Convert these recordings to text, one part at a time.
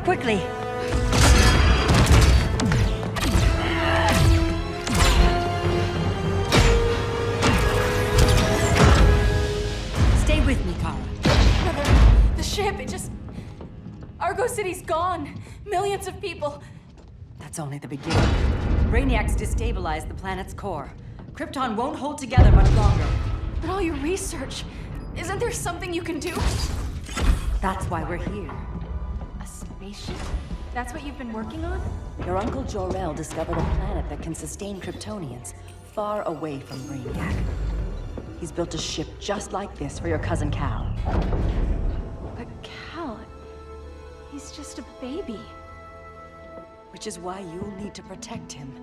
Come quickly. Stay with me, Kara. Mother, the ship, it just... Argo City's gone. Millions of people. That's only the beginning. Brainiac's destabilized the planet's core. Krypton won't hold together much longer. But all your research, isn't there something you can do? That's why we're here. A spaceship? That's what you've been working on? Your uncle Jor-El discovered a planet that can sustain Kryptonians, far away from Brainiac. He's built a ship just like this for your cousin Cal. But Cal, he's just a baby. Which is why you'll need to protect him.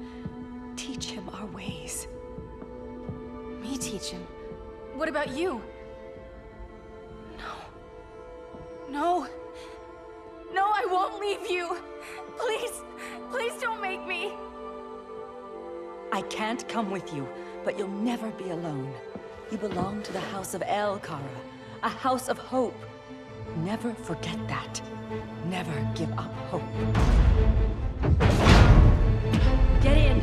Teach him our ways. Me teach him? What about you? No, I won't leave you. Please don't make me. I can't come with you, but you'll never be alone. You belong to the House of El, Kara. A house of hope. Never forget that. Never give up hope. Get in!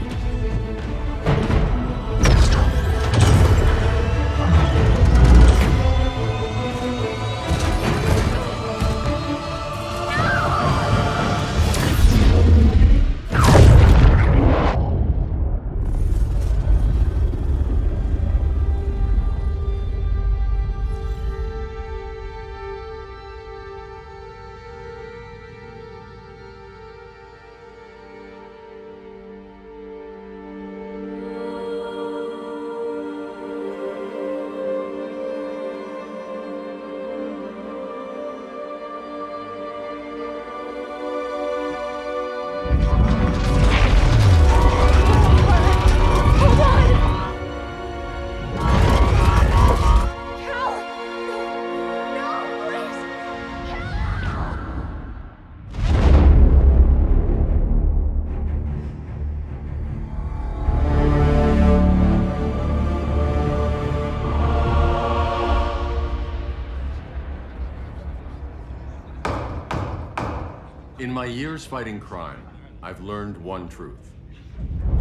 In my years fighting crime, I've learned one truth.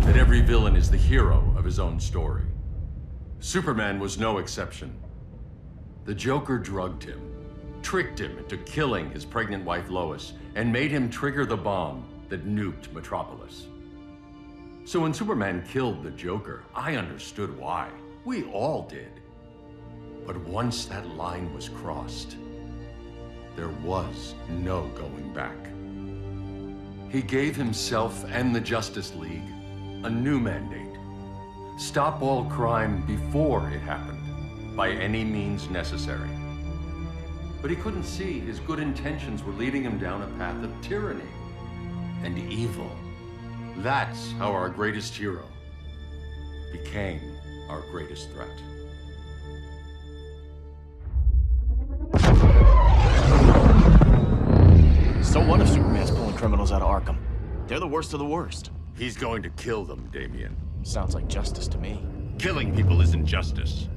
That every villain is the hero of his own story. Superman was no exception. The Joker drugged him, tricked him into killing his pregnant wife Lois, and made him trigger the bomb that nuked Metropolis. So when Superman killed the Joker, I understood why. We all did. But once that line was crossed, there was no going back. He gave himself and the Justice League a new mandate. Stop all crime before it happened, by any means necessary. But he couldn't see his good intentions were leading him down a path of tyranny and evil. That's how our greatest hero became our greatest threat. So what if Superman's pulling criminals out of Arkham? They're the worst of the worst. He's going to kill them, Damian. Sounds like justice to me. Killing people isn't justice.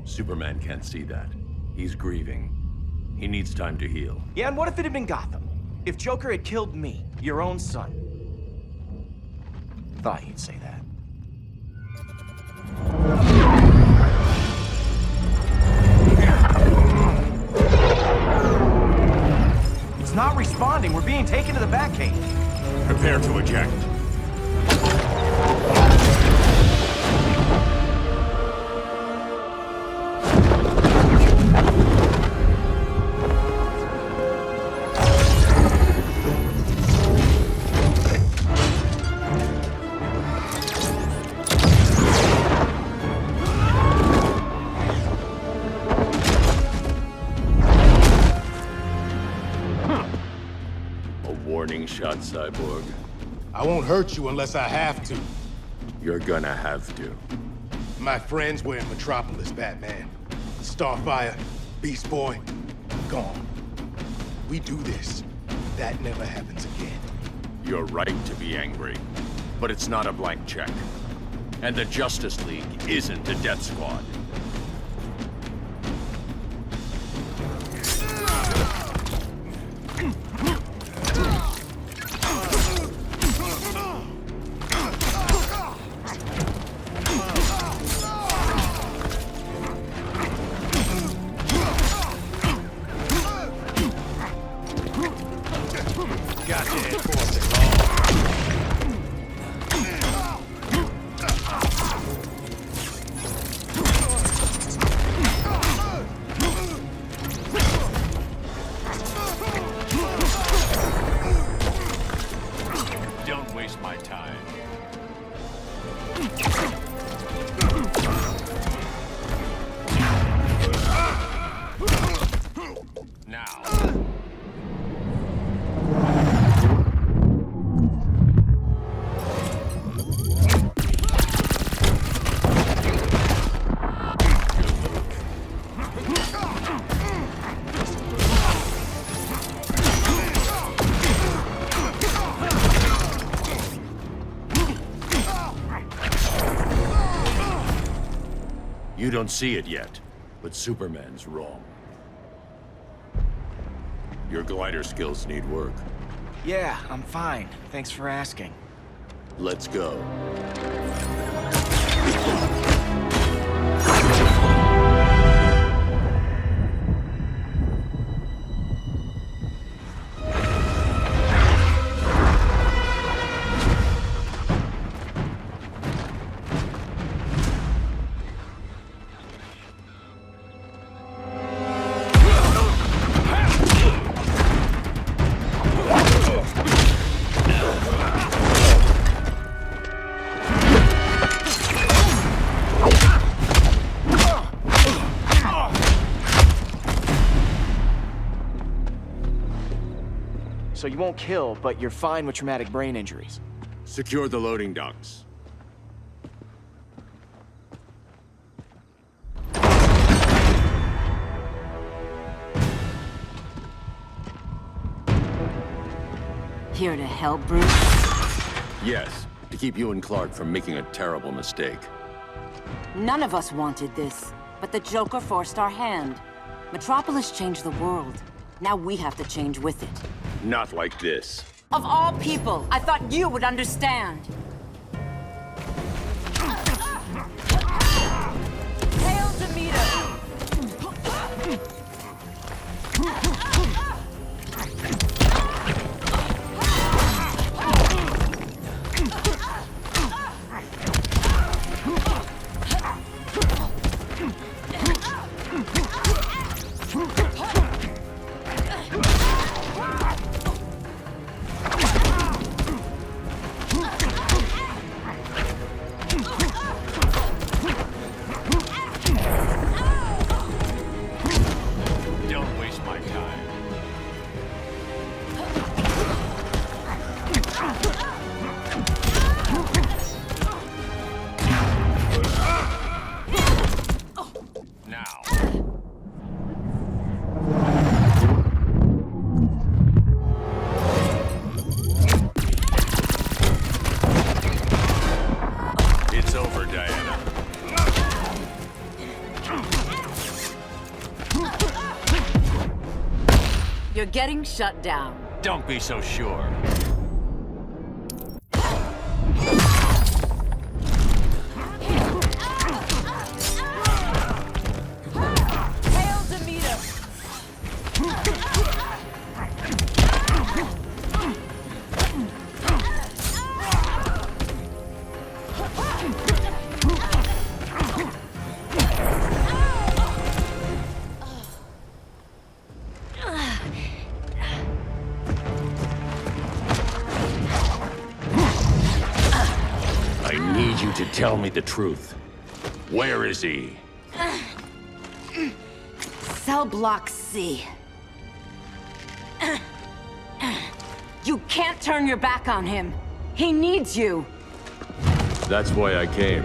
Superman can't see that. He's grieving. He needs time to heal. Yeah, and what if it had been Gotham? If Joker had killed me, your own son? Thought you'd say that. It's not responding. We're being taken to the Batcave. Prepare to eject. Warning shot, Cyborg. I won't hurt you unless I have to. You're gonna have to. My friends were in Metropolis, Batman. Starfire, Beast Boy, gone. We do this. That never happens again. You're right to be angry, but it's not a blank check. And the Justice League isn't a death squad. Got your head forced. Don't waste my time. Now. You don't see it yet, but Superman's wrong. Your glider skills need work. Yeah, I'm fine. Thanks for asking. Let's go. So you won't kill, but you're fine with traumatic brain injuries. Secure the loading docks. Here to help, Bruce? Yes, to keep you and Clark from making a terrible mistake. None of us wanted this, but the Joker forced our hand. Metropolis changed the world. Now we have to change with it. Not like this. Of all people, I thought you would understand. Hail Demeter! Don't waste my time. Now. It's over, Diana. You're getting shut down. Don't be so sure. Hail Demeter! I need you to tell me the truth. Where is he? Cell Block C. You can't turn your back on him. He needs you. That's why I came.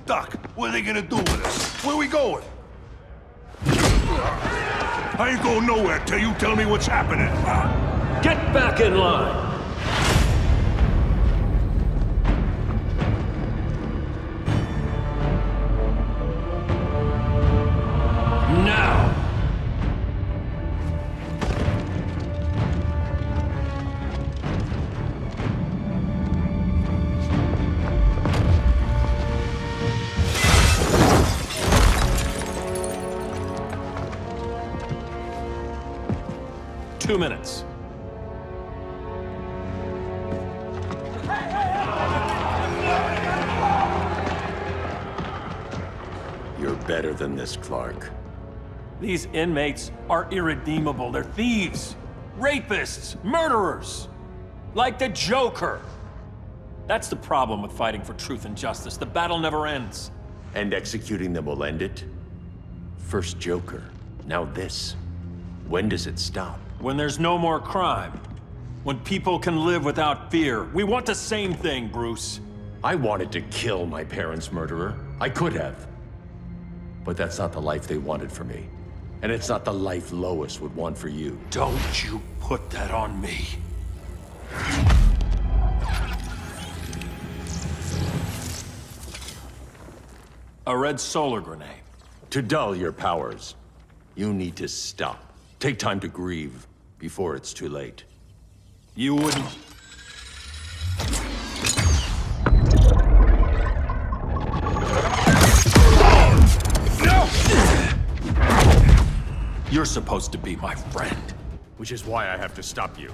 Doc, what are they gonna do with us? Where we going? I ain't going nowhere till you tell me what's happening. Get back in line! Now! 2 minutes. You're better than this, Clark. These inmates are irredeemable. They're thieves, rapists, murderers. Like the Joker. That's the problem with fighting for truth and justice. The battle never ends. And executing them will end it? First Joker, now this. When does it stop? When there's no more crime. When people can live without fear. We want the same thing, Bruce. I wanted to kill my parents' murderer. I could have. But that's not the life they wanted for me. And it's not the life Lois would want for you. Don't you put that on me. A red solar grenade. To dull your powers, you need to stop. Take time to grieve before it's too late. You wouldn't... No! You're supposed to be my friend. Which is why I have to stop you.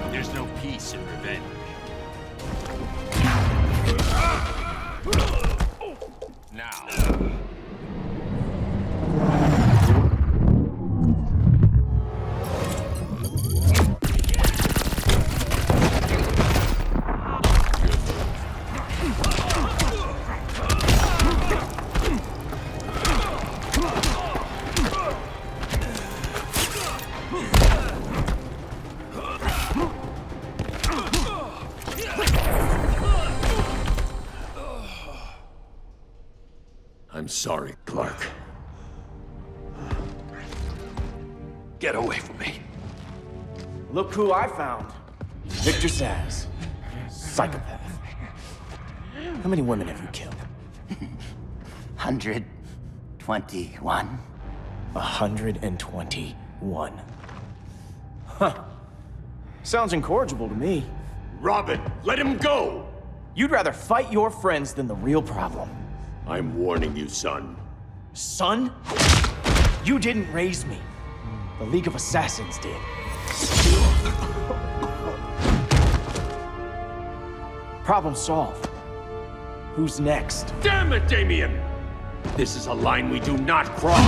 There's no peace in revenge. Now. I'm sorry, Clark. Get away from me. Look who I found. Victor Zsasz. Psychopath. How many women have you killed? 121. 121. Huh. Sounds incorrigible to me. Robin, let him go! You'd rather fight your friends than the real problem. I'm warning you, son. Son? You didn't raise me. The League of Assassins did. Problem solved. Who's next? Damn it, Damien! This is a line we do not cross!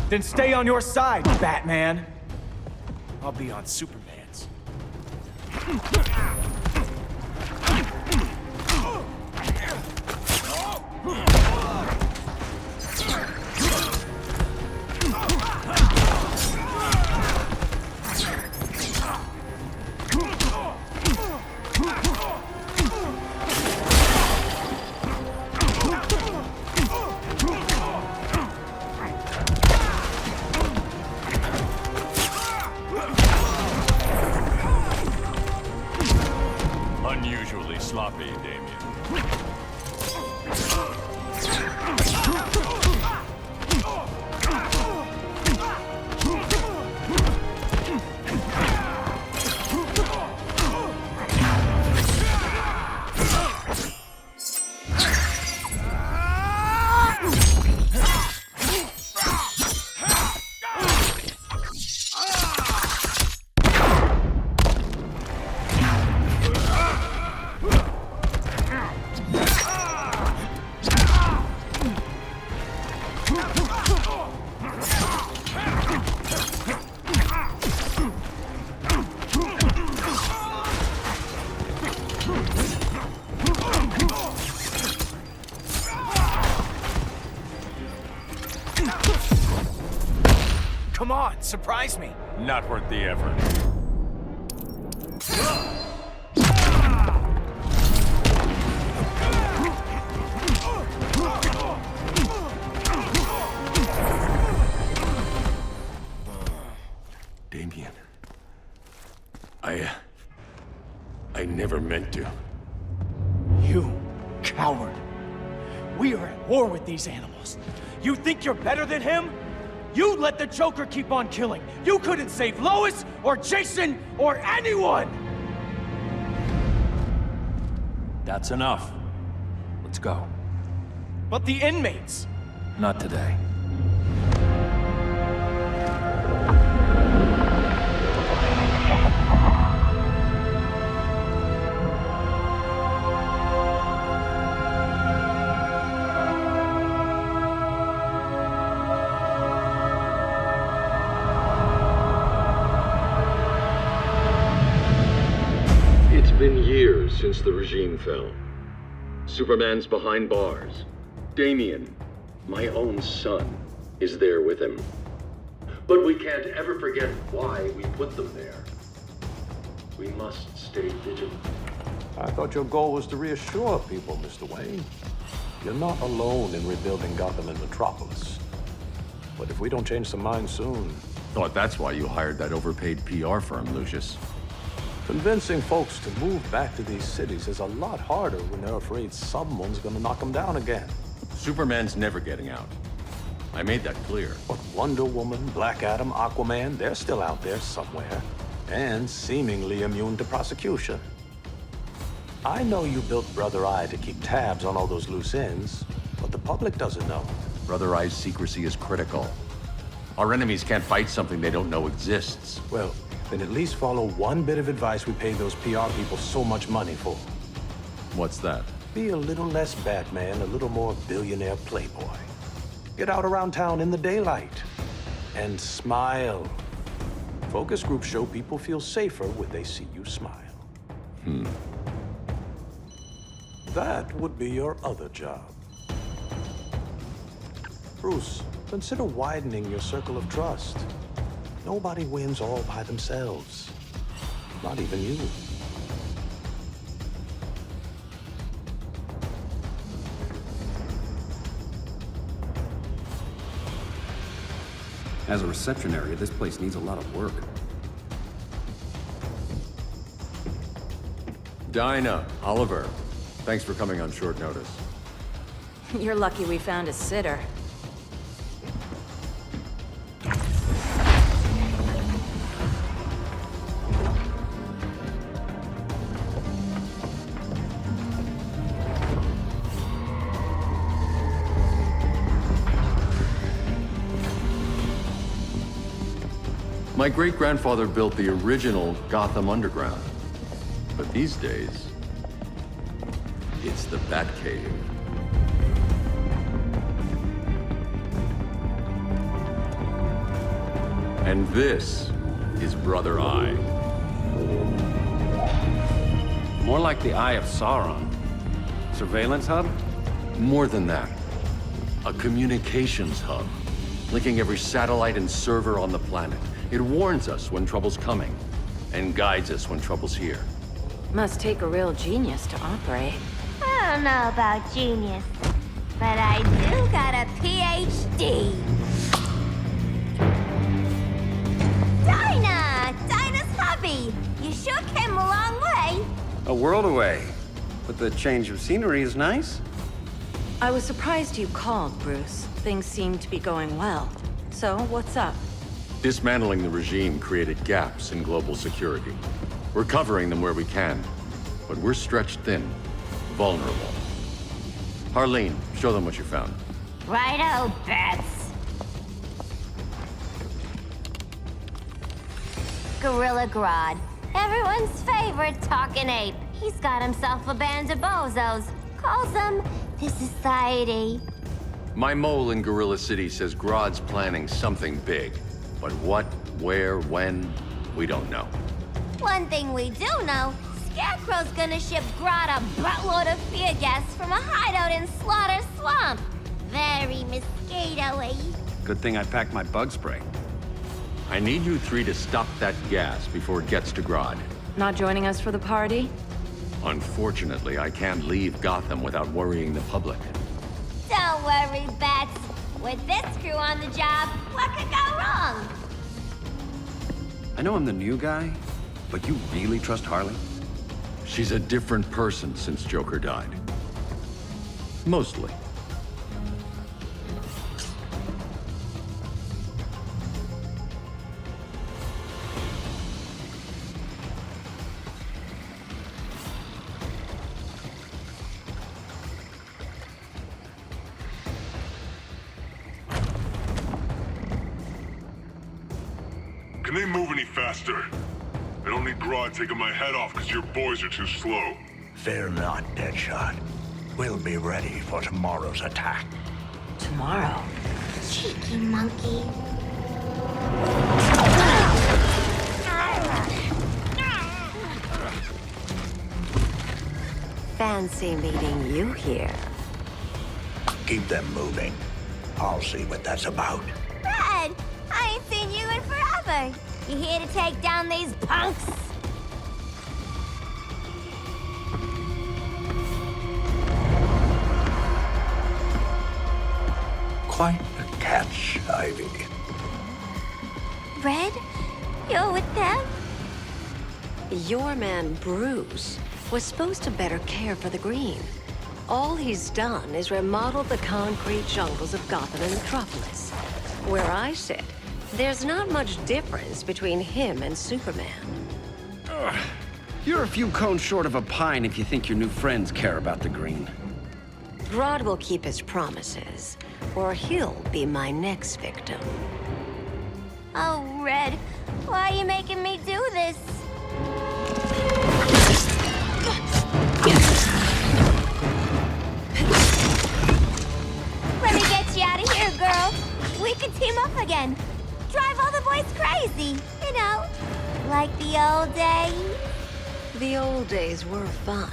Then stay on your side, Batman. I'll be on Superman's. Unusually sloppy, Damien. Come on, surprise me. Not worth the effort. Damien. I never meant to. You coward. We are at war with these animals. You think you're better than him? You let the Joker keep on killing. You couldn't save Lois, or Jason, or anyone! That's enough. Let's go. But the inmates. Not today. It's been years since the regime fell. Superman's behind bars. Damien, my own son, is there with him. But we can't ever forget why we put them there. We must stay vigilant. I thought your goal was to reassure people, Mr. Wayne. You're not alone in rebuilding Gotham and Metropolis. But if we don't change some minds soon... Thought that's why you hired that overpaid PR firm, Lucius. Convincing folks to move back to these cities is a lot harder when they're afraid someone's gonna knock them down again. Superman's never getting out. I made that clear. But Wonder Woman, Black Adam, Aquaman, they're still out there somewhere. And seemingly immune to prosecution. I know you built Brother Eye to keep tabs on all those loose ends, but the public doesn't know. Brother Eye's secrecy is critical. Our enemies can't fight something they don't know exists. Well, then at least follow one bit of advice we paid those PR people so much money for. What's that? Be a little less Batman, a little more billionaire playboy. Get out around town in the daylight. And smile. Focus groups show people feel safer when they see you smile. That would be your other job. Bruce, consider widening your circle of trust. Nobody wins all by themselves. Not even you. As a reception area, this place needs a lot of work. Dinah, Oliver, thanks for coming on short notice. You're lucky we found a sitter. My great-grandfather built the original Gotham Underground. But these days, it's the Batcave. And this is Brother Eye. More like the Eye of Sauron. Surveillance hub? More than that. A communications hub, linking every satellite and server on the planet. It warns us when trouble's coming, and guides us when trouble's here. Must take a real genius to operate. I don't know about genius, but I do got a PhD. Dinah's hubby. You sure came a long way. A world away. But the change of scenery is nice. I was surprised you called, Bruce. Things seem to be going well. So, what's up? Dismantling the regime created gaps in global security. We're covering them where we can, but we're stretched thin, vulnerable. Harleen, show them what you found. Righto, Bats. Gorilla Grodd. Everyone's favorite talking ape. He's got himself a band of bozos. Calls them the Society. My mole in Gorilla City says Grodd's planning something big. But what, where, when, we don't know. One thing we do know, Scarecrow's gonna ship Grodd a buttload of fear gas from a hideout in Slaughter Swamp. Very mosquito-y. Good thing I packed my bug spray. I need you three to stop that gas before it gets to Grodd. Not joining us for the party? Unfortunately, I can't leave Gotham without worrying the public. Don't worry, Bats. With this crew on the job, what could go wrong? I know I'm the new guy, but you really trust Harley? She's a different person since Joker died. Mostly. Can they move any faster? I don't need Grodd taking my head off because your boys are too slow. Fear not, Deadshot. We'll be ready for tomorrow's attack. Tomorrow? Cheeky monkey. Fancy meeting you here. Keep them moving. I'll see what that's about. Red, I ain't seen you in forever. You here to take down these punks? Quite a catch, Ivy. Red, you're with them? Your man, Bruce, was supposed to better care for the green. All he's done is remodel the concrete jungles of Gotham and Metropolis. Where I sit, there's not much difference between him and Superman. You're a few cones short of a pine if you think your new friends care about the green. Grodd will keep his promises, or he'll be my next victim. Oh, Red, why are you making me do this? Let me get you out of here, girl. We can team up again. Drive all the boys crazy, you know, like the old days. The old days were fun,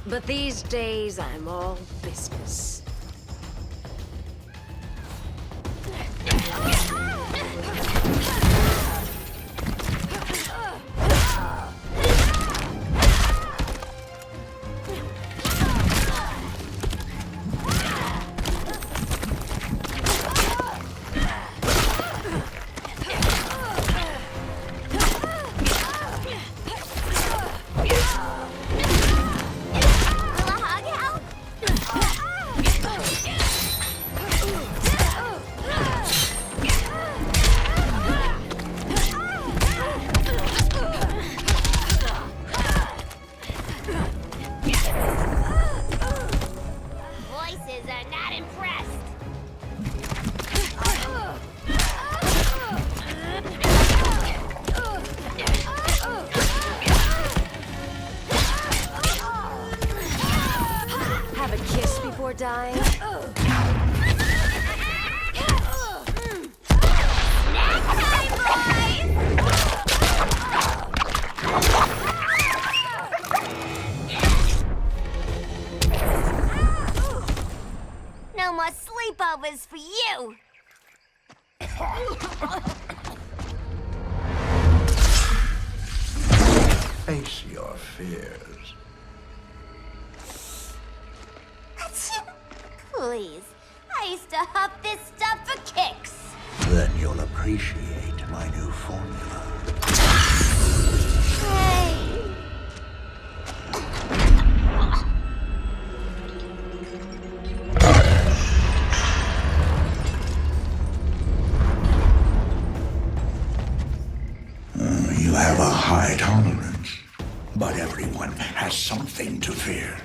but these days I'm all business. Dying. No more sleepovers for you. Face your fears. Please, I used to huff this stuff for kicks. Then you'll appreciate my new formula. Hey. You have a high tolerance, but everyone has something to fear.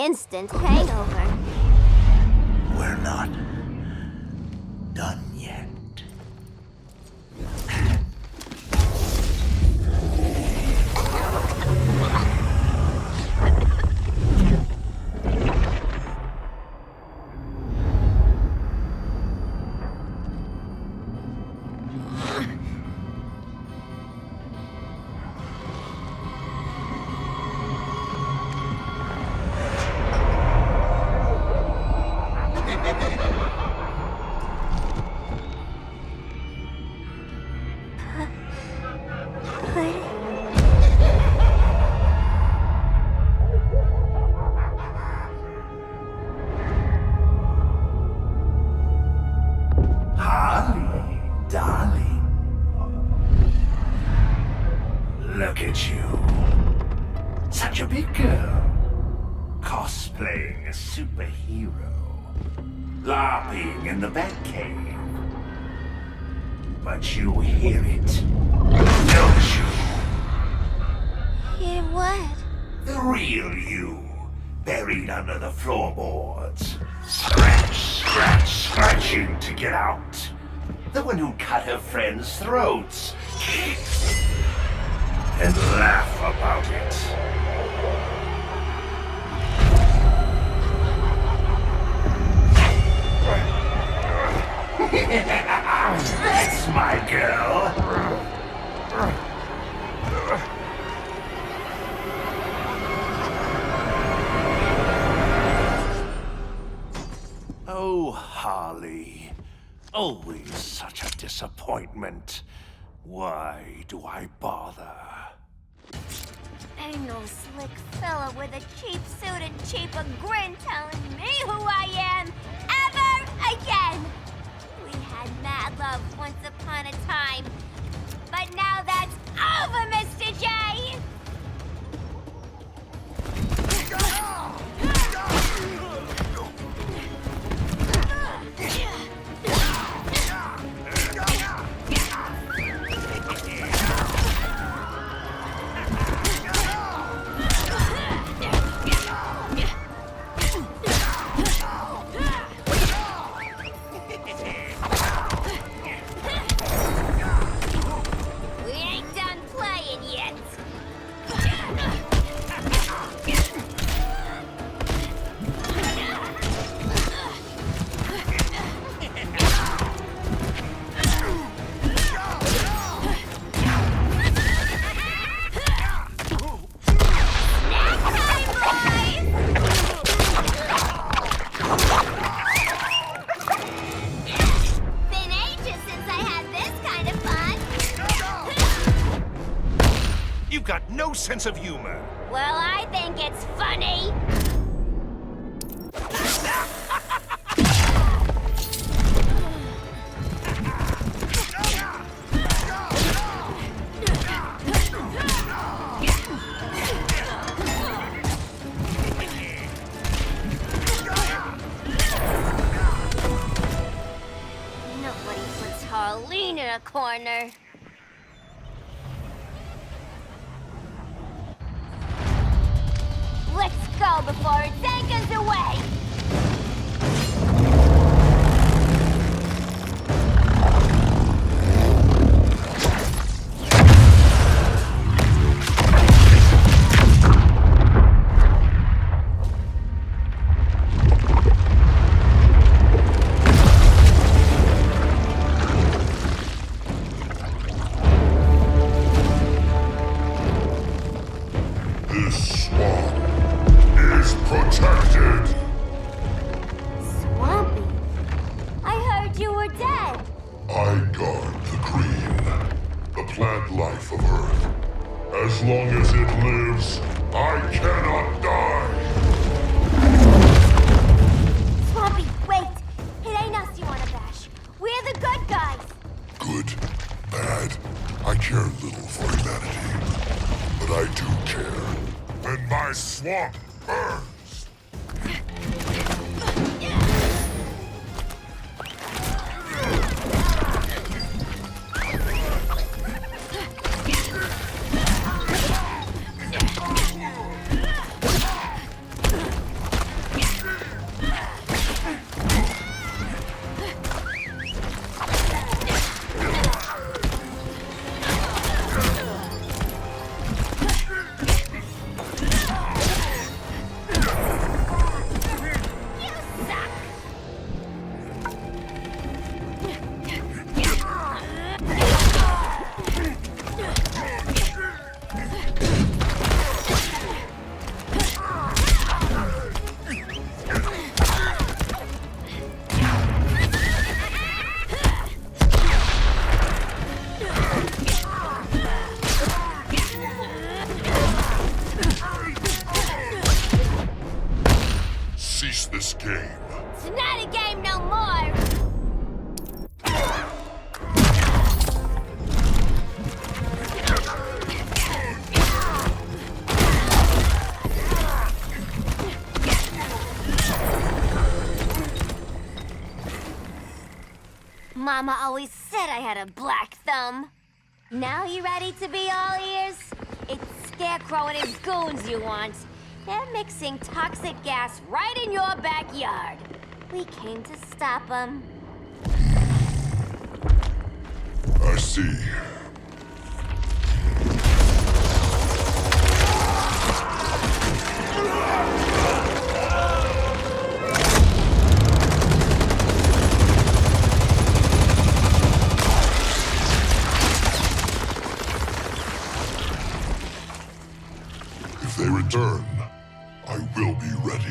instant hangover. We're not done yet. Holly, darling. Look at you. Such a big girl. Cosplaying a superhero. LARPing in the Batcave. But you hear it, don't you? Hear what? The real you, buried under the floorboards. Scratching to get out. The one who cut her friends' throats. And laugh about it. That's my girl. Oh, Harley. Always such a disappointment. Why do I bother? Ain't no slick fella with a cheap suit and cheaper grin telling me who I am ever again. We had mad love once upon a time, but now that's over, Mr. J! We ain't done playing yet. Been ages since I had this kind of fun. You've got no sense of humor. Well, I think it's funny. Nobody puts Harleen in a corner. Let's go before it takes us away! This swamp is protected. Swampy? I heard you were dead. I guard the green, the plant life of Earth. As long as it lives, I cannot die. Swampy, wait! It ain't us you wanna bash. We're the good guys. Good, bad, I care little for humanity. But I do care. And my swamp burns. finish this game. It's not a game no more! Mama always said I had a black thumb. Now you ready to be all ears? It's Scarecrow and his goons you want. They're mixing toxic gas right in your backyard. We came to stop them. I see. If they return, I will be ready.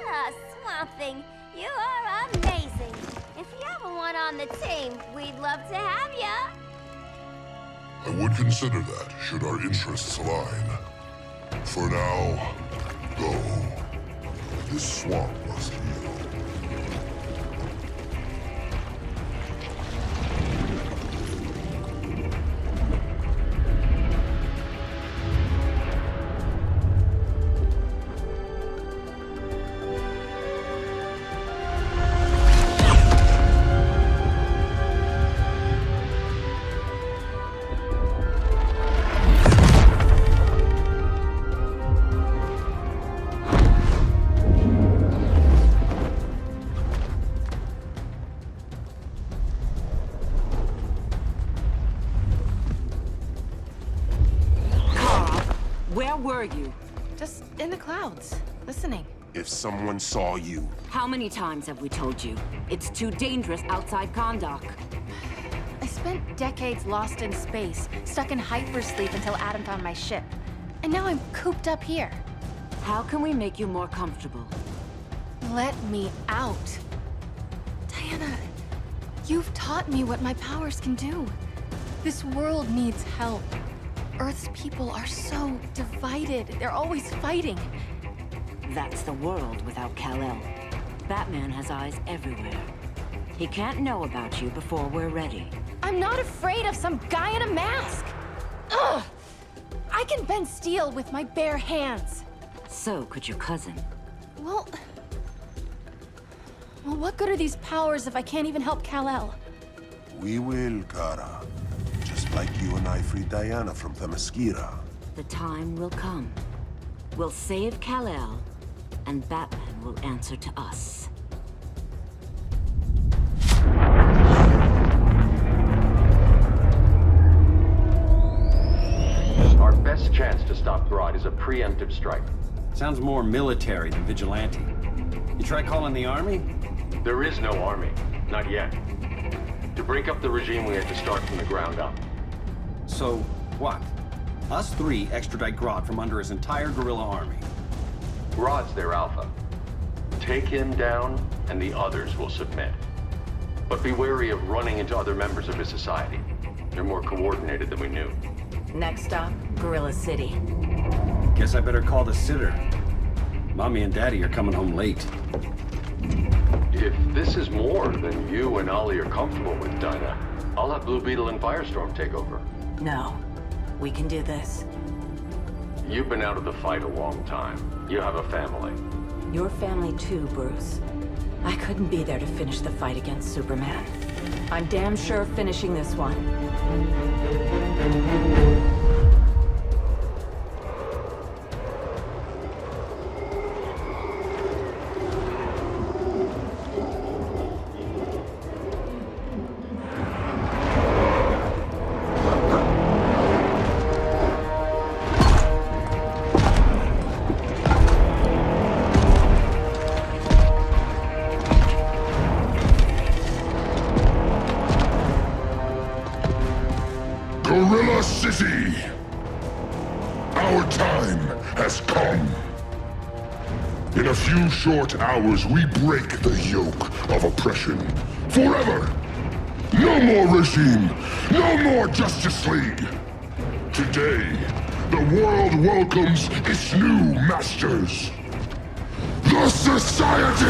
Ah, Swamp Thing, you are amazing. If you ever want on the team, we'd love to have ya. I would consider that, should our interests align. For now, go. This swamp must heal. Where were you? Just in the clouds, listening. If someone saw you... How many times have we told you? It's too dangerous outside Kahndaq. I spent decades lost in space, stuck in hypersleep until Adam found my ship. And now I'm cooped up here. How can we make you more comfortable? Let me out. Diana, you've taught me what my powers can do. This world needs help. Earth's people are so divided. They're always fighting. That's the world without Kal-El. Batman has eyes everywhere. He can't know about you before we're ready. I'm not afraid of some guy in a mask! Ugh! I can bend steel with my bare hands. So could your cousin. Well, what good are these powers if I can't even help Kal-El? We will, Kara. Just like you and I freed Diana from Themyscira. The time will come. We'll save Kal-El, and Batman will answer to us. Our best chance to stop Grodd is a preemptive strike. Sounds more military than vigilante. You try calling the army? There is no army. Not yet. To break up the regime, we had to start from the ground up. So, what? Us three extradite Grodd from under his entire guerrilla army. Grodd's their alpha. Take him down, and the others will submit. But be wary of running into other members of his society. They're more coordinated than we knew. Next stop, Gorilla City. Guess I better call the sitter. Mommy and Daddy are coming home late. If this is more than you and Ollie are comfortable with, Dinah, I'll have Blue Beetle and Firestorm take over. No. We can do this. You've been out of the fight a long time. You have a family. Your family too, Bruce. I couldn't be there to finish the fight against Superman. I'm damn sure finishing this one. Gorilla City! Our time has come. In a few short hours, we break the yoke of oppression. Forever! No more regime! No more Justice League! Today, the world welcomes its new masters. the Society!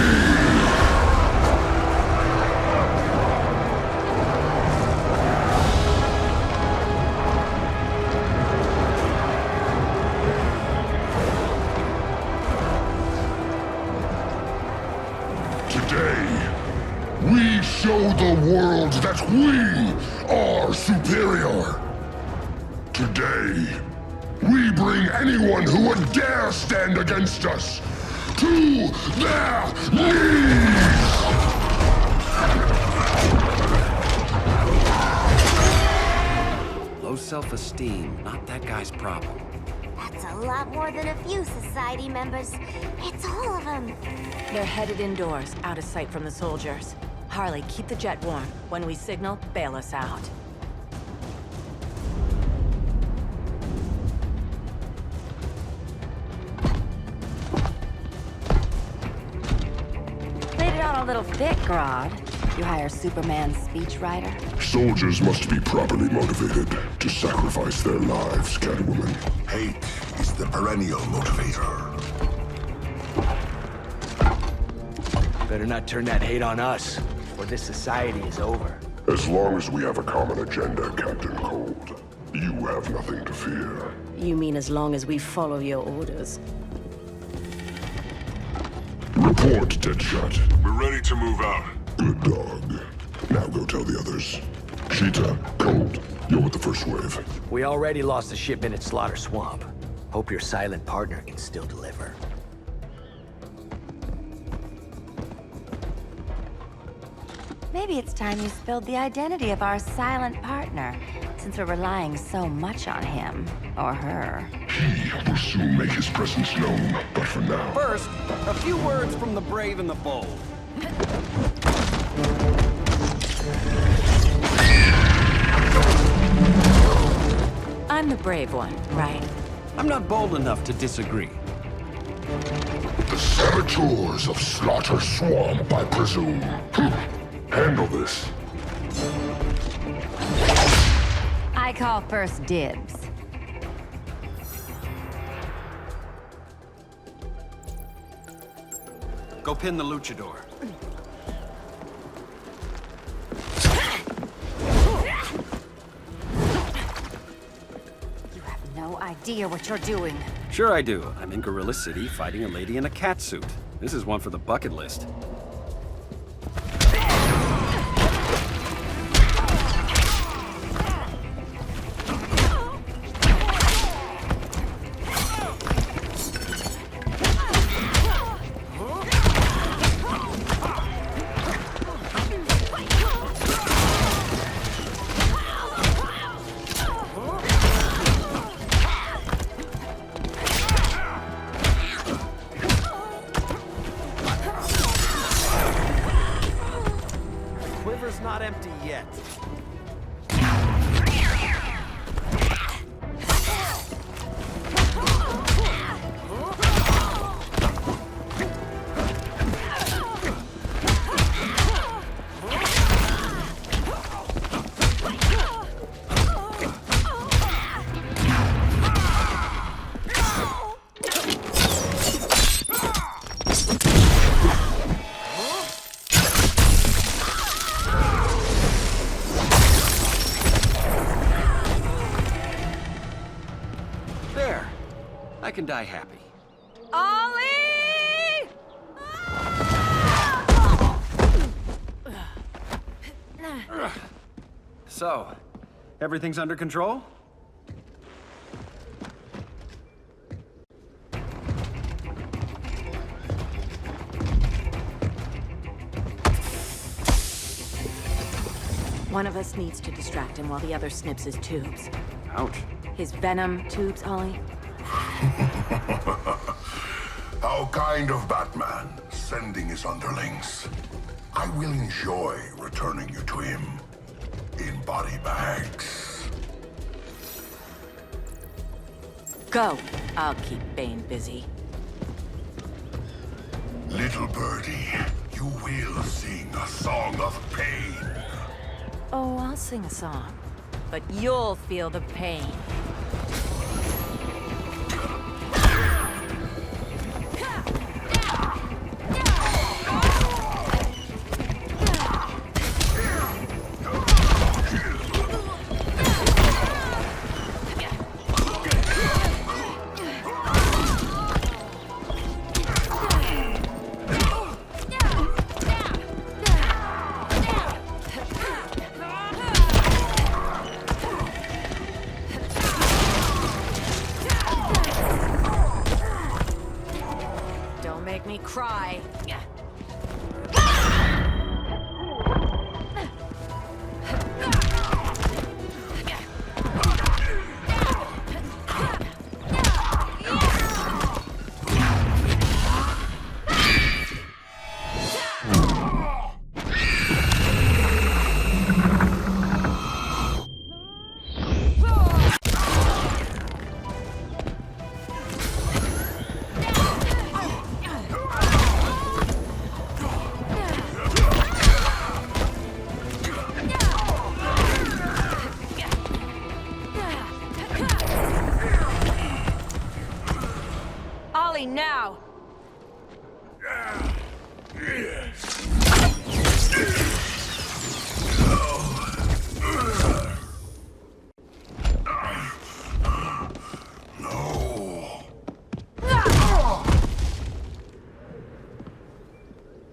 We show the world that we are superior. Today, we bring anyone who would dare stand against us to their knees! Low self-esteem, not that guy's problem. That's a lot more than a few society members. It's all of them. They're headed indoors, out of sight from the soldiers. Harley, keep the jet warm. When we signal, bail us out. Played it on a little thick, Grodd. You hire Superman's speechwriter? Soldiers must be properly motivated to sacrifice their lives, Catwoman. Hate is the perennial motivator. Better not turn that hate on us, or this society is over. As long as we have a common agenda, Captain Cold, you have nothing to fear. You mean as long as we follow your orders? Report, Deadshot. We're ready to move out. Good dog. Now go tell the others. Cheetah, Cold, you're with the first wave. We already lost a shipment at Slaughter Swamp. Hope your silent partner can still deliver. Maybe it's time you spilled the identity of our silent partner, since we're relying so much on him, or her. He will soon make his presence known, but for now... First, a few words from the brave and the bold. I'm the brave one, right? I'm not bold enough to disagree. The saboteurs of Slaughter Swamp, I presume. Handle this. I call first dibs. Go pin the luchador. You have no idea what you're doing. Sure I do. I'm in Gorilla City fighting a lady in a cat suit. This is one for the bucket list. Quiver's not empty yet. There. I can die happy. Ollie! So, everything's under control? One of us needs to distract him while the other snips his tubes. Ouch. His venom tubes, Ollie? How kind of Batman, sending his underlings. I will enjoy returning you to him in body bags. Go. I'll keep Bane busy. Little birdie, you will sing a song of pain. Oh, I'll sing a song. But you'll feel the pain. make me cry. Ollie, now!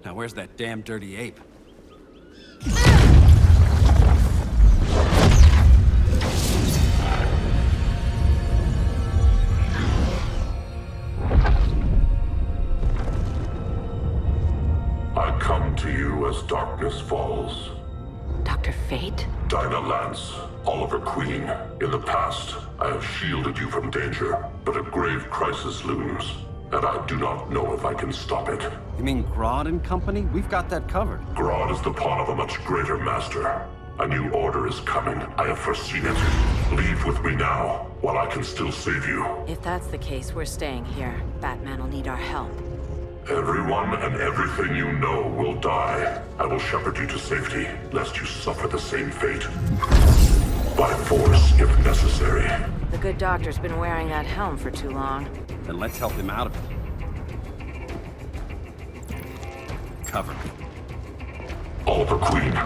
Now where's that damn dirty ape? I come to you as darkness falls. Dr. Fate? Dinah Lance, Oliver Queen. In the past, I have shielded you from danger, but a grave crisis looms, and I do not know if I can stop it. You mean Grodd and company? We've got that covered. Grodd is the pawn of a much greater master. A new order is coming. I have foreseen it. Leave with me now, while I can still save you. If that's the case, we're staying here. Batman will need our help. Everyone and everything you know will die. I will shepherd you to safety, lest you suffer the same fate. By force, if necessary. The good doctor's been wearing that helm for too long. Then let's help him out of it. Cover me. Oliver Queen,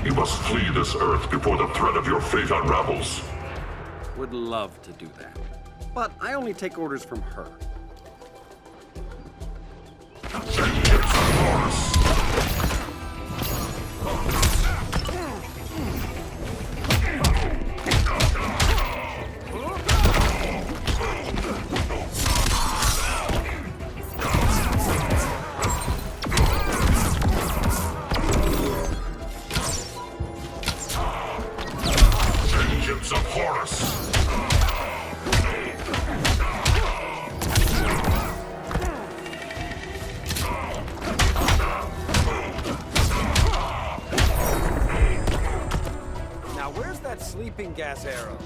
you must flee this Earth before the threat of your fate unravels. Would love to do that. But I only take orders from her. Vengeance of Horus! Now where's that sleeping gas arrow?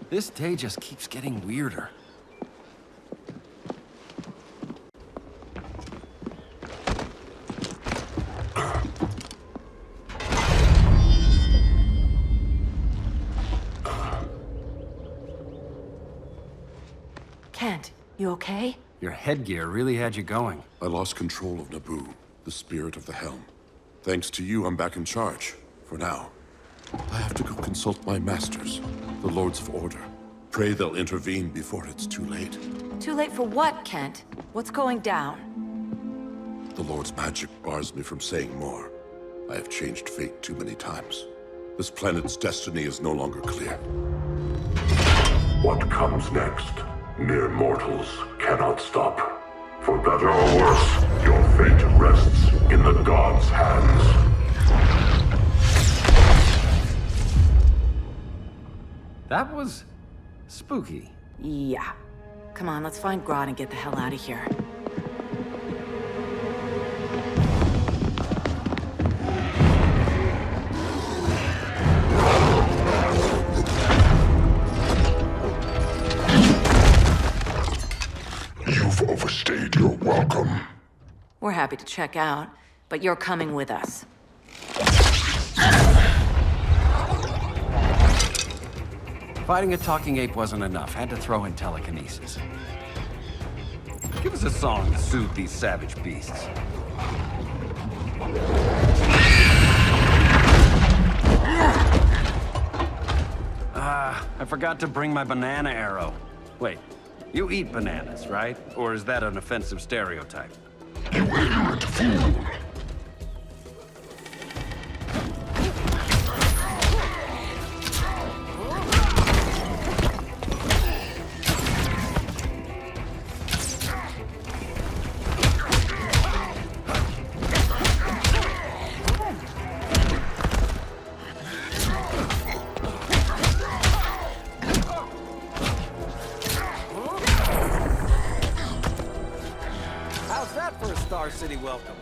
This day just keeps getting weirder. Kent, you okay? Your headgear really had you going. I lost control of Naboo, the spirit of the helm. Thanks to you, I'm back in charge. For now. I have to go consult my masters, the Lords of Order. Pray they'll intervene before it's too late. Too late for what, Kent? What's going down? The Lord's magic bars me from saying more. I have changed fate too many times. This planet's destiny is no longer clear. What comes next, mere mortals cannot stop. For better or worse, your fate rests in the gods' hands. That was spooky. Yeah. Come on, let's find Grodd and get the hell out of here. You've overstayed your welcome. We're happy to check out, but you're coming with us. Fighting a talking ape wasn't enough. Had to throw in telekinesis. Give us a song to soothe these savage beasts. I forgot to bring my banana arrow. Wait, you eat bananas, right? Or is that an offensive stereotype? You ignorant fool! How's that for a Star City welcome?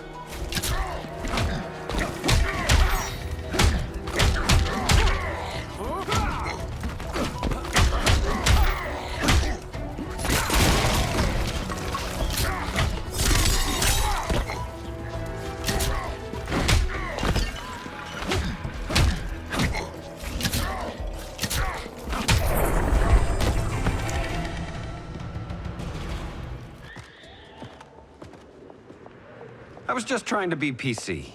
I was just trying to be PC.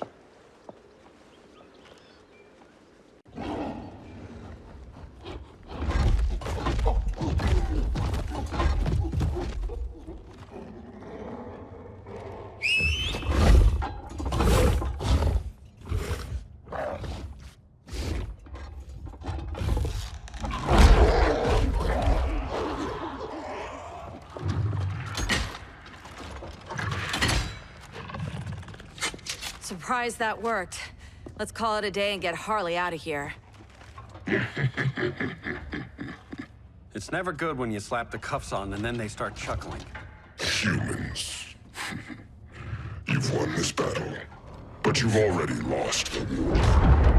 Surprised that worked. Let's call it a day and get Harley out of here. It's never good when you slap the cuffs on and then they start chuckling. Humans. You've won this battle, but you've already lost the war.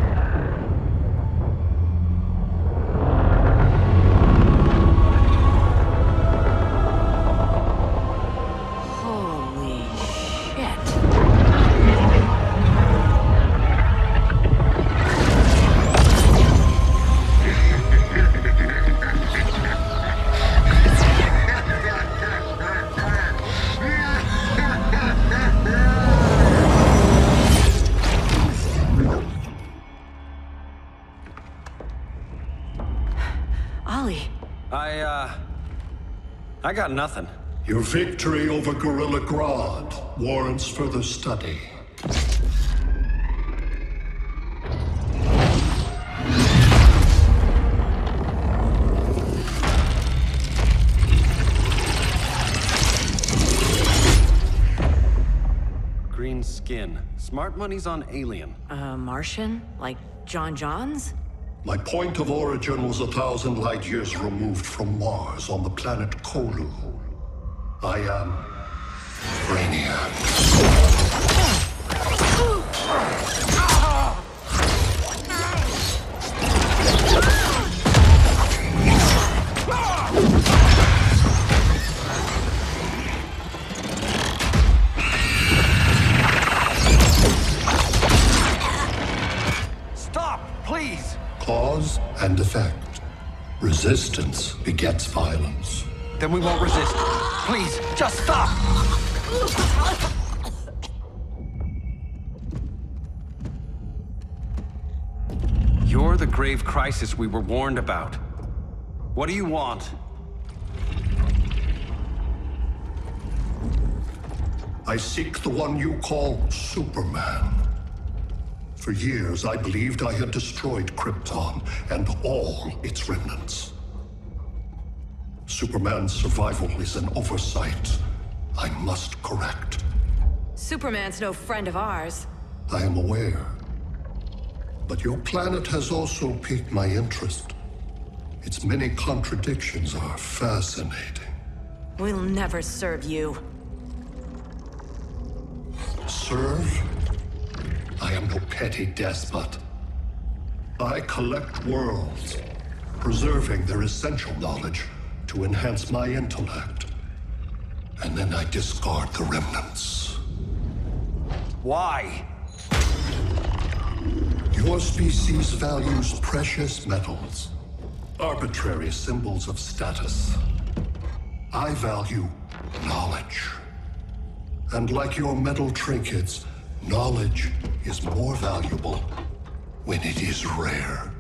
I got nothing. Your victory over Gorilla Grodd warrants further study. Green skin. Smart money's on alien. Martian? Like John Johns? My point of origin was 1,000 light years removed from Mars on the planet Kolu. I am Brainiac. Stop, please! Cause and effect. Resistance begets violence. Then we won't resist. Please, just stop! You're the grave crisis we were warned about. What do you want? I seek the one you call Superman. For years, I believed I had destroyed Krypton and all its remnants. Superman's survival is an oversight I must correct. Superman's no friend of ours. I am aware. But your planet has also piqued my interest. Its many contradictions are fascinating. We'll never serve you. Serve? I am no petty despot. I collect worlds, preserving their essential knowledge to enhance my intellect. And then I discard the remnants. Why? Your species values precious metals, arbitrary symbols of status. I value knowledge. And like your metal trinkets, knowledge is more valuable when it is rare.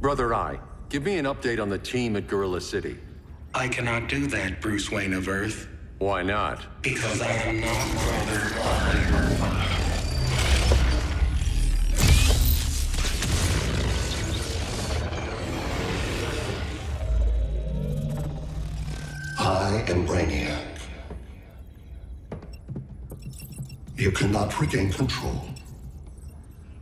Brother Eye, give me an update on the team at Gorilla City. I cannot do that, Bruce Wayne of Earth. Why not? Because I am not Brother Eye. I am Brainiac. You cannot regain control.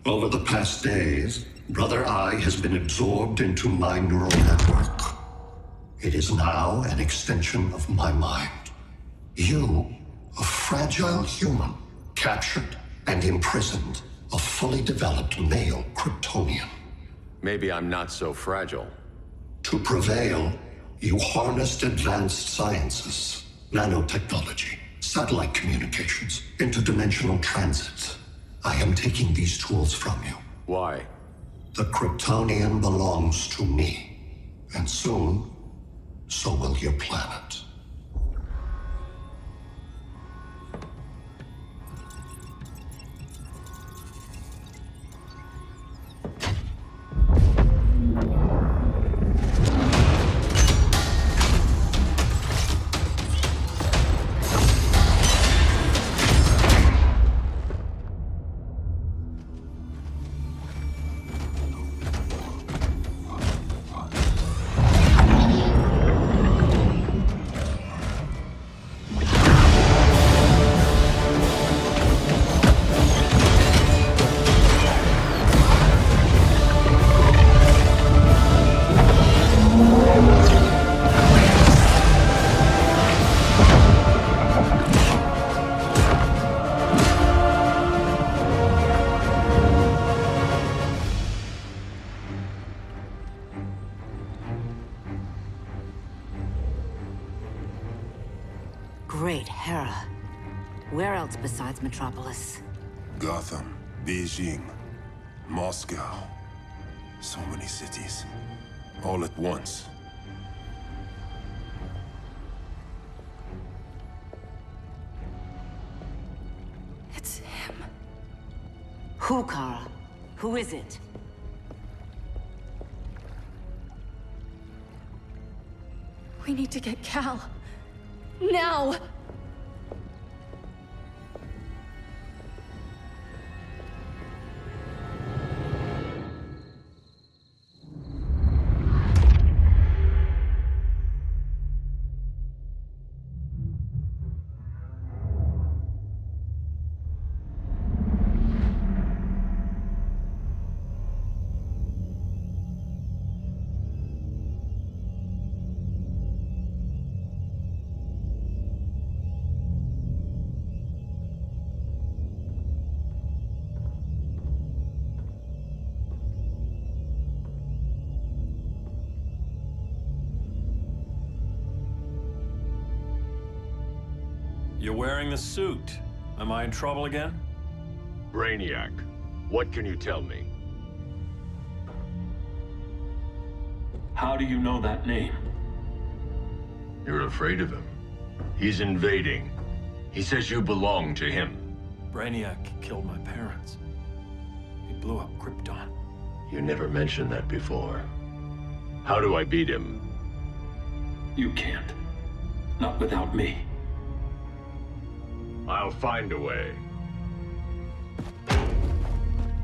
Over the past days, Brother Eye has been absorbed into my neural network. It is now an extension of my mind. You, a fragile human, captured and imprisoned a fully developed male Kryptonian. Maybe I'm not so fragile. To prevail, you harnessed advanced sciences, nanotechnology, satellite communications, interdimensional transit. I am taking these tools from you. Why? The Kryptonian belongs to me. And soon, so will your planet. Great Hera. Where else besides Metropolis? Gotham, Beijing, Moscow. So many cities. All at once. It's him. Who, Kara? Who is it? We need to get Cal. Now! You're wearing the suit. Am I in trouble again? Brainiac, what can you tell me? How do you know that name? You're afraid of him. He's invading. He says you belong to him. Brainiac killed my parents. He blew up Krypton. You never mentioned that before. How do I beat him? You can't. Not without me. I'll find a way.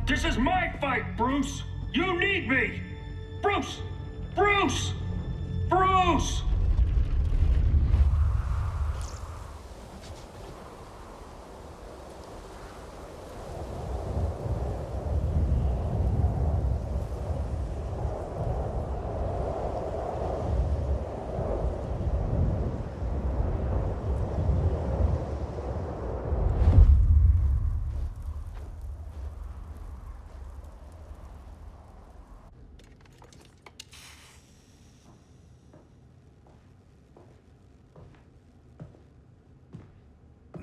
This is my fight, Bruce! You need me! Bruce! Bruce! Bruce!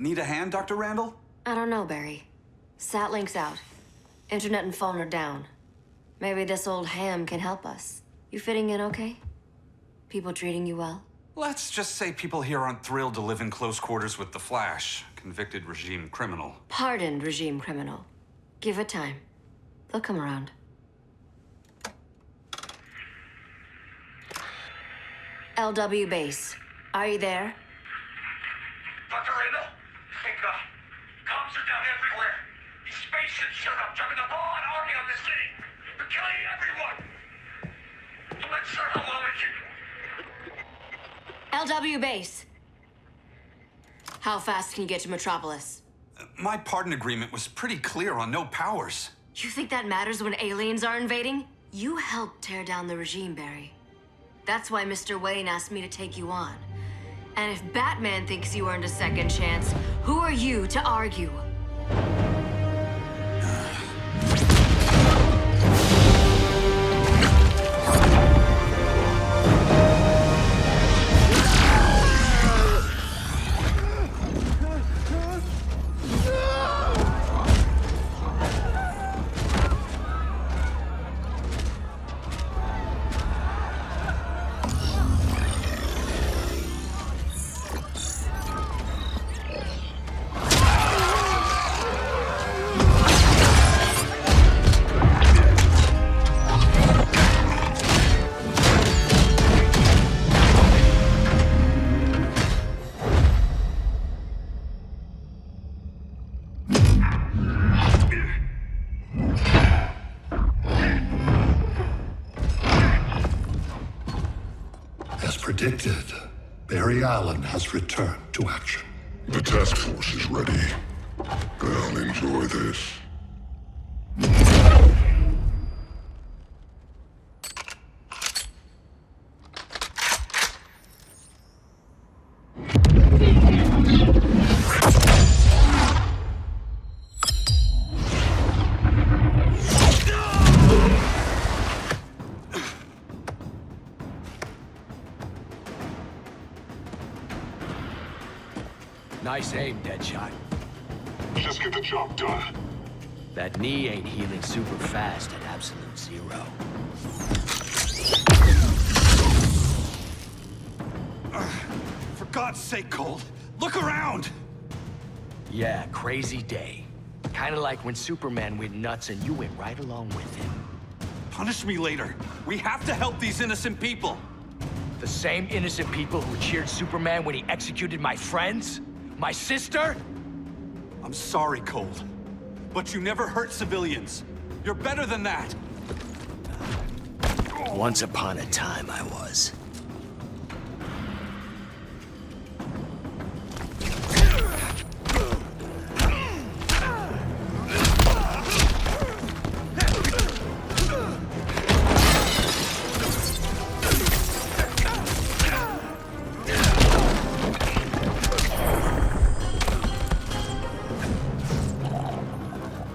Need a hand, Dr. Randall? I don't know, Barry. Satlink's out. Internet and phone are down. Maybe this old ham can help us. You fitting in okay? People treating you well? Let's just say people here aren't thrilled to live in close quarters with the Flash, convicted regime criminal. Pardoned regime criminal. Give it time. They'll come around. LW base. Are you there? Dr. Randall? Hey, comms are down everywhere. These spaceships showed up, driving the broad army on the city. They're killing everyone. I'm not sure how long it can... LW base. How fast can you get to Metropolis? My pardon agreement was pretty clear on no powers. You think that matters when aliens are invading? You helped tear down the regime, Barry. That's why Mr. Wayne asked me to take you on. And if Batman thinks you earned a second chance, who are you to argue? Predicted, Barry Allen has returned to action. The task force is ready. They'll enjoy this. Nice aim, Deadshot. Just get the job done. That knee ain't healing super fast at absolute zero. For God's sake, Cold, look around! Yeah, crazy day. Kinda like when Superman went nuts and you went right along with him. Punish me later. We have to help these innocent people. The same innocent people who cheered Superman when he executed my friends? My sister? I'm sorry, Cold, but you never hurt civilians. You're better than that. Once upon a time, I was.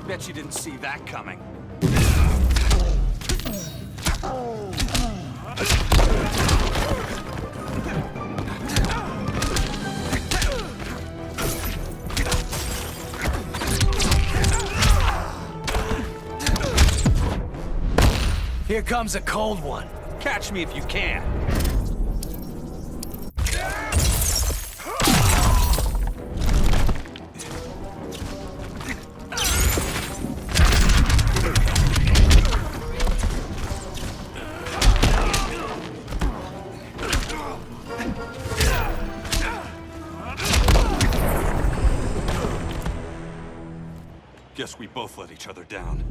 Bet you didn't see that coming. Here comes a cold one. Catch me if you can. Guess we both let each other down.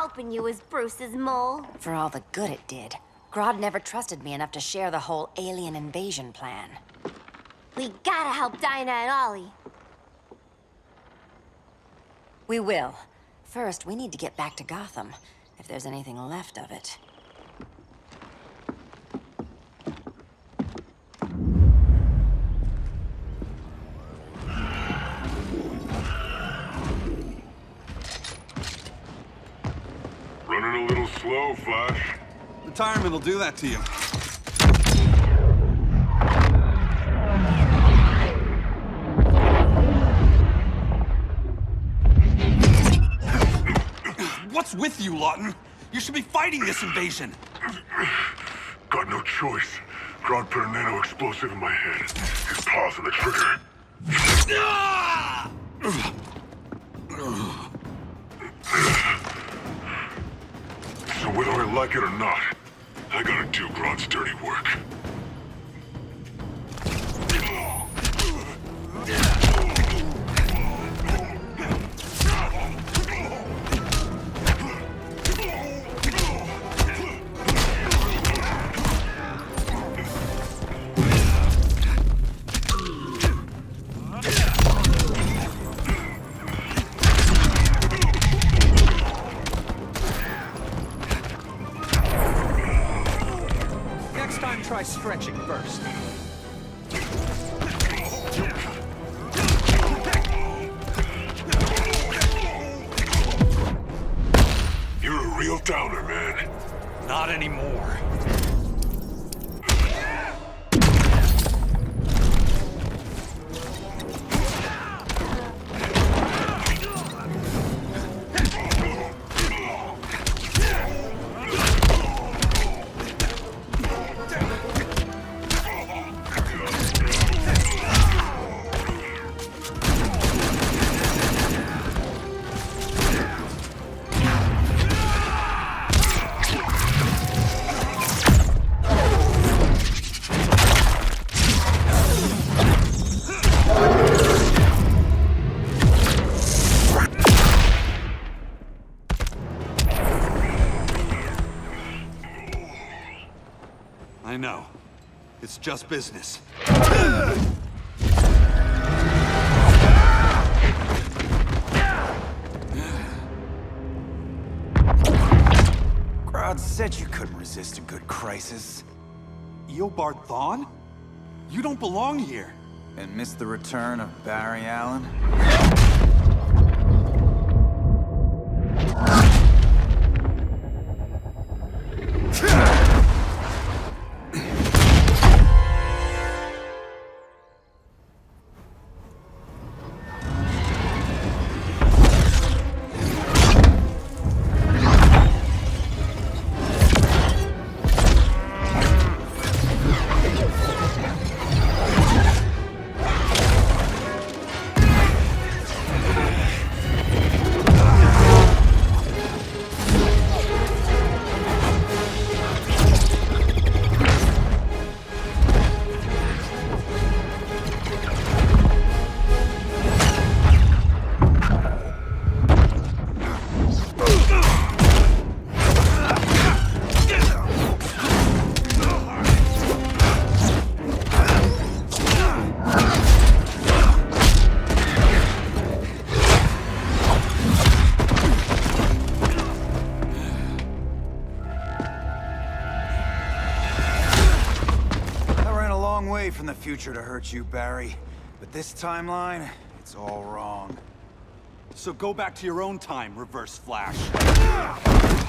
helping you as Bruce's mole. For all the good it did. Grodd never trusted me enough to share the whole alien invasion plan. We gotta help Dinah and Ollie. We will. First, we need to get back to Gotham, if there's anything left of it. Running a little slow, Flash. Retirement will do that to you. What's with you, Lawton? You should be fighting this invasion. Got no choice. Grodd put a nano-explosive in my head. His paws on the trigger. So whether I like it or not, I gotta do Grodd's dirty work. Try stretching first. You're a real downer, man. Not anymore. I know. It's just business. Grodd said you couldn't resist a good crisis. Eobard Thawne? You don't belong here. And miss the return of Barry Allen? From the future to hurt you, Barry. But this timeline, it's all wrong. So go back to your own time, Reverse Flash.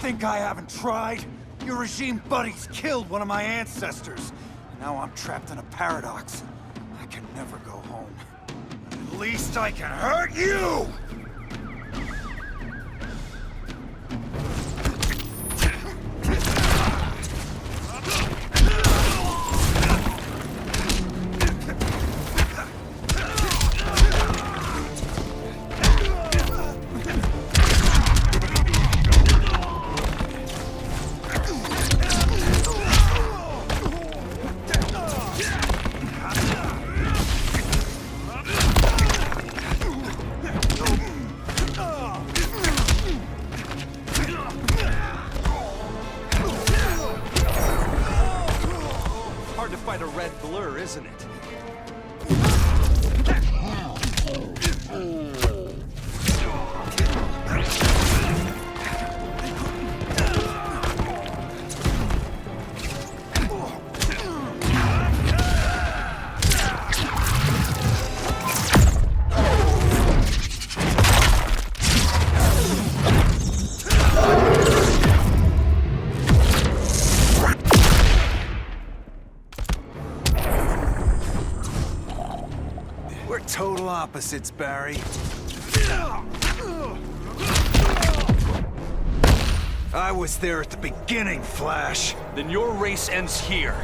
Think I haven't tried? Your regime buddies killed one of my ancestors. Now I'm trapped in a paradox. I can never go home. At least I can hurt you! hard to fight a red blur, isn't it? We're total opposites, Barry. I was there at the beginning, Flash. Then your race ends here.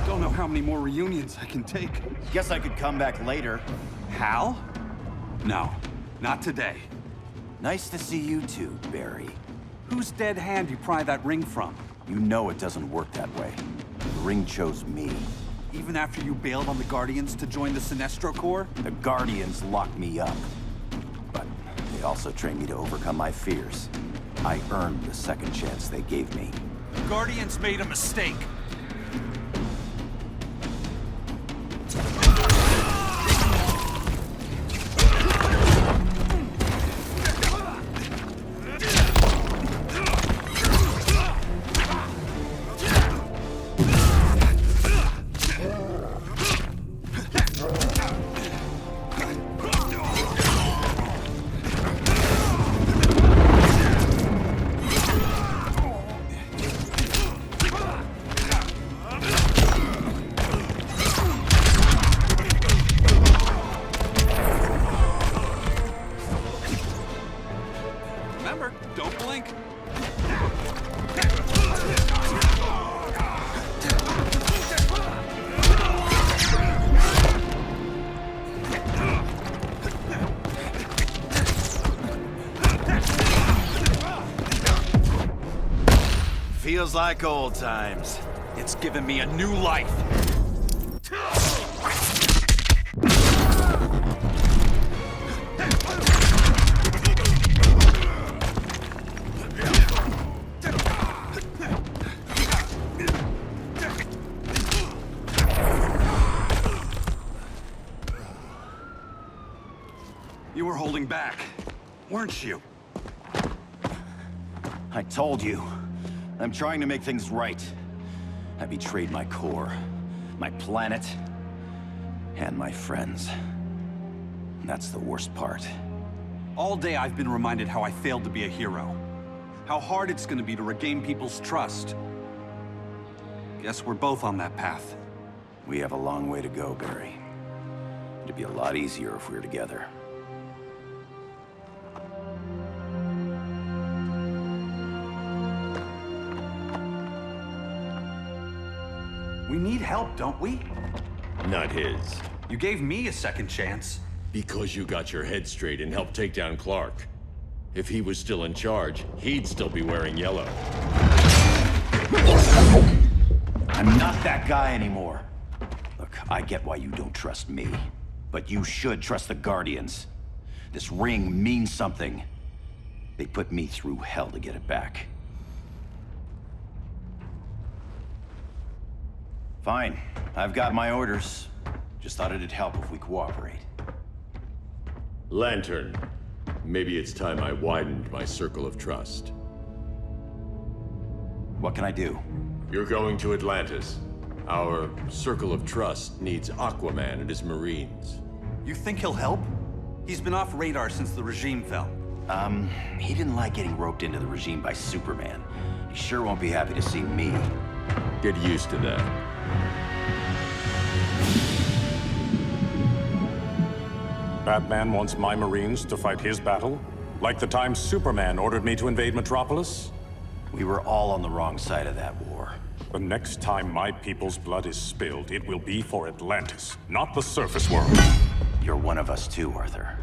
Don't know how many more reunions I can take. Guess I could come back later. Hal? No, not today. Nice to see you too, Barry. Whose dead hand you pry that ring from? You know it doesn't work that way. The ring chose me. Even after you bailed on the Guardians to join the Sinestro Corps? The Guardians locked me up. But they also trained me to overcome my fears. I earned the second chance they gave me. The Guardians made a mistake. Remember, don't blink. Feels like old times. It's given me a new life. You were holding back, weren't you? I told you. I'm trying to make things right. I betrayed my core, my planet, and my friends. That's the worst part. All day I've been reminded how I failed to be a hero. How hard it's gonna be to regain people's trust. Guess we're both on that path. We have a long way to go, Barry. It'd be a lot easier if we were together. We need help, don't we? Not his. You gave me a second chance. Because you got your head straight and helped take down Clark. If he was still in charge, he'd still be wearing yellow. I'm not that guy anymore. Look, I get why you don't trust me. But you should trust the Guardians. This ring means something. They put me through hell to get it back. Fine. I've got my orders. Just thought it'd help if we cooperate. Lantern. Maybe it's time I widened my circle of trust. What can I do? You're going to Atlantis. Our circle of trust needs Aquaman and his Marines. You think he'll help? He's been off radar since the regime fell. He didn't like getting roped into the regime by Superman. He sure won't be happy to see me. Get used to that. Batman wants my Marines to fight his battle? Like the time Superman ordered me to invade Metropolis? We were all on the wrong side of that war. The next time my people's blood is spilled, it will be for Atlantis, not the surface world. You're one of us too, Arthur.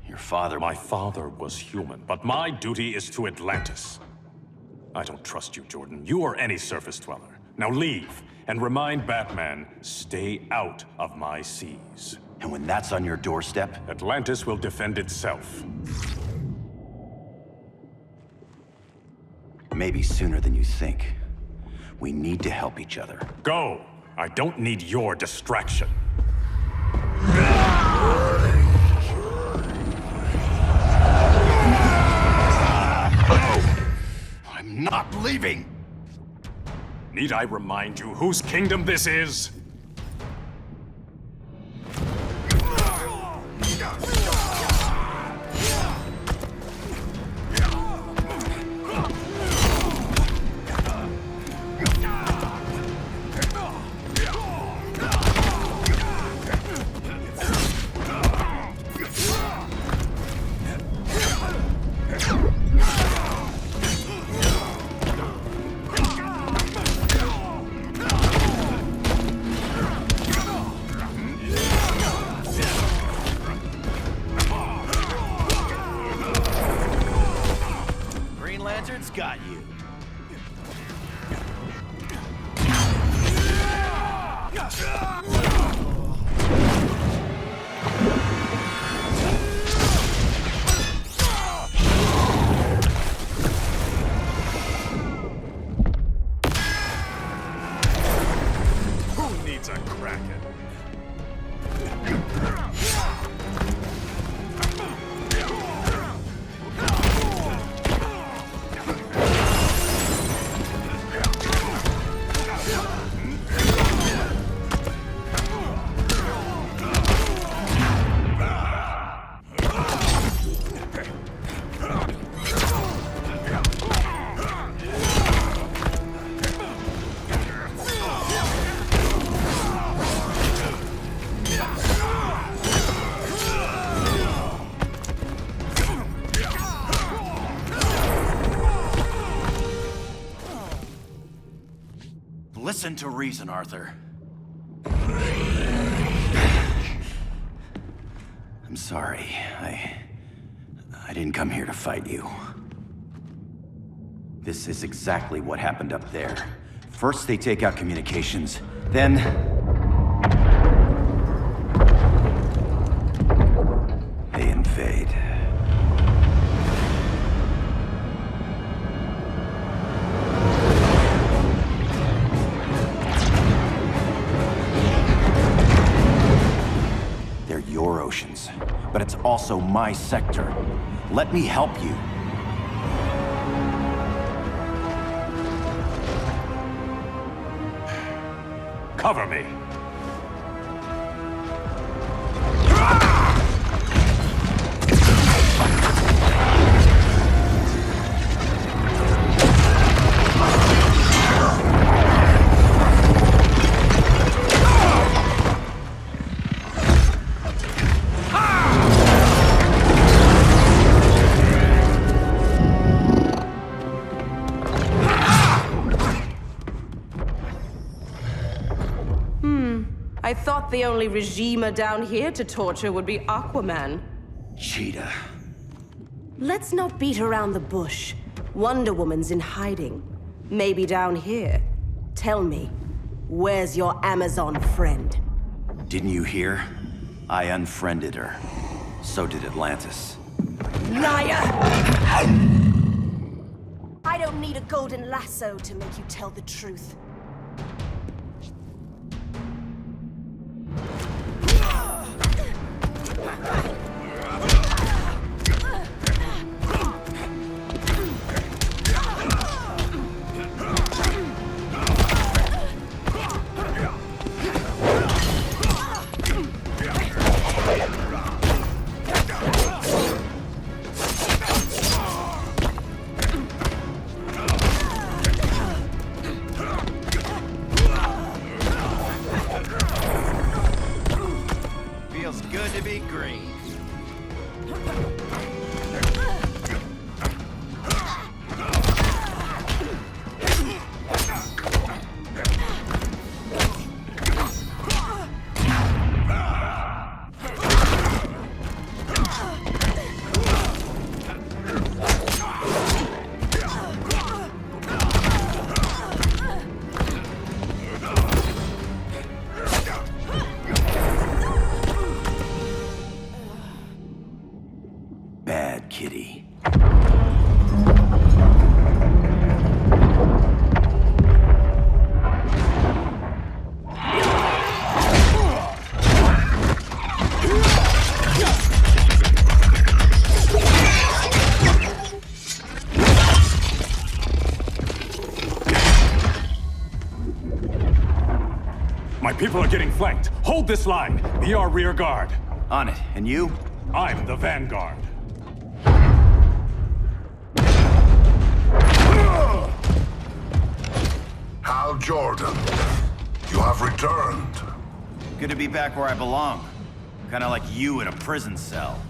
Your father... My father was human, but my duty is to Atlantis. I don't trust you, Jordan. You or any surface dweller. Now leave, and remind Batman, stay out of my seas. And when that's on your doorstep, Atlantis will defend itself. Maybe sooner than you think. We need to help each other. Go! I don't need your distraction. I'm not leaving! Need I remind you whose kingdom this is? Got you. Who needs a Kraken? Listen to reason, Arthur. I'm sorry. I didn't come here to fight you. This is exactly what happened up there. First they take out communications, then... they invade. They're your oceans, but it's also my sector. Let me help you. Cover me! I thought the only regimer down here to torture would be Aquaman. Cheetah. Let's not beat around the bush. Wonder Woman's in hiding. Maybe down here. Tell me, where's your Amazon friend? Didn't you hear? I unfriended her. So did Atlantis. Liar! I don't need a golden lasso to make you tell the truth. Feels good to be green. My people are getting flanked. Hold this line. Be our rear guard. On it. And you? I'm the vanguard. Hal Jordan, you have returned. Good to be back where I belong. Kinda like you in a prison cell.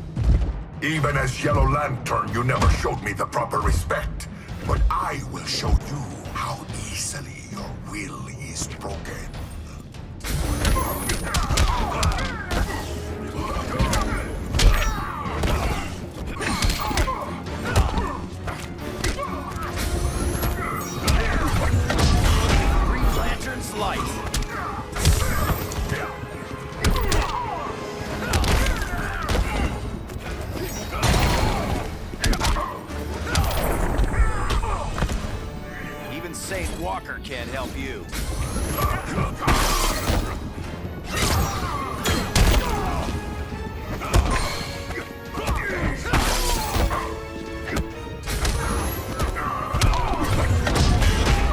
Even as Yellow Lantern, you never showed me the proper respect. But I will show you how easily your will is broken. Green Lantern's light. Even Saint Walker can't help you.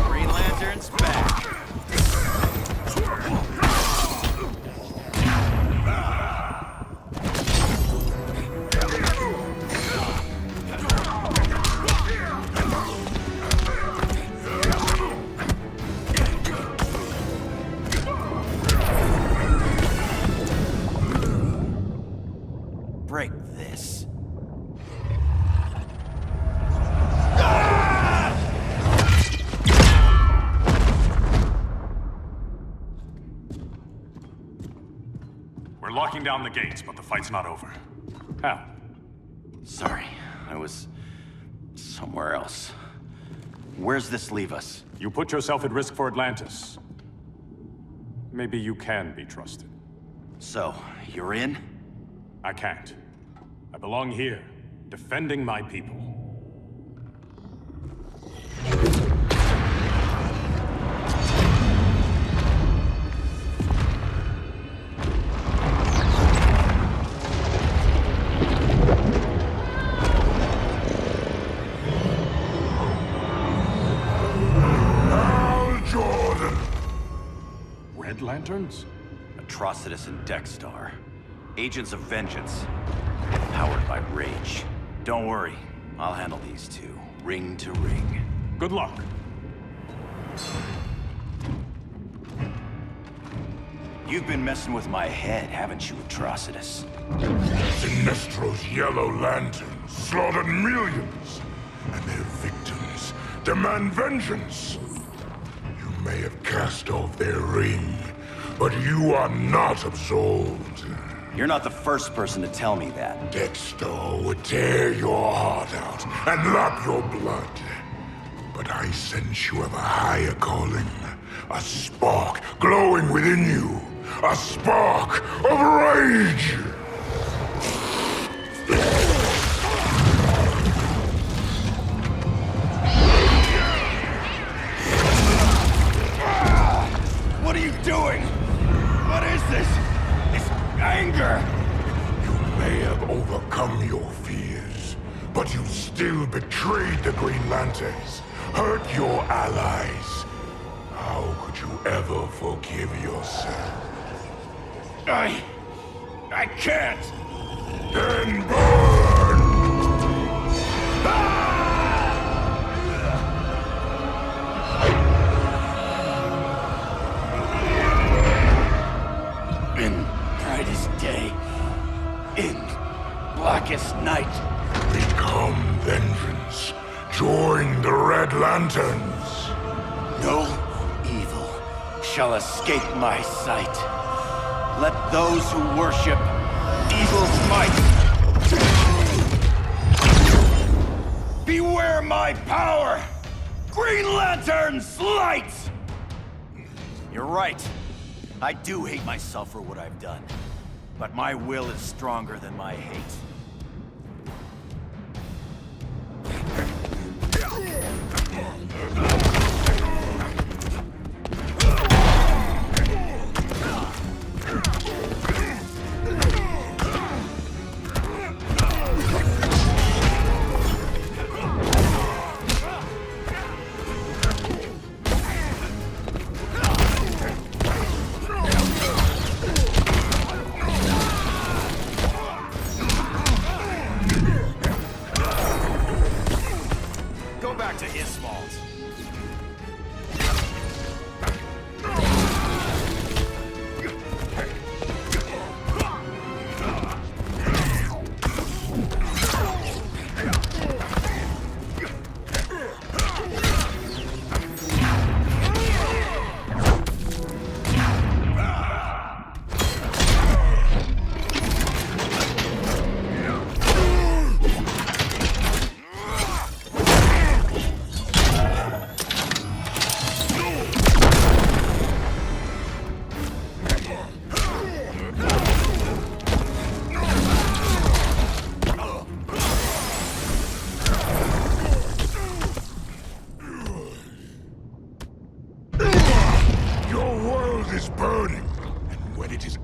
Green Lantern's back. Break this. We're locking down the gates, but the fight's not over. Hal. Sorry, I was somewhere else. Where's this leave us? You put yourself at risk for Atlantis. Maybe you can be trusted. So, you're in? I can't. I belong here, defending my people. Hal Jordan! Red Lanterns? Atrocitus and Dexstar. Agents of Vengeance. Powered by rage. Don't worry, I'll handle these two, ring to ring. Good luck. You've been messing with my head, haven't you, Atrocitus? Sinestro's Yellow Lanterns slaughtered millions, and their victims demand vengeance. You may have cast off their ring, but you are not absolved. You're not the first person to tell me that. Dexter would tear your heart out and lap your blood. But I sense you have a higher calling. A spark glowing within you. A spark of rage! What are you doing? What is this? This anger! You may have overcome your fears, but you still betrayed the Green Lanterns, hurt your allies. How could you ever forgive yourself? I can't! Then burn! In brightest day, in blackest night. Become vengeance. Join the Red Lanterns. No evil shall escape my sight. Let those who worship evil's might beware my power! Green Lantern's light! You're right. I do hate myself for what I've done. But my will is stronger than my hate.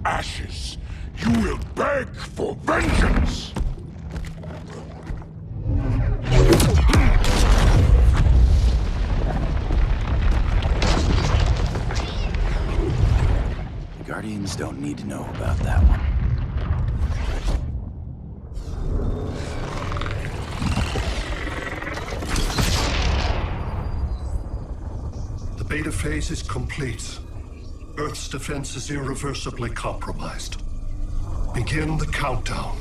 ashes, you will beg for vengeance! The Guardians don't need to know about that one. The beta phase is complete. Earth's defense is irreversibly compromised. Begin the countdown.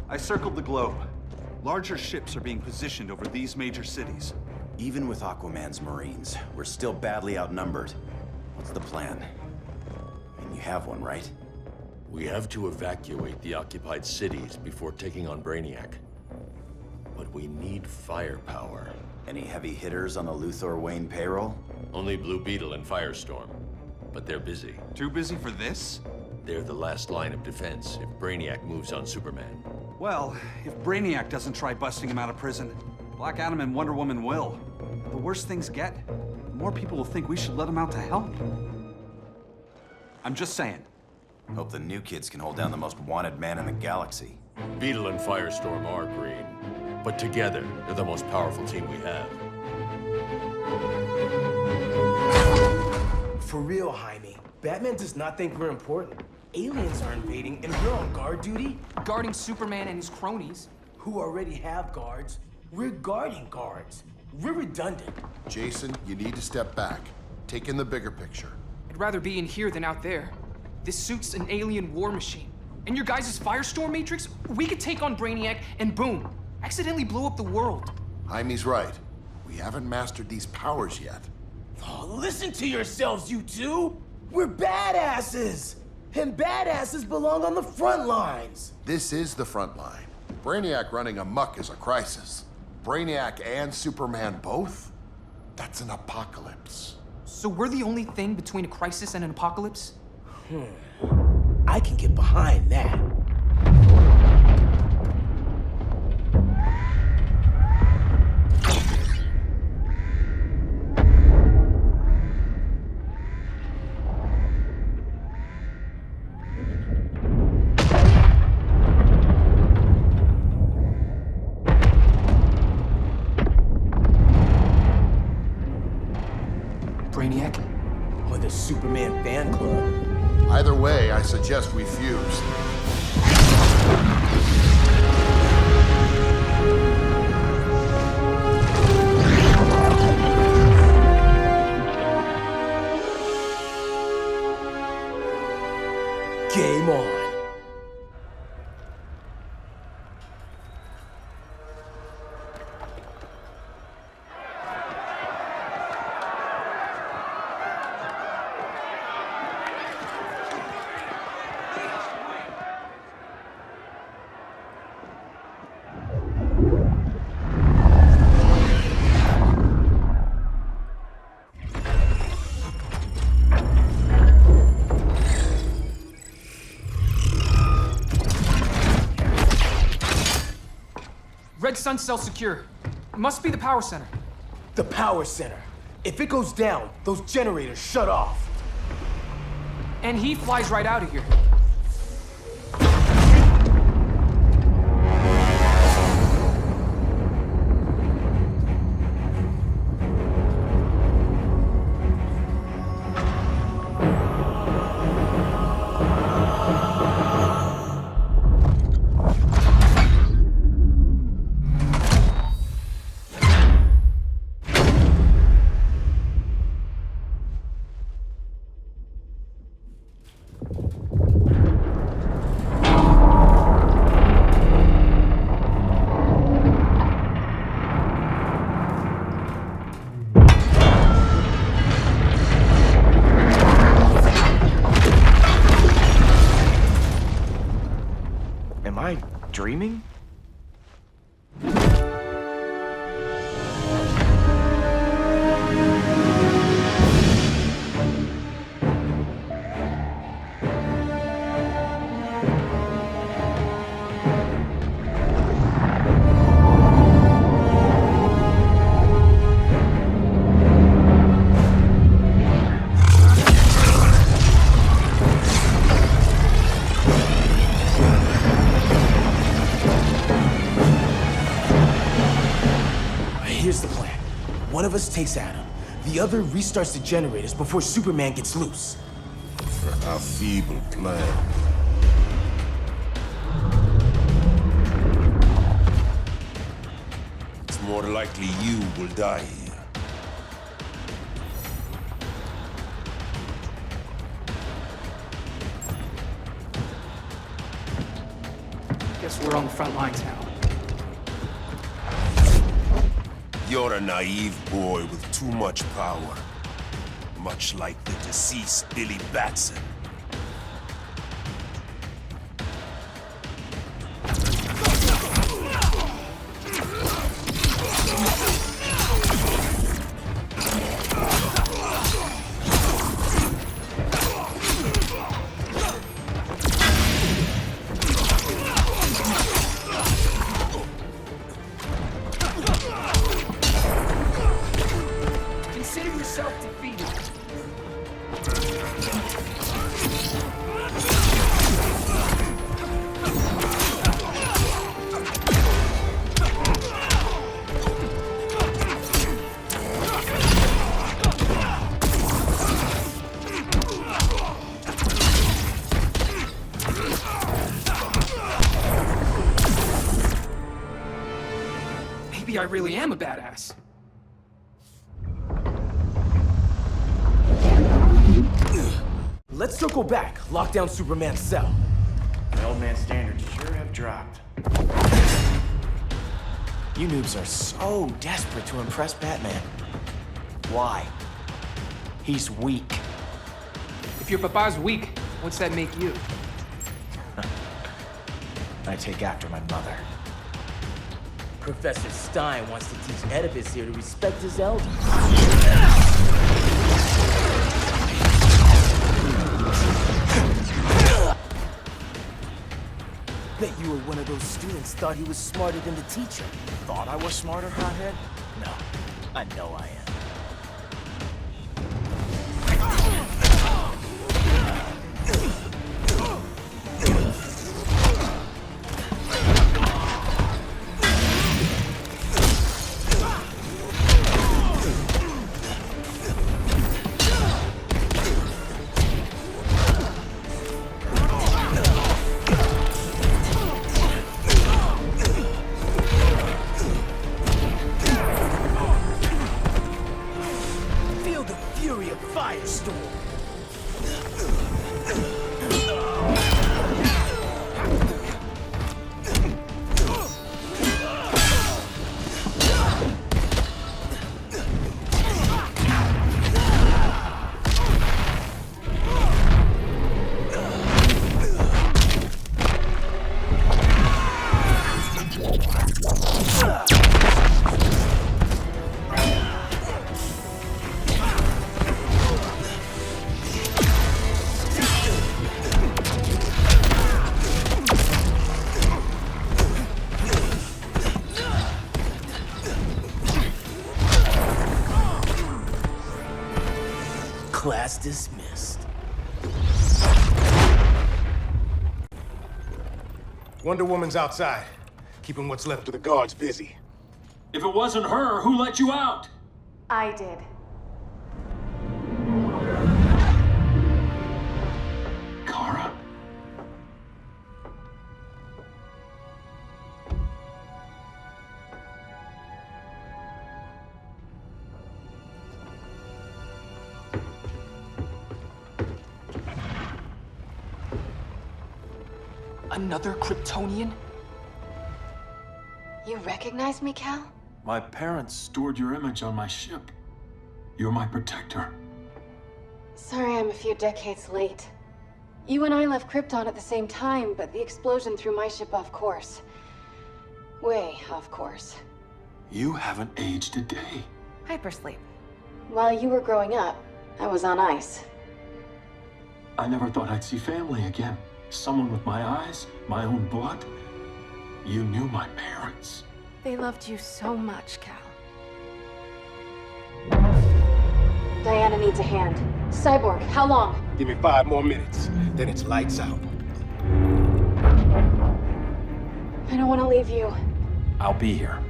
I circled the globe. Larger ships are being positioned over these major cities. Even with Aquaman's Marines, we're still badly outnumbered. What's the plan? I mean, you have one, right? We have to evacuate the occupied cities before taking on Brainiac. But we need firepower. Any heavy hitters on the Luthor Wayne payroll? Only Blue Beetle and Firestorm. But they're busy. Too busy for this? They're the last line of defense if Brainiac moves on Superman. Well, if Brainiac doesn't try busting him out of prison, Black Adam and Wonder Woman will. The worse things get, the more people will think we should let him out to help. I'm just saying. Hope the new kids can hold down the most wanted man in the galaxy. Beetle and Firestorm are green, but together, they're the most powerful team we have. For real, Jaime. Batman does not think we're important. Aliens are invading, and we're on guard duty? Guarding Superman and his cronies. Who already have guards. We're guarding guards. We're redundant. Jason, you need to step back. Take in the bigger picture. I'd rather be in here than out there. This suit's an alien war machine. And your guys' Firestorm Matrix, we could take on Brainiac and boom, accidentally blow up the world. Jaime's right. We haven't mastered these powers yet. Oh, listen to yourselves, you two! We're badasses! And badasses belong on the front lines! This is the front line. Brainiac running amok is a crisis. Brainiac and Superman both? That's an apocalypse. So we're the only thing between a crisis and an apocalypse? I can get behind that. Brainiac? Or the Superman fan club? Either way, I suggest we fuse. Game on. Red Sun cell secure. Must be the power center. The power center. If it goes down, those generators shut off. And he flies right out of here. Am I dreaming? Here's the plan. One of us takes Adam. The other restarts the generators before Superman gets loose. A feeble plan. It's more likely you will die here. Guess we're on the front lines now. You're a naive boy with too much power. Much like the deceased Billy Batson. Consider yourself defeated. Maybe I really am a badass. Let's circle back, lock down Superman's cell. The old man's standards sure have dropped. You noobs are so desperate to impress Batman. Why? He's weak. If your papa's weak, what's that make you? I take after my mother. Professor Stein wants to teach Oedipus here to respect his elders. Bet you were one of those students thought he was smarter than the teacher. Thought I was smarter, hothead? No, I know I am. Firestorm. Class dismissed. Wonder Woman's outside, keeping what's left of the guards busy. If it wasn't her, who let you out? I did. Kara? Another Kryptonian? You recognize me, Cal? My parents stored your image on my ship. You're my protector. Sorry I'm a few decades late. You and I left Krypton at the same time, but the explosion threw my ship off course. Way off course. You haven't aged a day. Hypersleep. While you were growing up, I was on ice. I never thought I'd see family again. Someone with my eyes, my own blood. You knew my parents. They loved you so much, Cal. Diana needs a hand. Cyborg, how long? Give me 5 more minutes, then it's lights out. I don't want to leave you. I'll be here.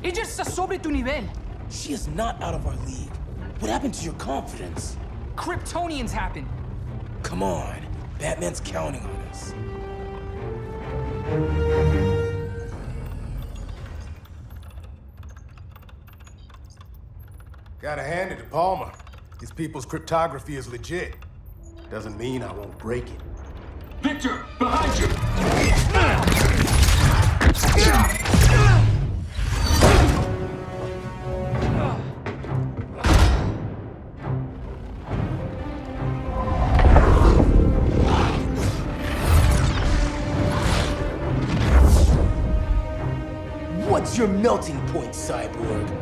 Ella está sobre tu nivel. She is not out of our league. What happened to your confidence? Kryptonians happen. Come on. Batman's counting on us. Gotta hand it to Palmer. His people's cryptography is legit. Doesn't mean I won't break it. Victor, behind you! What's your melting point, Cyborg?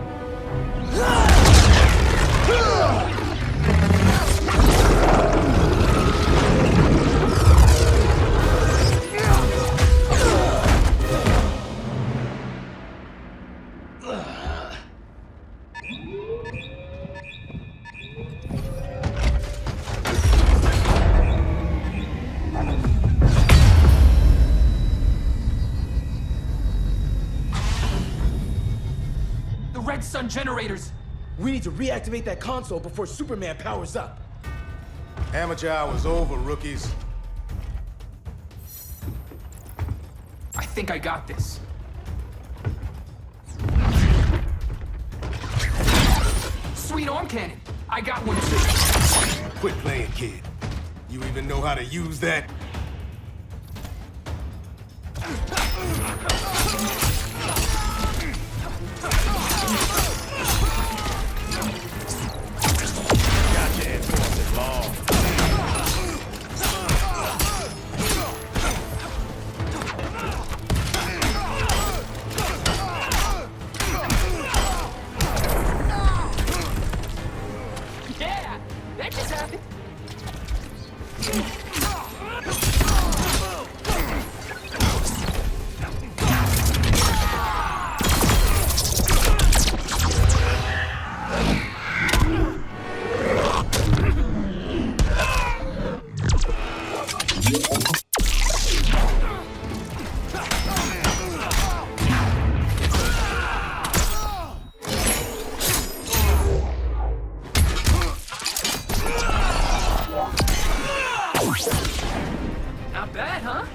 Red Sun generators! We need to reactivate that console before Superman powers up. Amateur hour's over, rookies. I think I got this. Sweet arm cannon! I got one too. Quit playing, kid. You even know how to use that? Yeah! That just happened! Not bad, huh?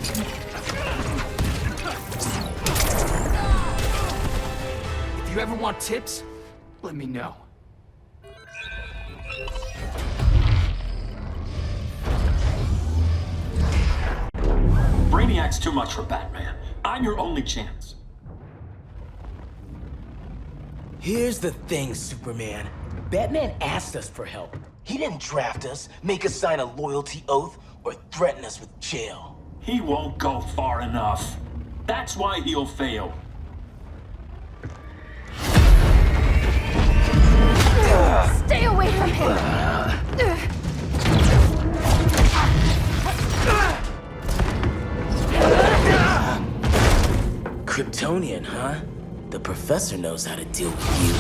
If you ever want tips, let me know. Brainiac's too much for Batman. I'm your only chance. Here's the thing, Superman. Batman asked us for help. He didn't draft us, make us sign a loyalty oath, or threaten us with jail. He won't go far enough. That's why he'll fail. Stay away from him! Kryptonian, huh? The professor knows how to deal with you.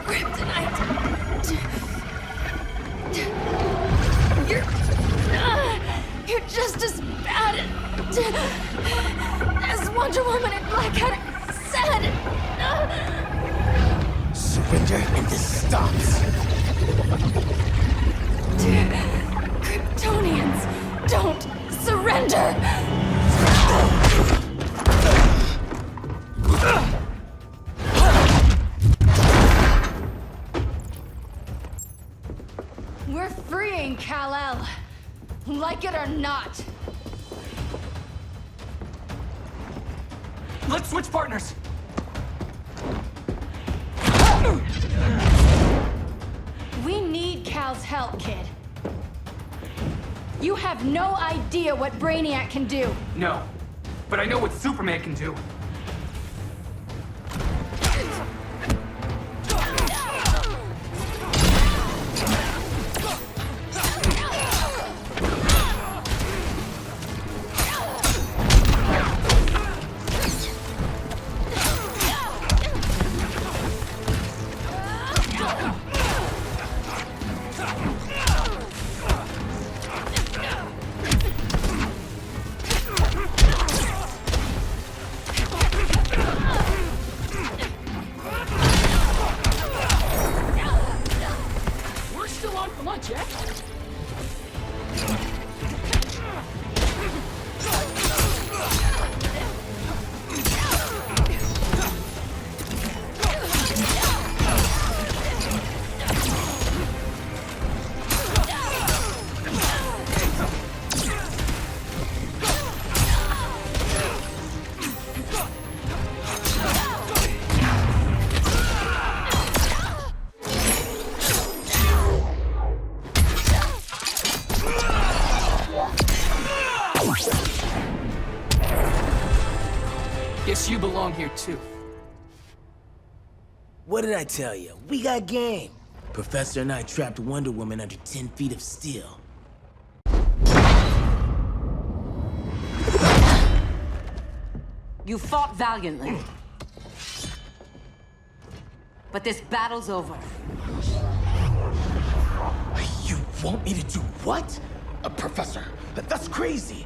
Kryptonite! You're just as bad as Wonder Woman and Black Adam said! Surrender and this stops. Kryptonians don't surrender! We're freeing Kal-El, like it or not. Let's Let's switch partners! We need Cal's help, kid. You have no idea what Brainiac can do. No, but I know what Superman can do. Guess you belong here too. What did I tell you? We got game. Professor and I trapped Wonder Woman under 10 feet of steel. You fought valiantly. But this battle's over. You want me to do what? Professor, that's crazy.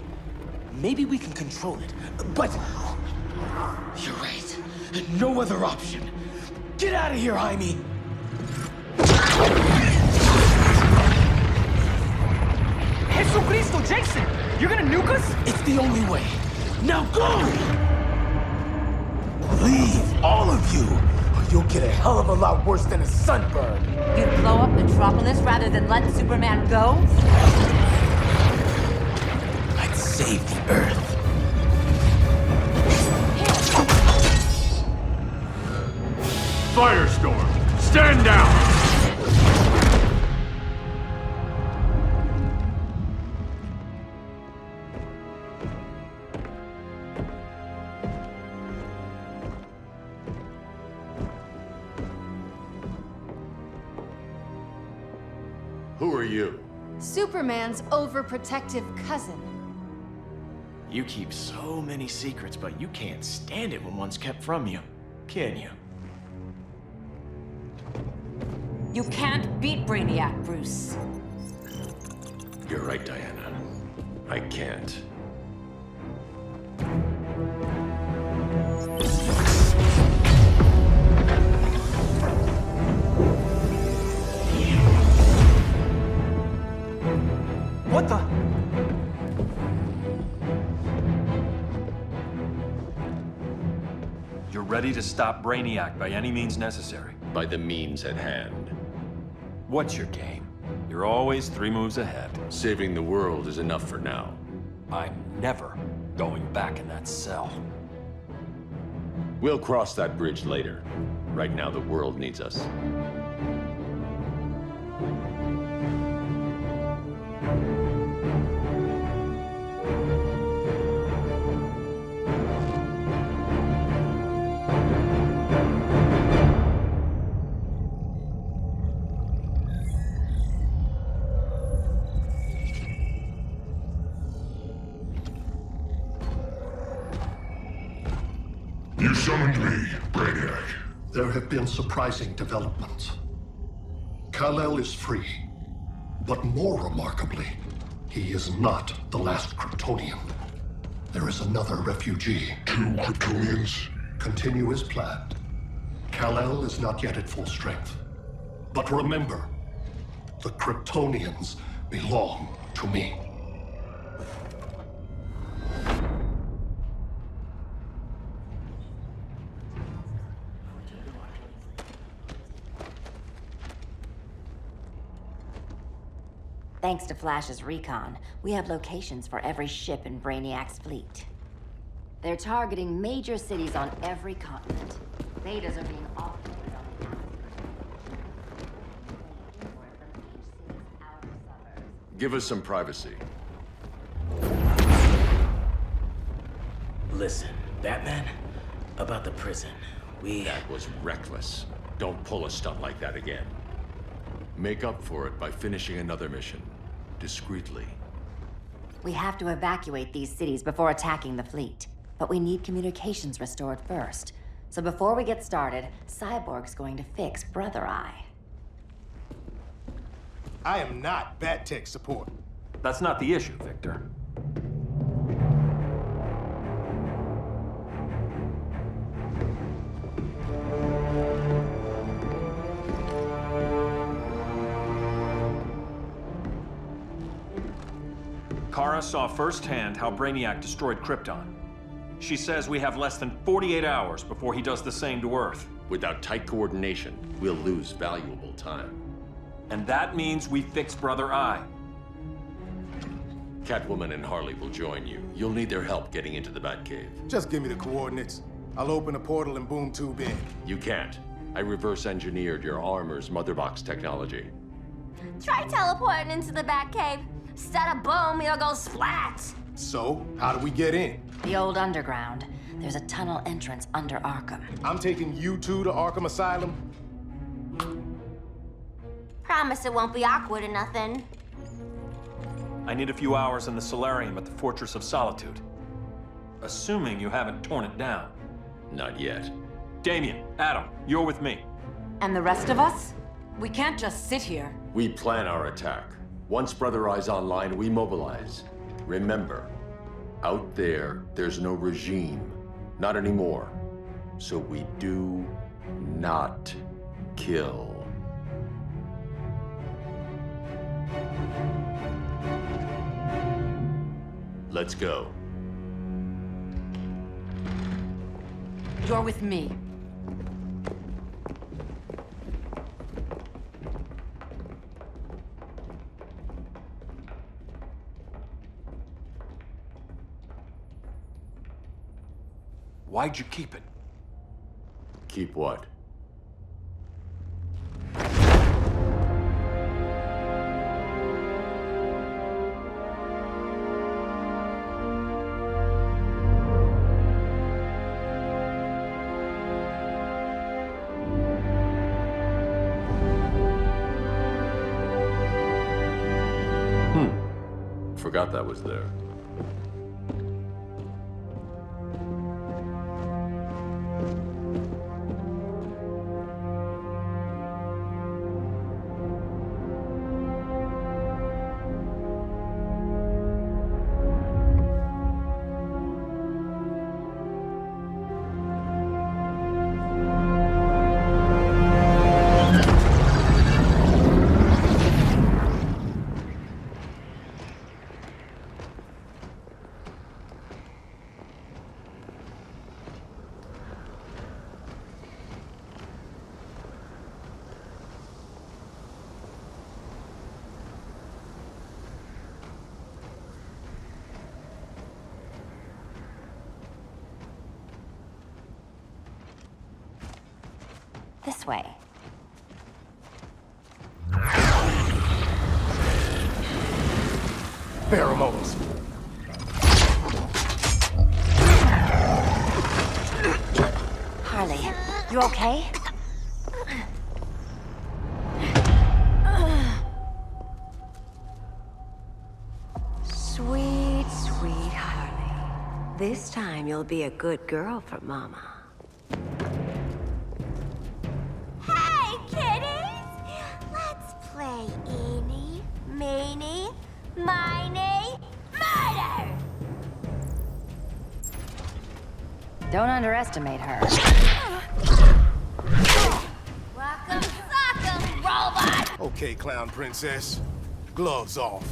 Maybe we can control it, but... You're right. No other option. Get out of here, Jaime! Jesucristo, Jason! You're gonna nuke us? It's the only way. Now go! Leave, all of you, or you'll get a hell of a lot worse than a sunburn. You'd blow up Metropolis rather than let Superman go? I'd save the Earth. Firestorm, stand down! Who are you? Superman's overprotective cousin. You keep so many secrets, but you can't stand it when one's kept from you, can you? You can't beat Brainiac, Bruce. You're right, Diana. I can't. What the? You're ready to stop Brainiac by any means necessary. By the means at hand. What's your game? You're always 3 moves ahead. Saving the world is enough for now. I'm never going back in that cell. We'll cross that bridge later. Right now, the world needs us. You summoned me, Brainiac. There have been surprising developments. Kal-El is free, but more remarkably, he is not the last Kryptonian. There is another refugee. 2 Kryptonians? Continue as planned. Kal-El is not yet at full strength. But remember, the Kryptonians belong to me. Thanks to Flash's recon, we have locations for every ship in Brainiac's fleet. They're targeting major cities on every continent. Betas are being offloaded on the outskirts. Give us some privacy. Listen, Batman, about the prison, That was reckless. Don't pull a stunt like that again. Make up for it by finishing another mission. Discreetly. We have to evacuate these cities before attacking the fleet. But we need communications restored first. So before we get started, Cyborg's going to fix Brother Eye. I am not Bat Tech support. That's not the issue, Victor. Kara saw firsthand how Brainiac destroyed Krypton. She says we have less than 48 hours before he does the same to Earth. Without tight coordination, we'll lose valuable time. And that means we fix Brother Eye. Catwoman and Harley will join you. You'll need their help getting into the Batcave. Just give me the coordinates. I'll open a portal and boom tube in. You can't. I reverse engineered your armor's motherbox technology. Try teleporting into the Batcave. Instead of boom, you'll go splat. So, how do we get in? The old underground. There's a tunnel entrance under Arkham. I'm taking you two to Arkham Asylum. Promise it won't be awkward or nothing. I need a few hours in the solarium at the Fortress of Solitude. Assuming you haven't torn it down. Not yet. Damien, Adam, you're with me. And the rest of us? We can't just sit here. We plan our attack. Once Brother Eye's online, we mobilize. Remember, out there, there's no regime. Not anymore. So we do not kill. Let's go. You're with me. Why'd you keep it? Keep what? Forgot that was there. This way. Pheromones. Harley, you okay? Sweet, sweet Harley. This time you'll be a good girl for Mama. Hey, kiddies! Let's play eeny, meeny, miny, murder! Don't underestimate her. Welcome, sock'em, robot! Okay, clown princess. Gloves off.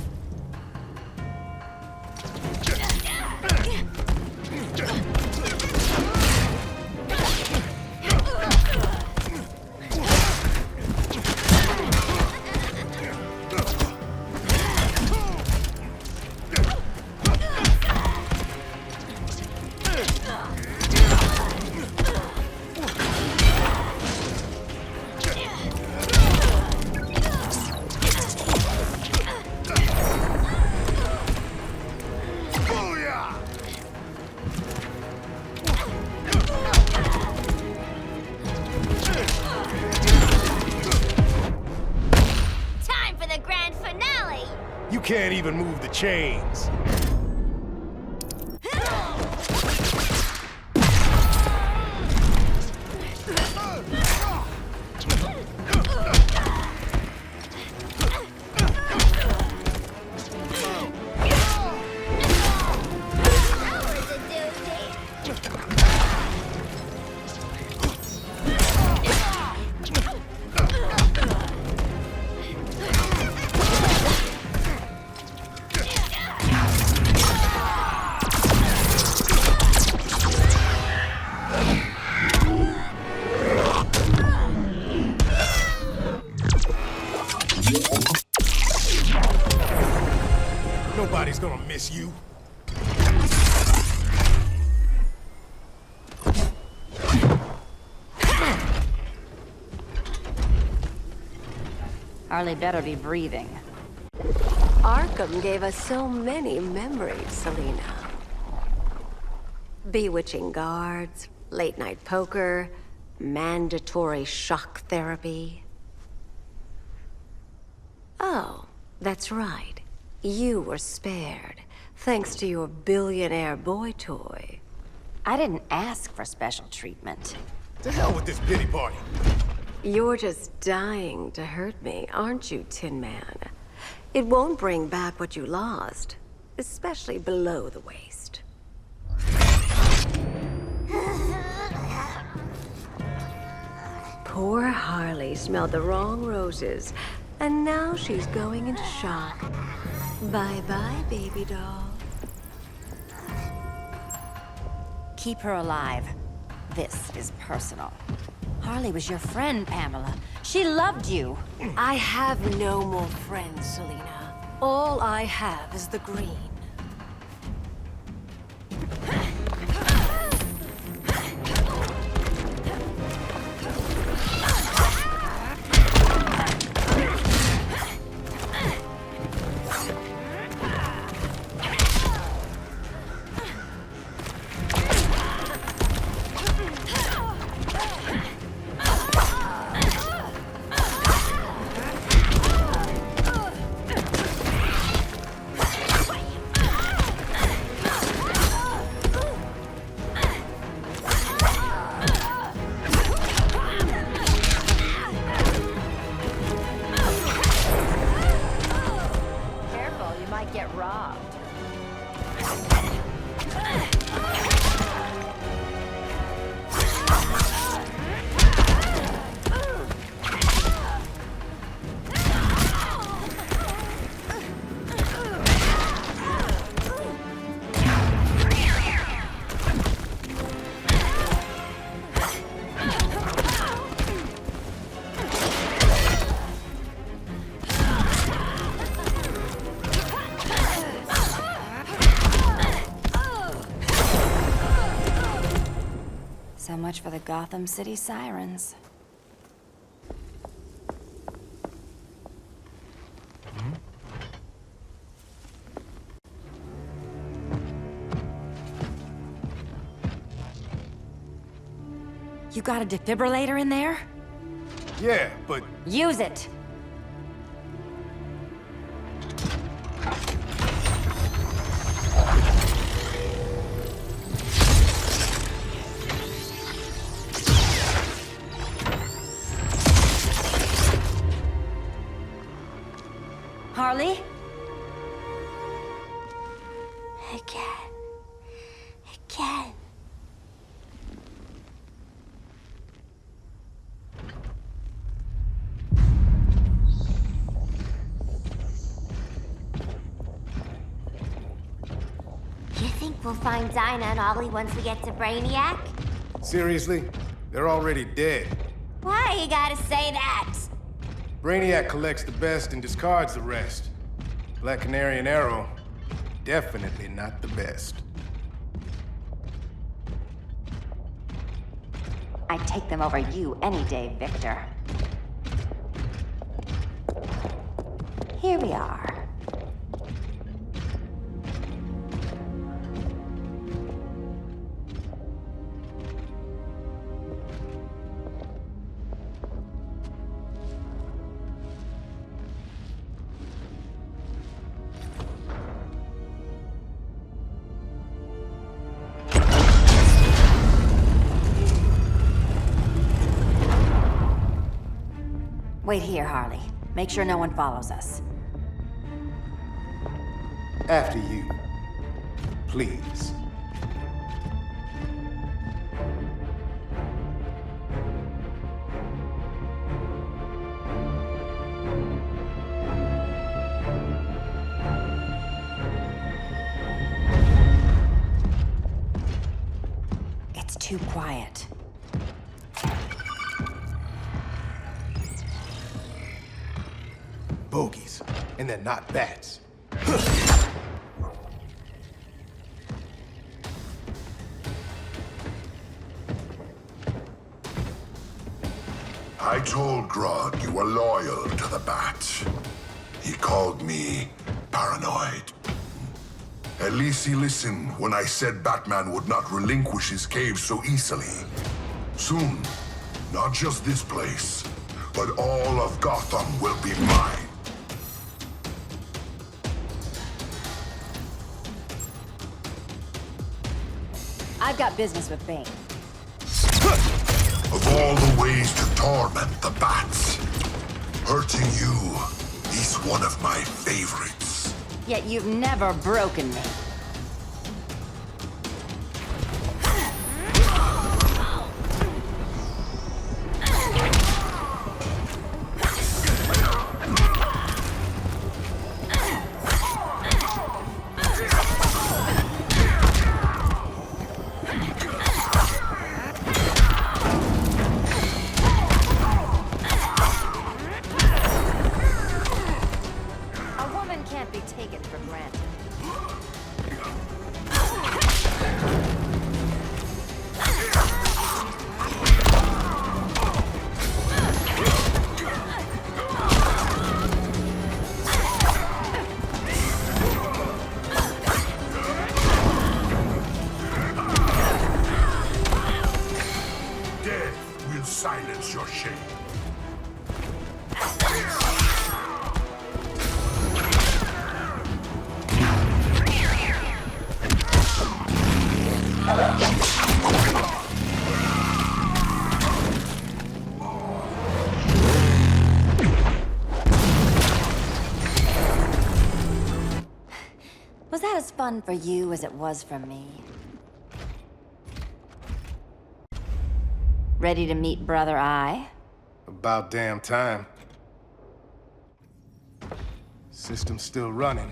can't even move the chains. Nobody's gonna miss you. Harley better be breathing. Arkham gave us so many memories, Selina. Bewitching guards, late-night poker, mandatory shock therapy. Oh, that's right. You were spared, thanks to your billionaire boy toy. I didn't ask for special treatment. To hell with this pity party. You're just dying to hurt me, aren't you, Tin Man? It won't bring back what you lost, especially below the waist. Poor Harley smelled the wrong roses, and now she's going into shock. Bye-bye, baby doll. Keep her alive. This is personal. Harley was your friend, Pamela. She loved you. I have no more friends, Selina. All I have is the green. So much for the Gotham City Sirens. You got a defibrillator in there? Yeah, but... Use it! Harley? Again. You think we'll find Dinah and Ollie once we get to Brainiac? Seriously? They're already dead. Why you gotta say that? Brainiac collects the best and discards the rest. Black Canary and Arrow, definitely not the best. I'd take them over you any day, Victor. Here we are. Wait here, Harley. Make sure no one follows us. After you. Please. It's too quiet. Bogies. And they're not bats. I told Grodd you were loyal to the Bat. He called me paranoid. At least he listened when I said Batman would not relinquish his cave so easily. Soon, not just this place, but all of Gotham will be mine. I've got business with Bane. Of all the ways to torment the Bats, hurting you is one of my favorites. Yet you've never broken me. Silence your shame. Was that as fun for you as it was for me? Ready to meet Brother Eye? About damn time. System's still running.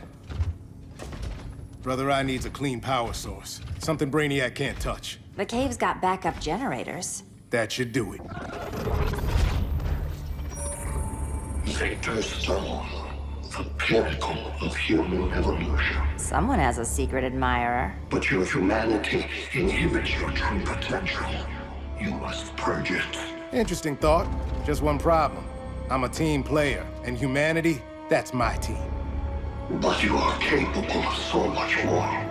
Brother Eye needs a clean power source. Something Brainiac can't touch. The cave's got backup generators. That should do it. Victor's Stone, the pinnacle of human evolution. Someone has a secret admirer. But your humanity inhibits your true potential. You must purge it. Interesting thought. Just one problem. I'm a team player, and humanity, that's my team. But you are capable of so much more.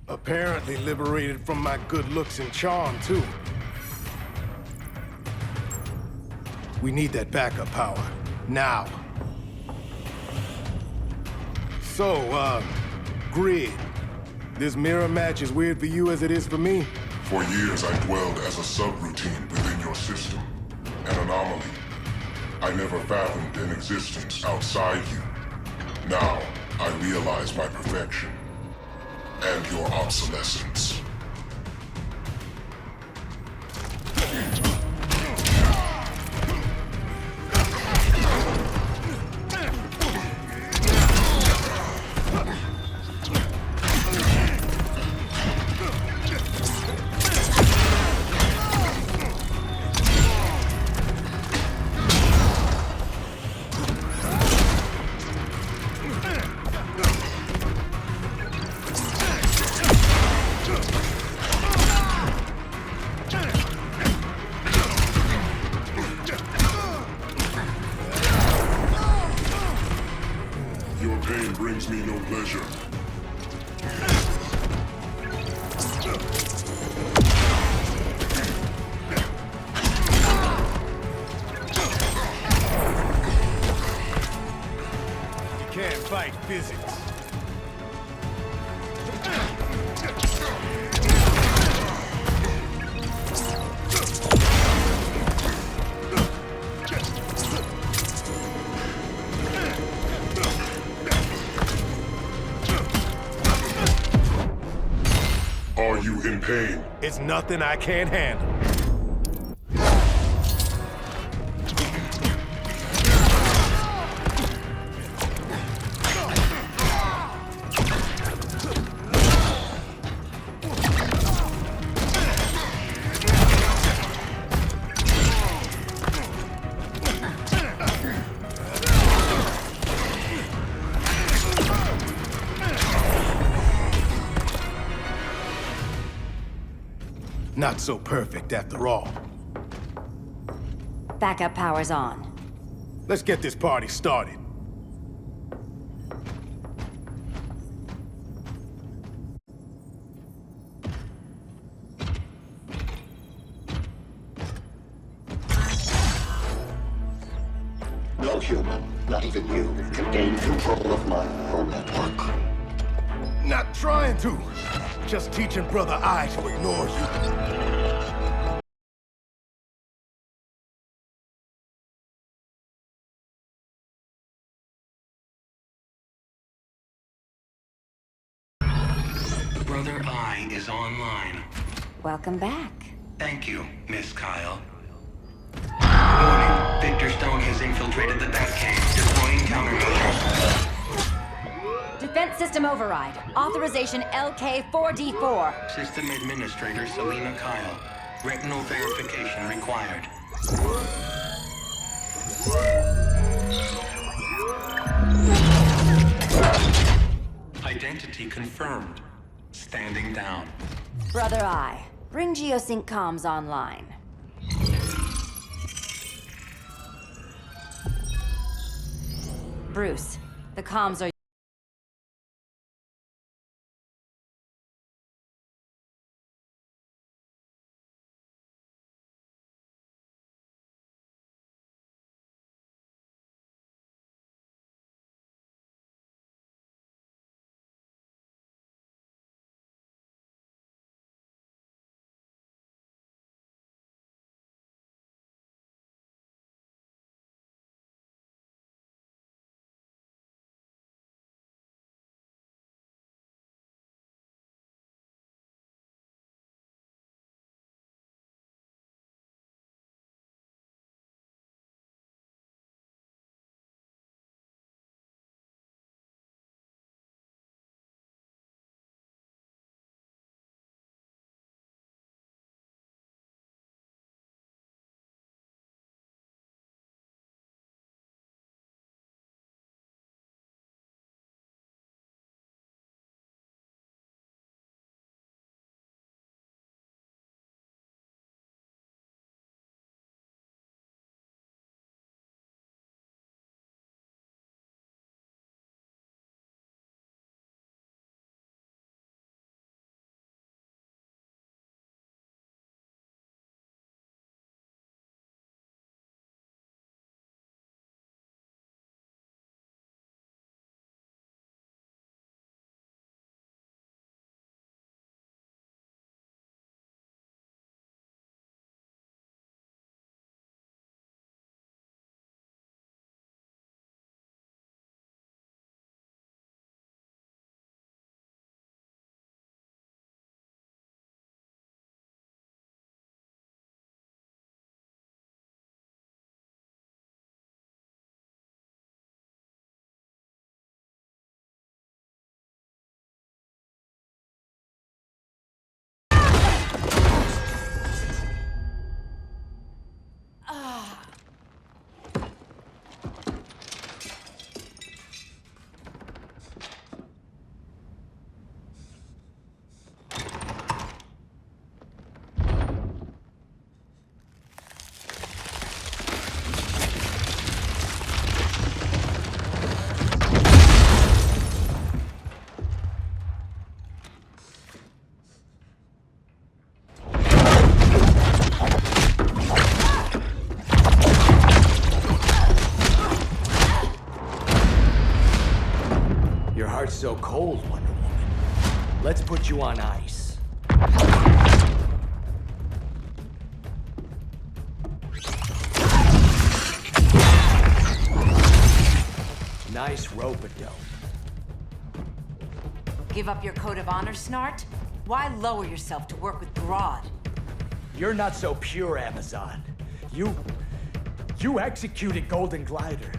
Apparently liberated from my good looks and charm, too. We need that backup power. Now. So, Grid. This mirror match as weird for you as it is for me? For years, I dwelled as a subroutine within your system. An anomaly. I never fathomed an existence outside you. Now, I realize my perfection. And your obsolescence. brings me no pleasure. You can't fight physics. Are you in pain? It's nothing I can't handle. Not so perfect after all. Backup power's on. Let's get this party started. No human, not even you, can gain control of my neural network. Not trying to. Just teaching Brother Eye to ignore you. Brother Eye is online. Welcome back. Thank you, Miss Kyle. Warning, Victor Stone has infiltrated the Batcave, deploying countermeasures. Defense system override. Authorization LK4D4. System Administrator Selena Kyle. Retinal verification required. Identity confirmed. Standing down. Brother Eye, bring Geosync comms online. Bruce, the comms are so cold, Wonder Woman. Let's put you on ice. Nice rope-a-dope. Give up your code of honor, Snart? Why lower yourself to work with Grodd? You're not so pure, Amazon. You executed Golden Glider.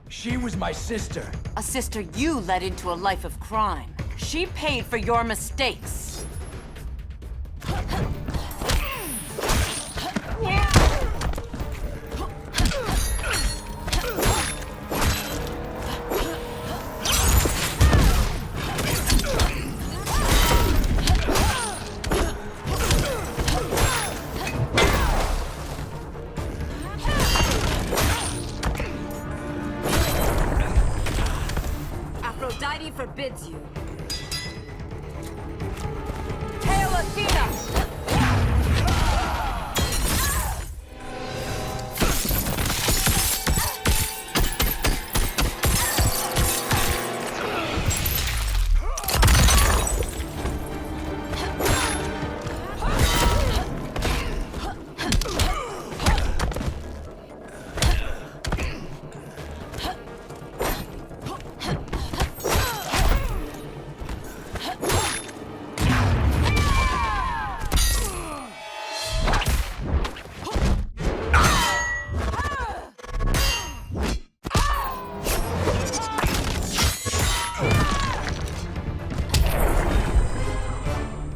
She was my sister. A sister you led into a life of crime. She paid for your mistakes. Aphrodite forbids you. Hail Athena!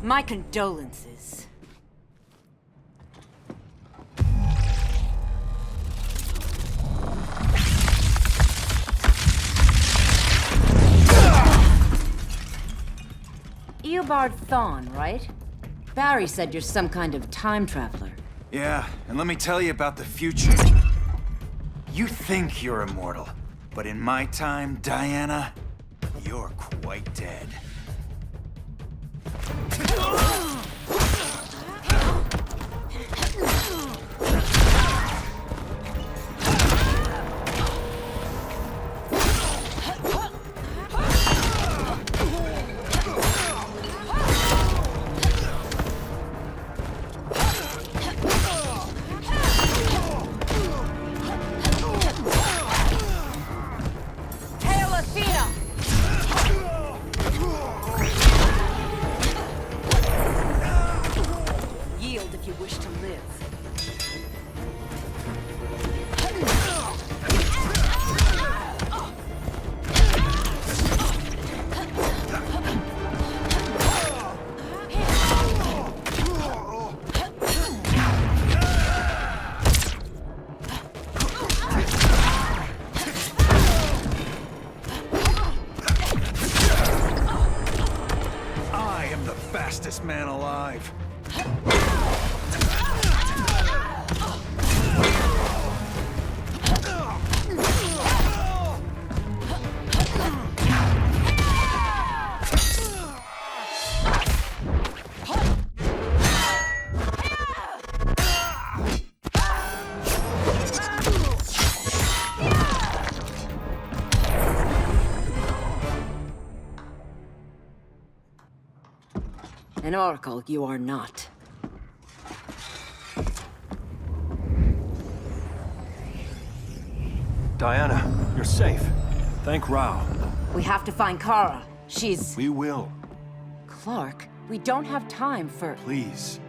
My condolences. Eobard Thawne, right? Barry said you're some kind of time traveler. Yeah, and let me tell you about the future. You think you're immortal, but in my time, Diana, you're quite dead. Hail Athena! Yield if you wish to live. I am the fastest man alive. An oracle you are not. Diana, you're safe. Thank Rao. We have to find Kara. She's... We will. Clark, we don't have time for... Please.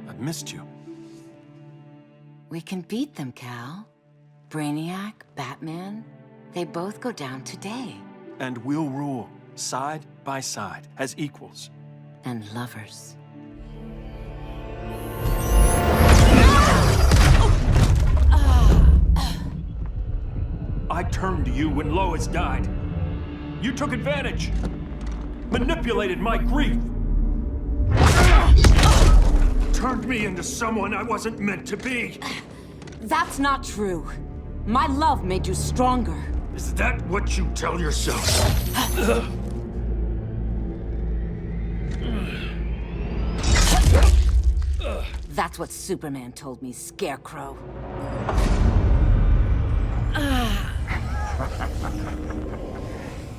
I've missed you. We can beat them, Cal. Brainiac, Batman, they both go down today. And we'll rule, side by side, as equals. And lovers. I turned to you when Lois died. You took advantage. Manipulated my grief. Turned me into someone I wasn't meant to be. That's not true. My love made you stronger. Is that what you tell yourself? That's what Superman told me, Scarecrow.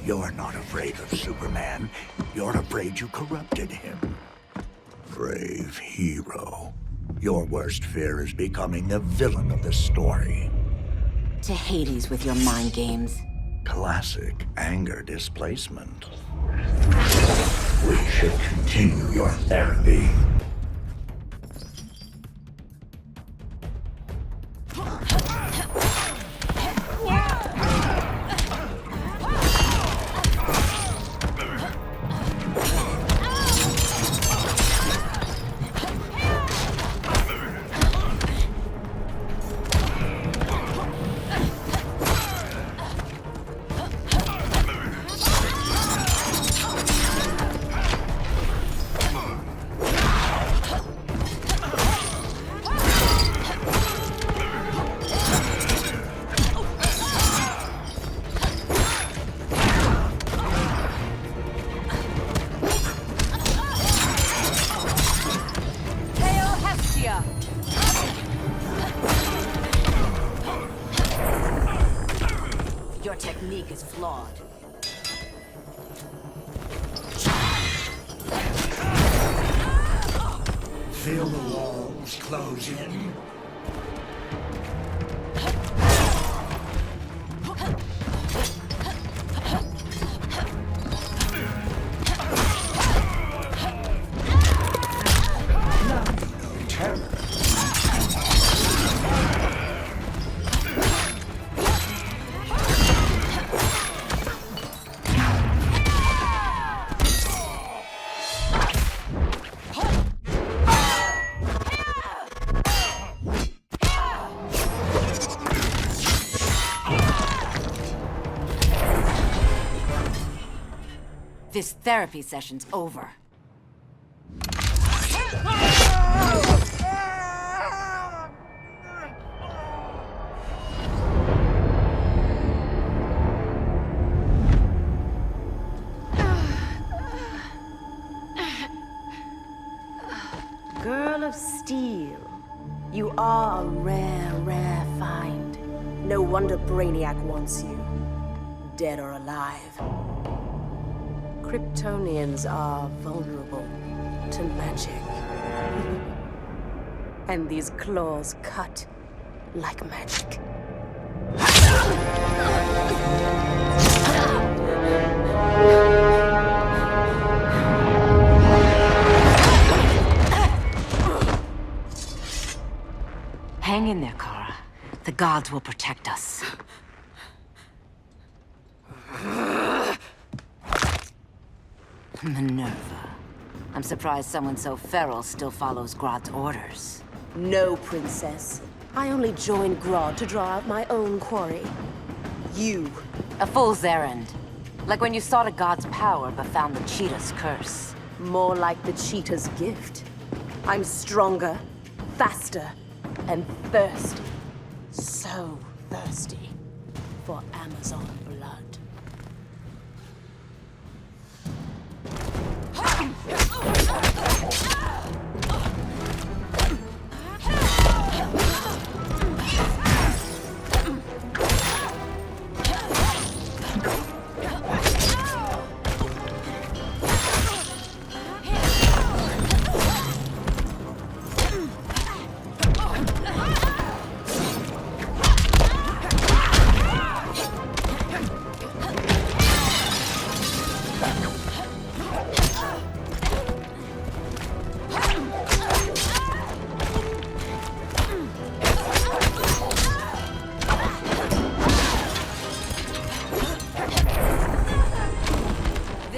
You're not afraid of Superman. You're afraid you corrupted him. Brave hero. Your worst fear is becoming the villain of the story. To Hades with your mind games. Classic anger displacement. We should continue your therapy. Your technique is flawed. Feel the walls close in. This therapy session's over. Girl of Steel, you are a rare, rare find. No wonder Brainiac wants you, dead or alive. Kryptonians are vulnerable to magic. And these claws cut like magic. Hang in there, Kara. The gods will protect us. Minerva. I'm surprised someone so feral still follows Grodd's orders. No, princess. I only joined Grodd to draw out my own quarry. You. A fool's errand. Like when you sought a god's power but found the cheetah's curse. More like the cheetah's gift. I'm stronger, faster, and thirsty. So thirsty for Amazon blood.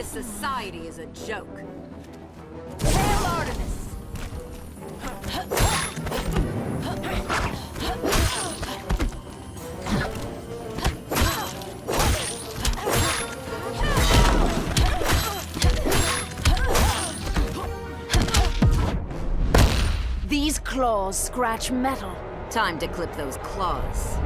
Society is a joke. Hail Artemis! These claws scratch metal. Time to clip those claws.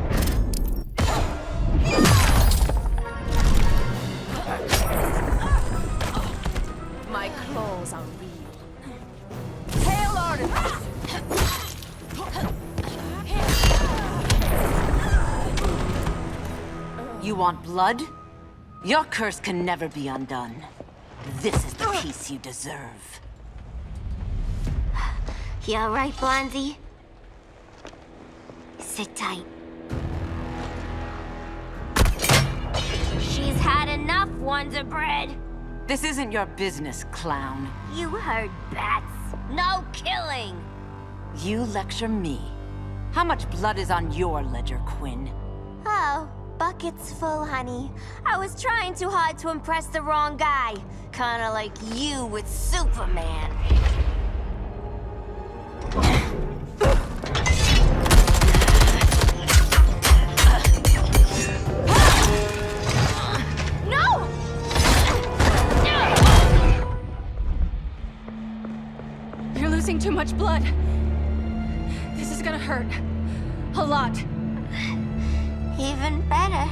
My claws are real. Hail Artemis! You want blood? Your curse can never be undone. This is the peace you deserve. You all right, Blondie? Sit tight. She's had enough, Wonder Bread. This isn't your business, clown. You heard bats. No killing. You lecture me. How much blood is on your ledger, Quinn? Oh, bucket's full, honey. I was trying too hard to impress the wrong guy. Kinda like you with Superman. No! You're losing too much blood. This is gonna hurt. A lot. Even better.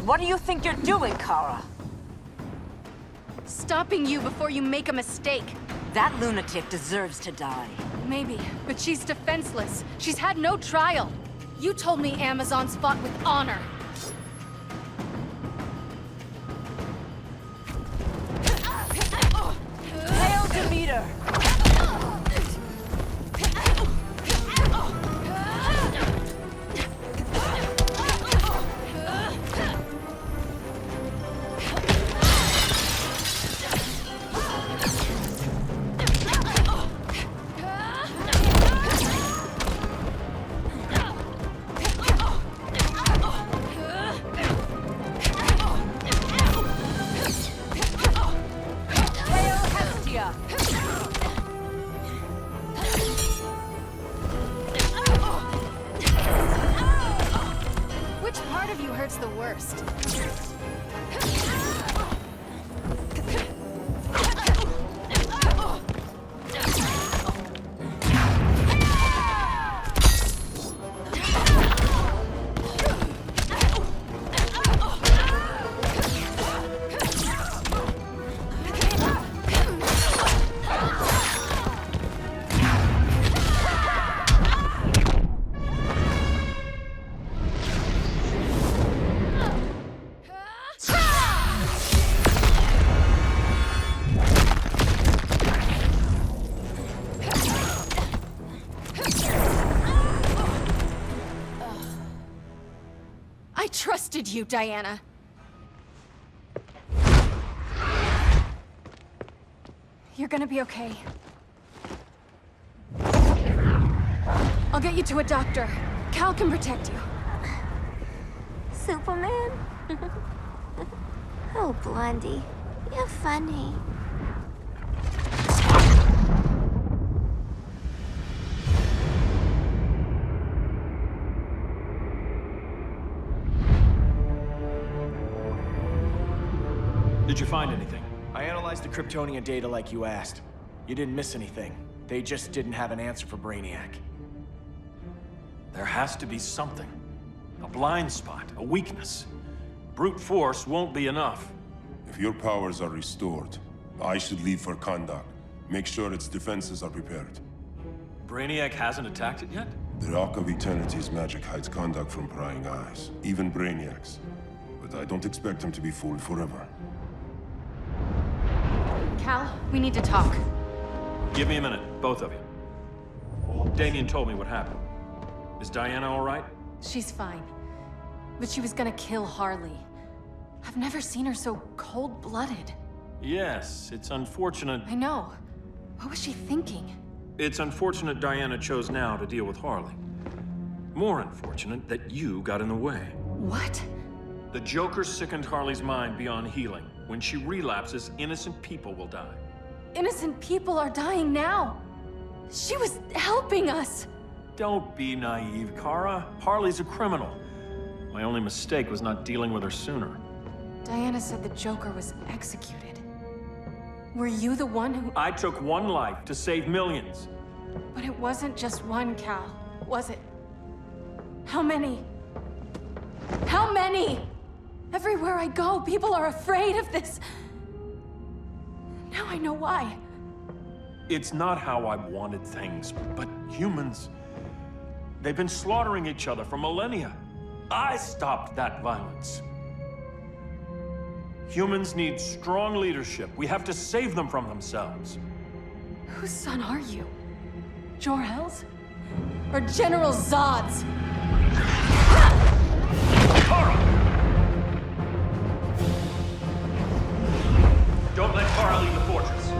What do you think you're doing, Kara? Stopping you before you make a mistake. That lunatic deserves to die. Maybe, but she's defenseless. She's had no trial. You told me Amazons fought with honor. Hail Demeter! Which part of you hurts the worst? I trusted you, Diana. You're gonna be okay. I'll get you to a doctor. Cal can protect you. Superman? Oh, Blondie, you're funny. Did you find anything? I analyzed the Kryptonian data like you asked. You didn't miss anything. They just didn't have an answer for Brainiac. There has to be something. A blind spot, a weakness. Brute force won't be enough. If your powers are restored, I should leave for Kahndaq. Make sure its defenses are prepared. Brainiac hasn't attacked it yet? The Rock of Eternity's magic hides Kahndaq from prying eyes, even Brainiac's. But I don't expect him to be fooled forever. Cal, we need to talk. Give me a minute, both of you. Damien told me what happened. Is Diana all right? She's fine. But she was gonna kill Harley. I've never seen her so cold-blooded. Yes, it's unfortunate. I know. What was she thinking? It's unfortunate Diana chose now to deal with Harley. More unfortunate that you got in the way. What? The Joker sickened Harley's mind beyond healing. When she relapses, innocent people will die. Innocent people are dying now. She was helping us. Don't be naive, Kara. Harley's a criminal. My only mistake was not dealing with her sooner. Diana said the Joker was executed. Were you the one who... I took one life to save millions. But it wasn't just one, Cal, was it? How many? How many? Everywhere I go, people are afraid of this. Now I know why. It's not how I wanted things, but humans... They've been slaughtering each other for millennia. I stopped that violence. Humans need strong leadership. We have to save them from themselves. Whose son are you? Jor-El's? Or General Zod's? Kara! Don't let Kara leave the fortress.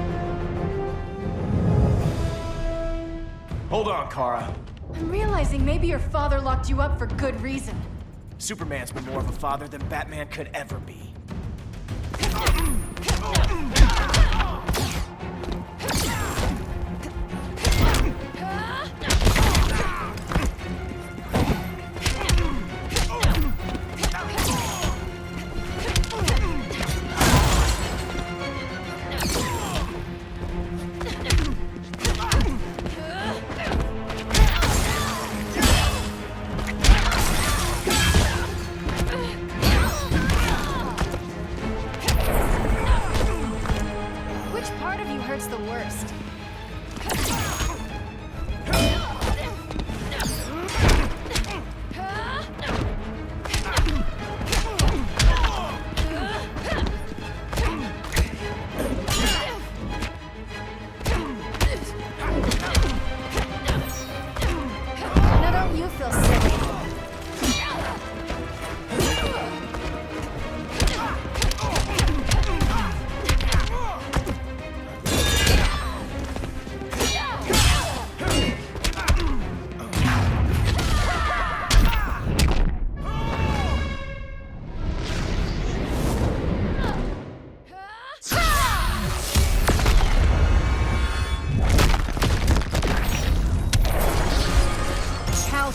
Hold on, Kara. I'm realizing maybe your father locked you up for good reason. Superman's been more of a father than Batman could ever be.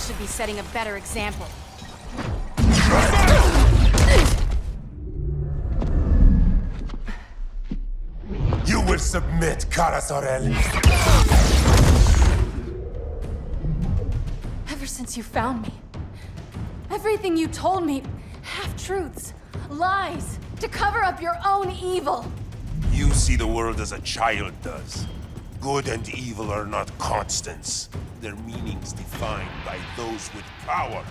Should be setting a better example. You will submit, Kara Zor-El. Ever since you found me, everything you told me, half-truths, lies, to cover up your own evil. You see the world as a child does. Good and evil are not constants. Their meanings defined by those with power.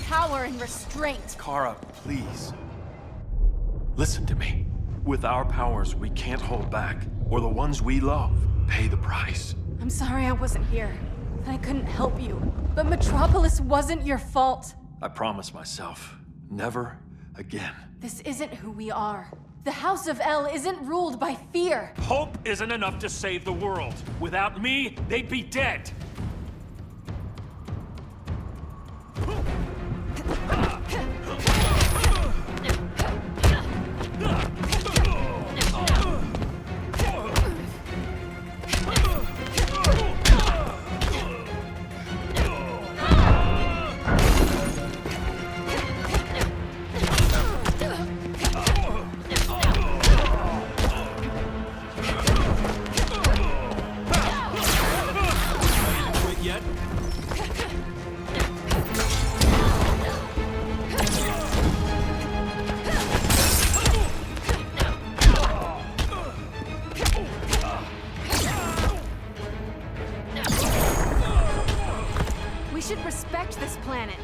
Power and restraint. Kara, please. Listen to me. With our powers, we can't hold back, or the ones we love pay the price. I'm sorry I wasn't here. I couldn't help you. But Metropolis wasn't your fault. I promise myself, never again. This isn't who we are. The House of El isn't ruled by fear. Hope isn't enough to save the world. Without me, they'd be dead. should respect this planet.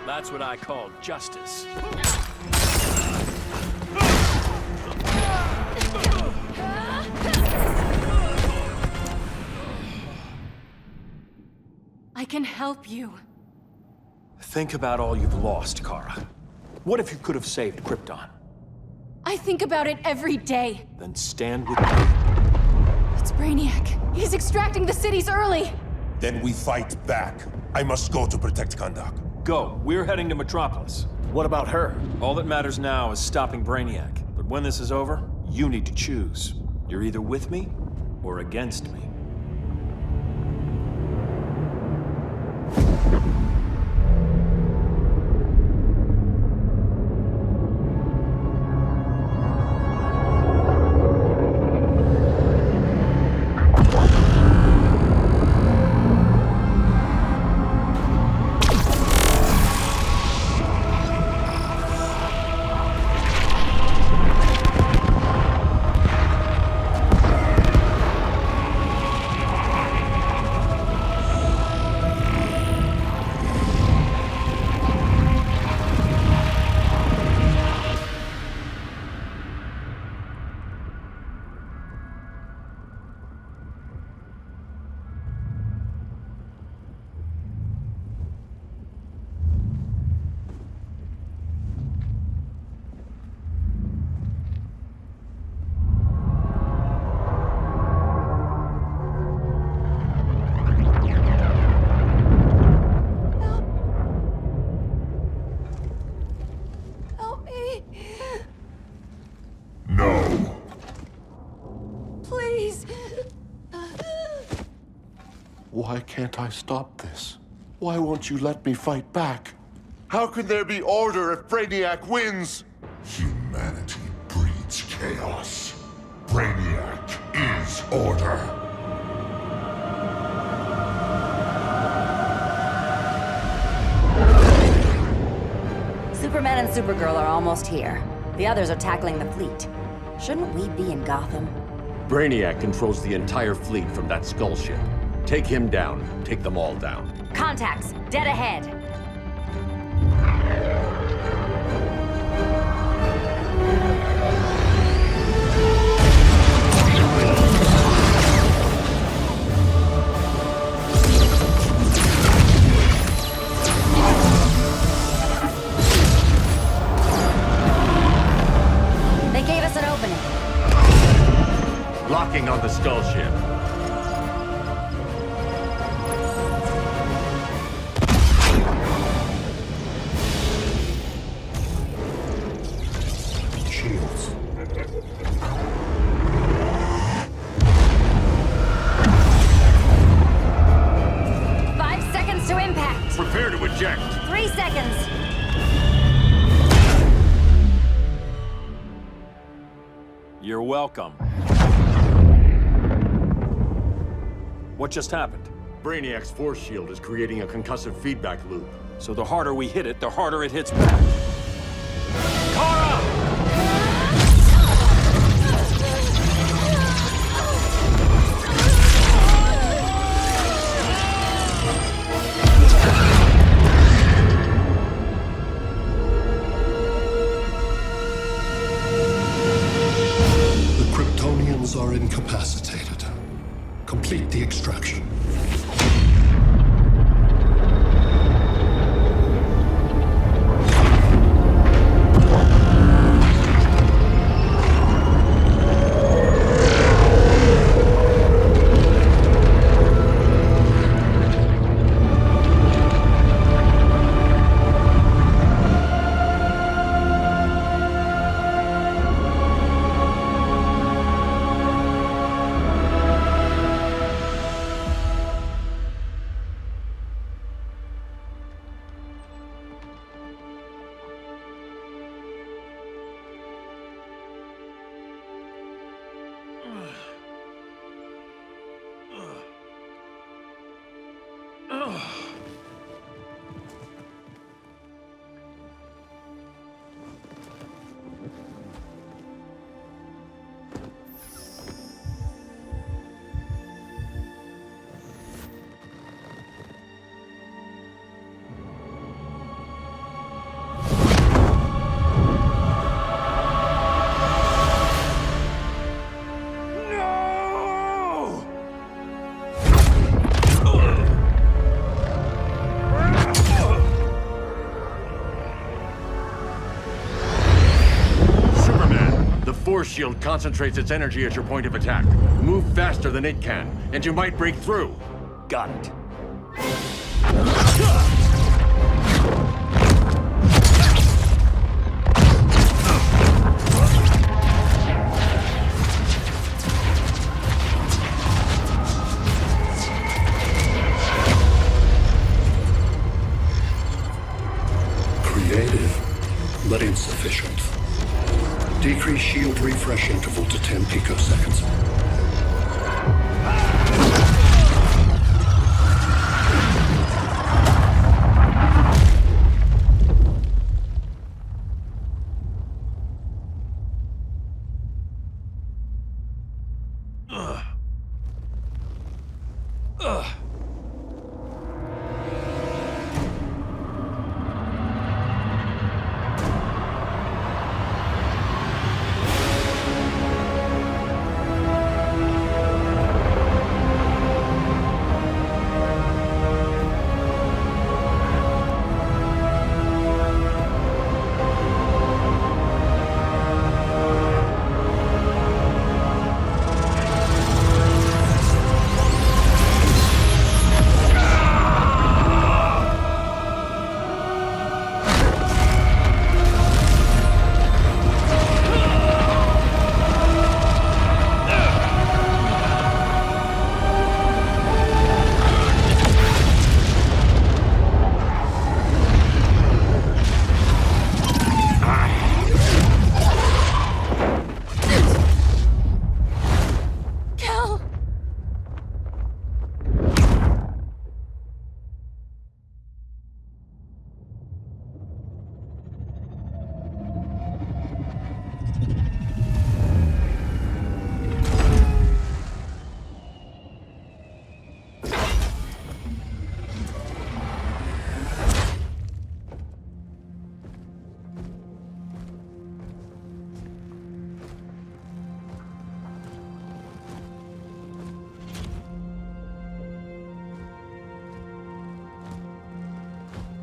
That's what I call justice. I can help you. Think about all you've lost, Kara. What if you could have saved Krypton? I think about it every day. Then stand with me. It's Brainiac. He's extracting the cities early. Then we fight back. I must go to protect Kahndaq. Go. We're heading to Metropolis. What about her? All that matters now is stopping Brainiac. But when this is over, you need to choose. You're either with me or against me. No. Please. Why can't I stop this? Why won't you let me fight back? How can there be order if Brainiac wins? Humanity breeds chaos. Brainiac is order. Superman and Supergirl are almost here. The others are tackling the fleet. Shouldn't we be in Gotham? Brainiac controls the entire fleet from that skull ship. Take him down. Take them all down. Contacts, dead ahead. They gave us an opening. Locking on the skull ship. Shields. Five seconds to impact. Prepare to eject. 3 seconds. You're welcome. What just happened? Brainiac's force shield is creating a concussive feedback loop. So the harder we hit it, the harder it hits back. Kara! The Kryptonians are incapacitated. Complete the extraction. force shield concentrates its energy at your point of attack. Move faster than it can, and you might break through. Got it. Creative, but insufficient. Decrease shield refresh interval to 10 picoseconds.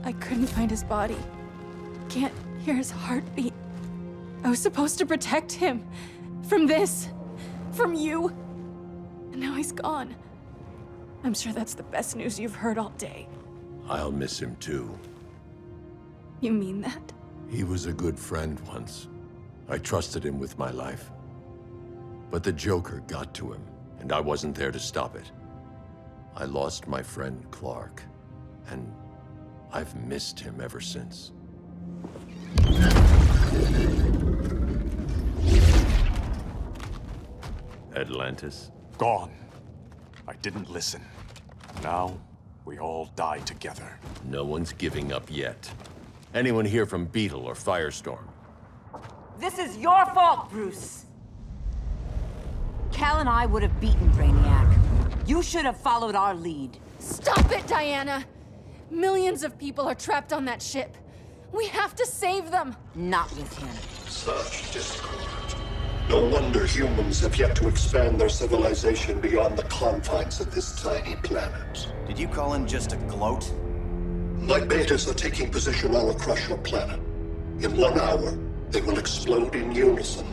I couldn't find his body. Can't hear his heartbeat. I was supposed to protect him. From this. From you. And now he's gone. I'm sure that's the best news you've heard all day. I'll miss him too. You mean that? He was a good friend once. I trusted him with my life. But the Joker got to him, and I wasn't there to stop it. I lost my friend Clark, and I've missed him ever since. Atlantis? Gone. I didn't listen. Now, we all die together. No one's giving up yet. Anyone here from Beetle or Firestorm? This is your fault, Bruce. Cal and I would have beaten Brainiac. You should have followed our lead. Stop it, Diana! Millions of people are trapped on that ship. We have to save them! Not with him. Such discord. No wonder humans have yet to expand their civilization beyond the confines of this tiny planet. Did you call him just a gloat? My betas are taking position all across your planet. In 1 hour, they will explode in unison,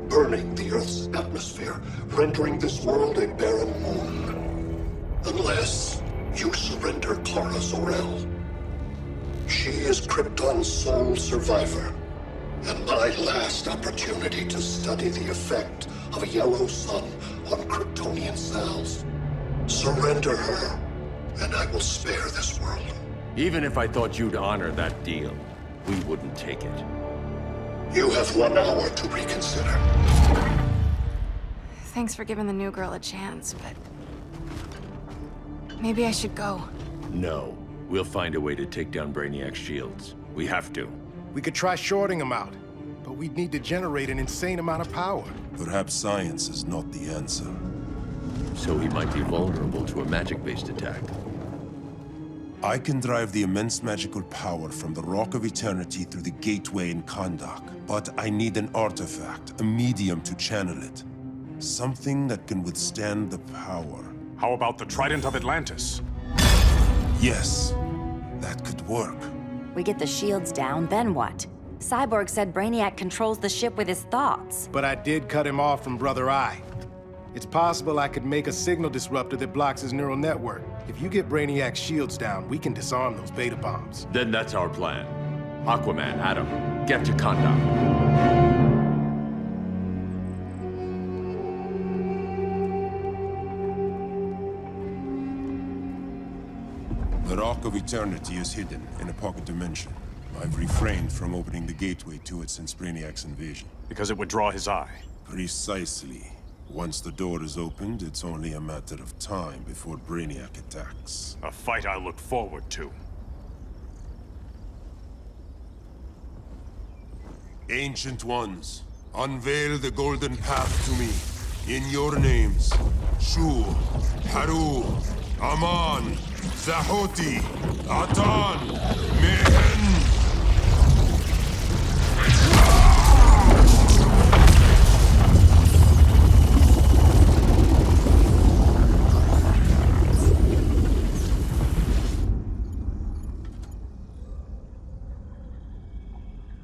burning the Earth's atmosphere, rendering this world a barren moon. Unless you surrender Clara Zor-El. She is Krypton's sole survivor, and my last opportunity to study the effect of a yellow sun on Kryptonian cells. Surrender her, and I will spare this world. Even if I thought you'd honor that deal, we wouldn't take it. You have 1 hour to reconsider. Thanks for giving the new girl a chance, but... maybe I should go. No. We'll find a way to take down Brainiac's shields. We have to. We could try shorting him out, but we'd need to generate an insane amount of power. Perhaps science is not the answer. So he might be vulnerable to a magic-based attack. I can drive the immense magical power from the Rock of Eternity through the gateway in Kahndaq, but I need an artifact, a medium to channel it. Something that can withstand the power. How about the Trident of Atlantis? Yes, that could work. We get the shields down, then what? Cyborg said Brainiac controls the ship with his thoughts. But I did cut him off from Brother Eye. It's possible I could make a signal disruptor that blocks his neural network. If you get Brainiac's shields down, we can disarm those beta bombs. Then that's our plan. Aquaman, Adam, get to Kahndaq. The Rock of Eternity is hidden in a pocket dimension. I've refrained from opening the gateway to it since Brainiac's invasion. Because it would draw his eye. Precisely. Once the door is opened, it's only a matter of time before Brainiac attacks. A fight I look forward to. Ancient Ones, unveil the golden path to me. In your names, Shu, Haru, Aman, Zahoti, Atan, Mehen.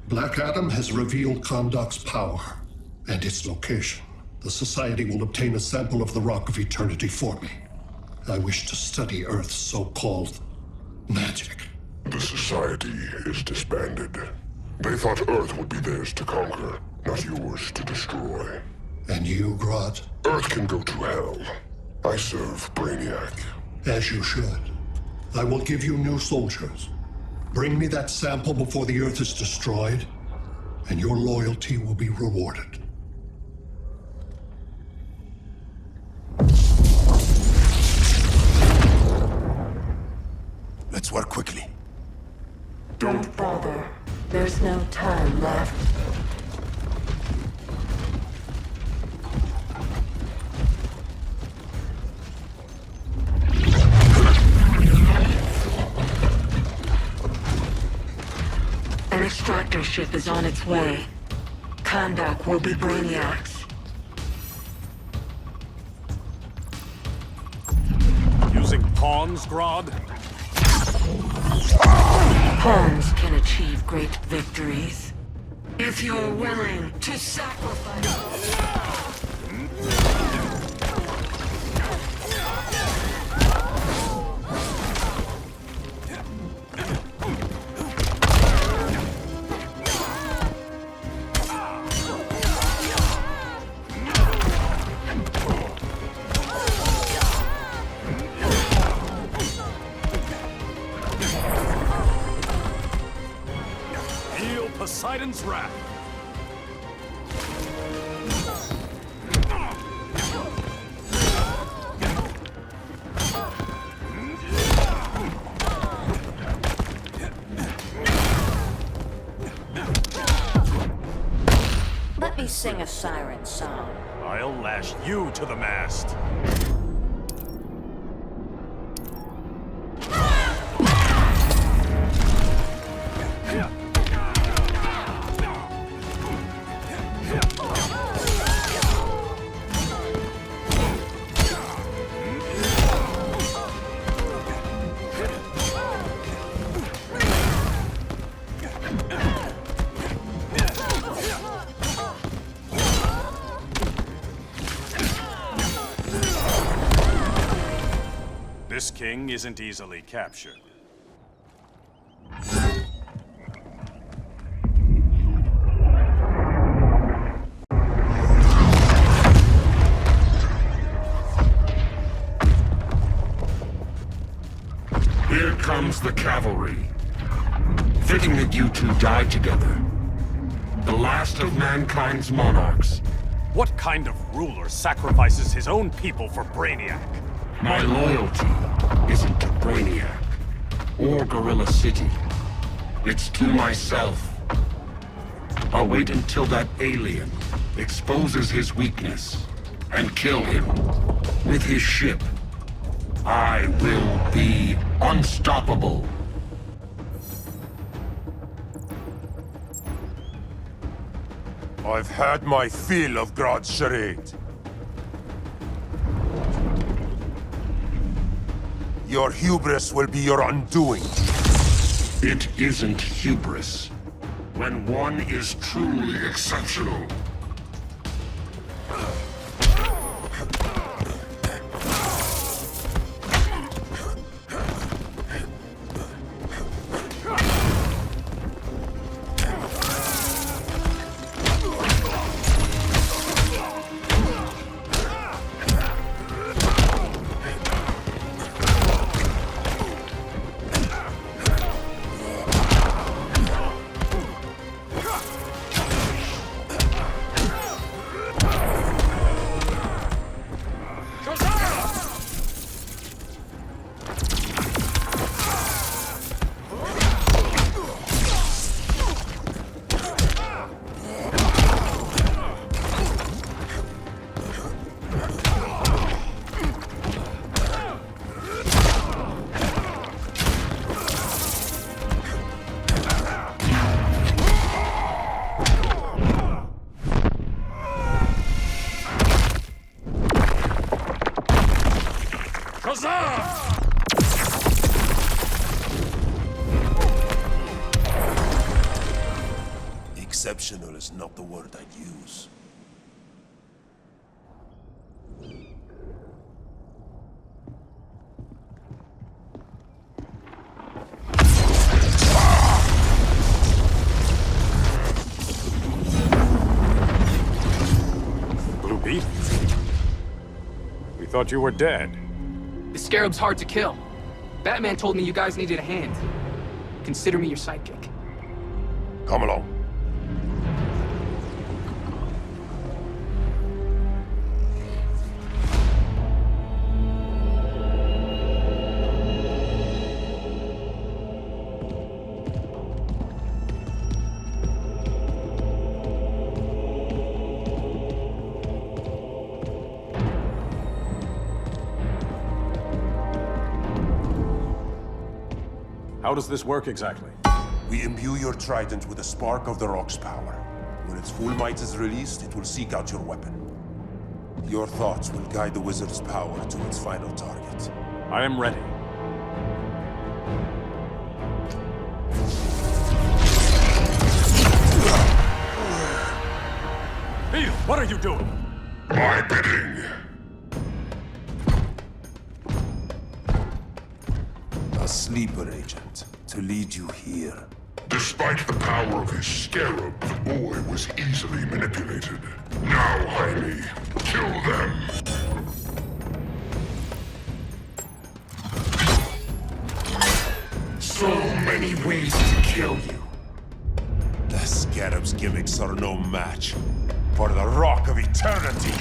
Black Adam has revealed Kahndaq's power and its location. The Society will obtain a sample of the Rock of Eternity for me. I wish to study Earth's so-called magic. The Society is disbanded. They thought Earth would be theirs to conquer, not yours to destroy. And you, Grodd? Earth can go to hell. I serve Brainiac. As you should. I will give you new soldiers. Bring me that sample before the Earth is destroyed, and your loyalty will be rewarded. Let's work quickly. Don't bother. There's no time left. An extractor ship is on its way. Kahndaq will be Brainiac's. Using pawns, Grodd? Pawns can achieve great victories. If you're willing to sacrifice... Poseidon's wrath. Let me sing a siren song. I'll lash you to the mast. This king isn't easily captured. Here comes the cavalry. Fitting that you two died together. The last of mankind's monarchs. What kind of ruler sacrifices his own people for Brainiac? My loyalty isn't to Brainiac or Gorilla City. It's to myself. I'll wait until that alien exposes his weakness and kill him with his ship. I will be unstoppable. I've had my fill of Grodd's charade. Your hubris will be your undoing. It isn't hubris. when one is truly exceptional. Exceptional is not the word I'd use. Blue Beetle? We thought you were dead. The Scarab's hard to kill. Batman told me you guys needed a hand. Consider me your sidekick. Come along. How does this work exactly? We imbue your trident with a spark of the rock's power. When its full might is released, it will seek out your weapon. Your thoughts will guide the wizard's power to its final target. I am ready. Beetle, what are you doing? My bidding. A sleeper agent to lead you here. Despite the power of his scarab, the boy was easily manipulated. Now, Jaime, kill them! So many ways to kill you. The scarab's gimmicks are no match for the Rock of Eternity.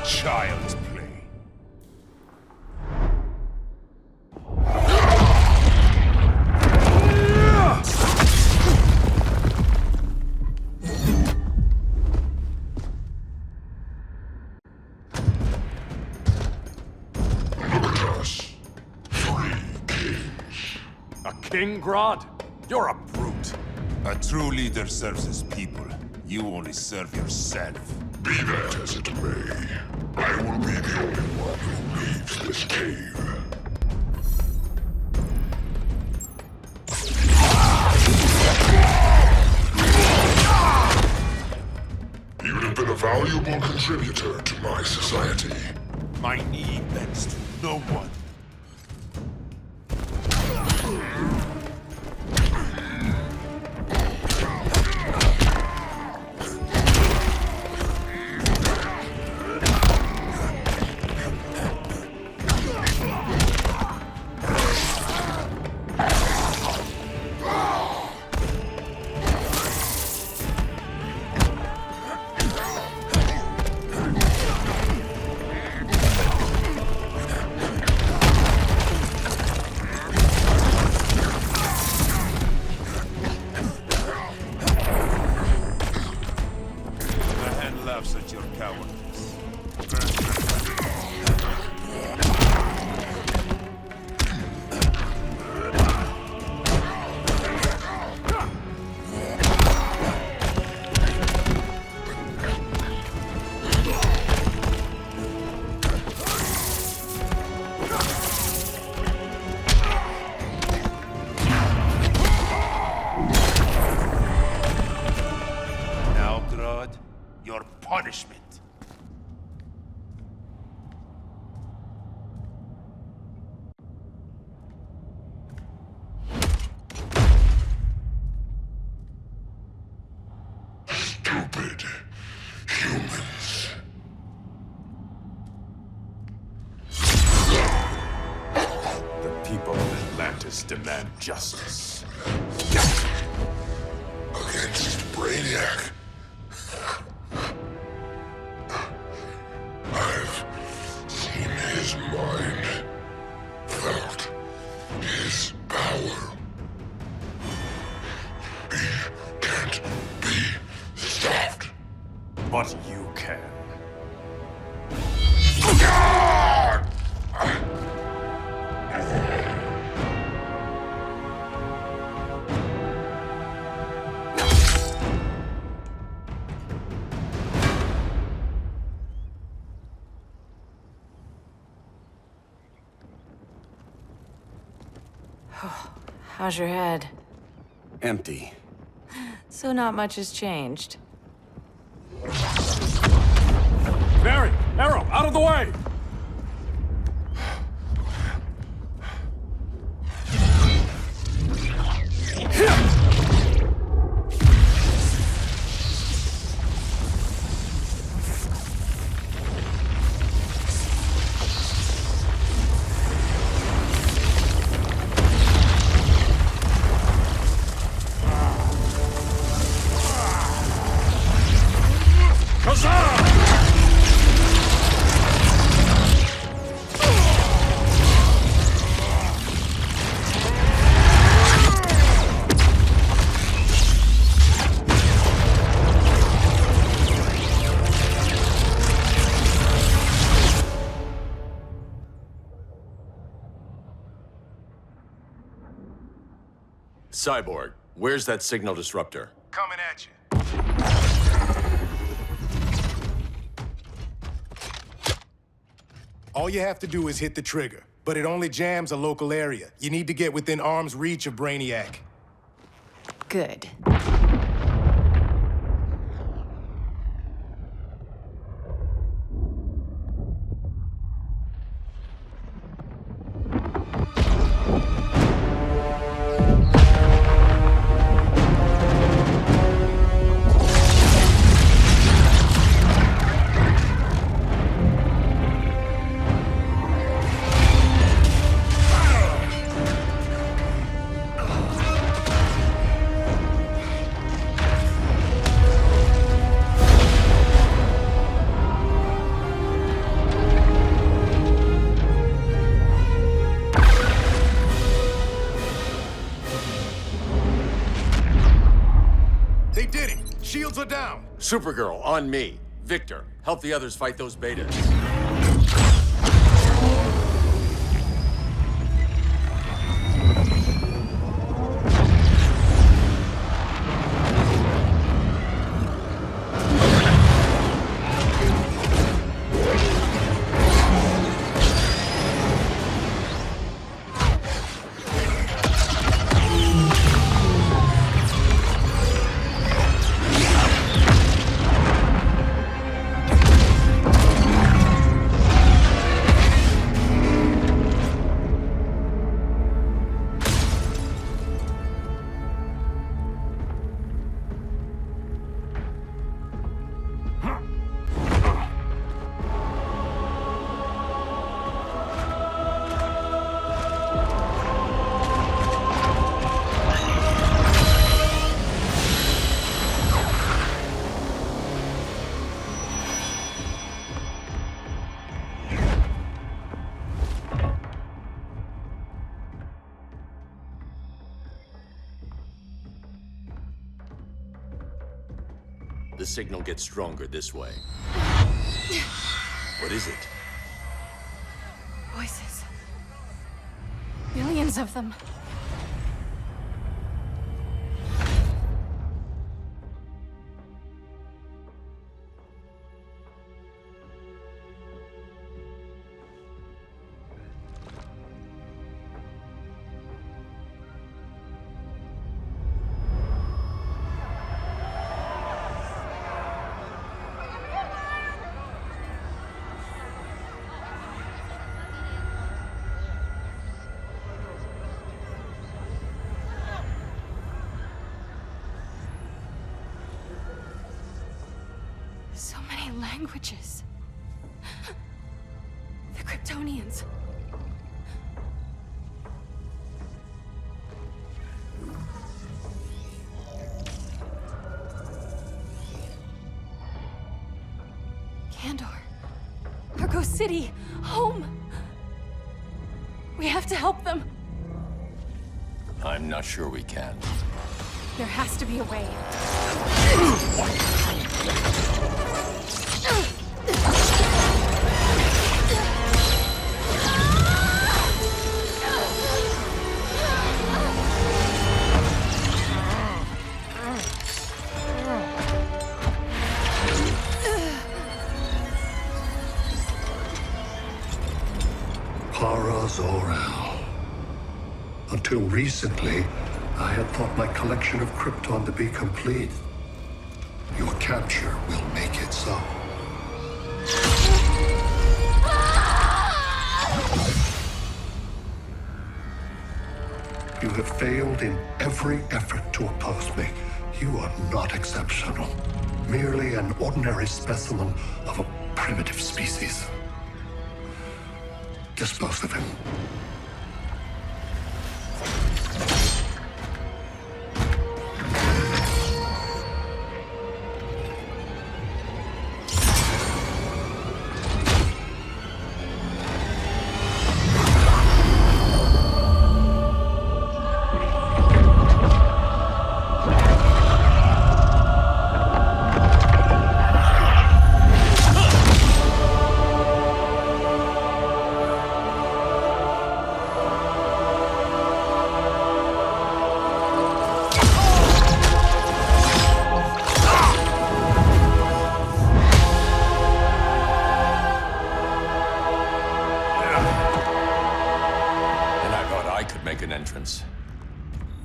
Child's play. Look at us. 3 kings. A king, Grodd? You're a brute. A true leader serves his people. You only serve yourself. Be that as it may, I will be the only one who leaves this cave. You'd have been a valuable contributor to my society. My knee bends to no one. Laughs at your cowardice. Now, Grodd, your punishment. Stupid humans. The people of Atlantis demand justice. Against Brainiac. I've seen his mind, felt his power. He can't be stopped. But you can. How's your head? Empty. So not much has changed. Barry! Arrow! Out of the way! Cyborg, where's that signal disruptor? Coming at you. All you have to do is hit the trigger, but it only jams a local area. You need to get within arm's reach of Brainiac. Good. They did it! Shields are down! Supergirl, on me. Victor, help the others fight those betas. the signal gets stronger this way. What is it? Voices. Millions of them. So many languages. The Kryptonians. Kandor. Argo City. Home. We have to help them. I'm not sure we can. There has to be a way. Zor-El. Until recently, I had thought my collection of Krypton to be complete. Your capture will make it so. You have failed in every effort to oppose me. You are not exceptional. Merely an ordinary specimen of a primitive species. Dispose of him.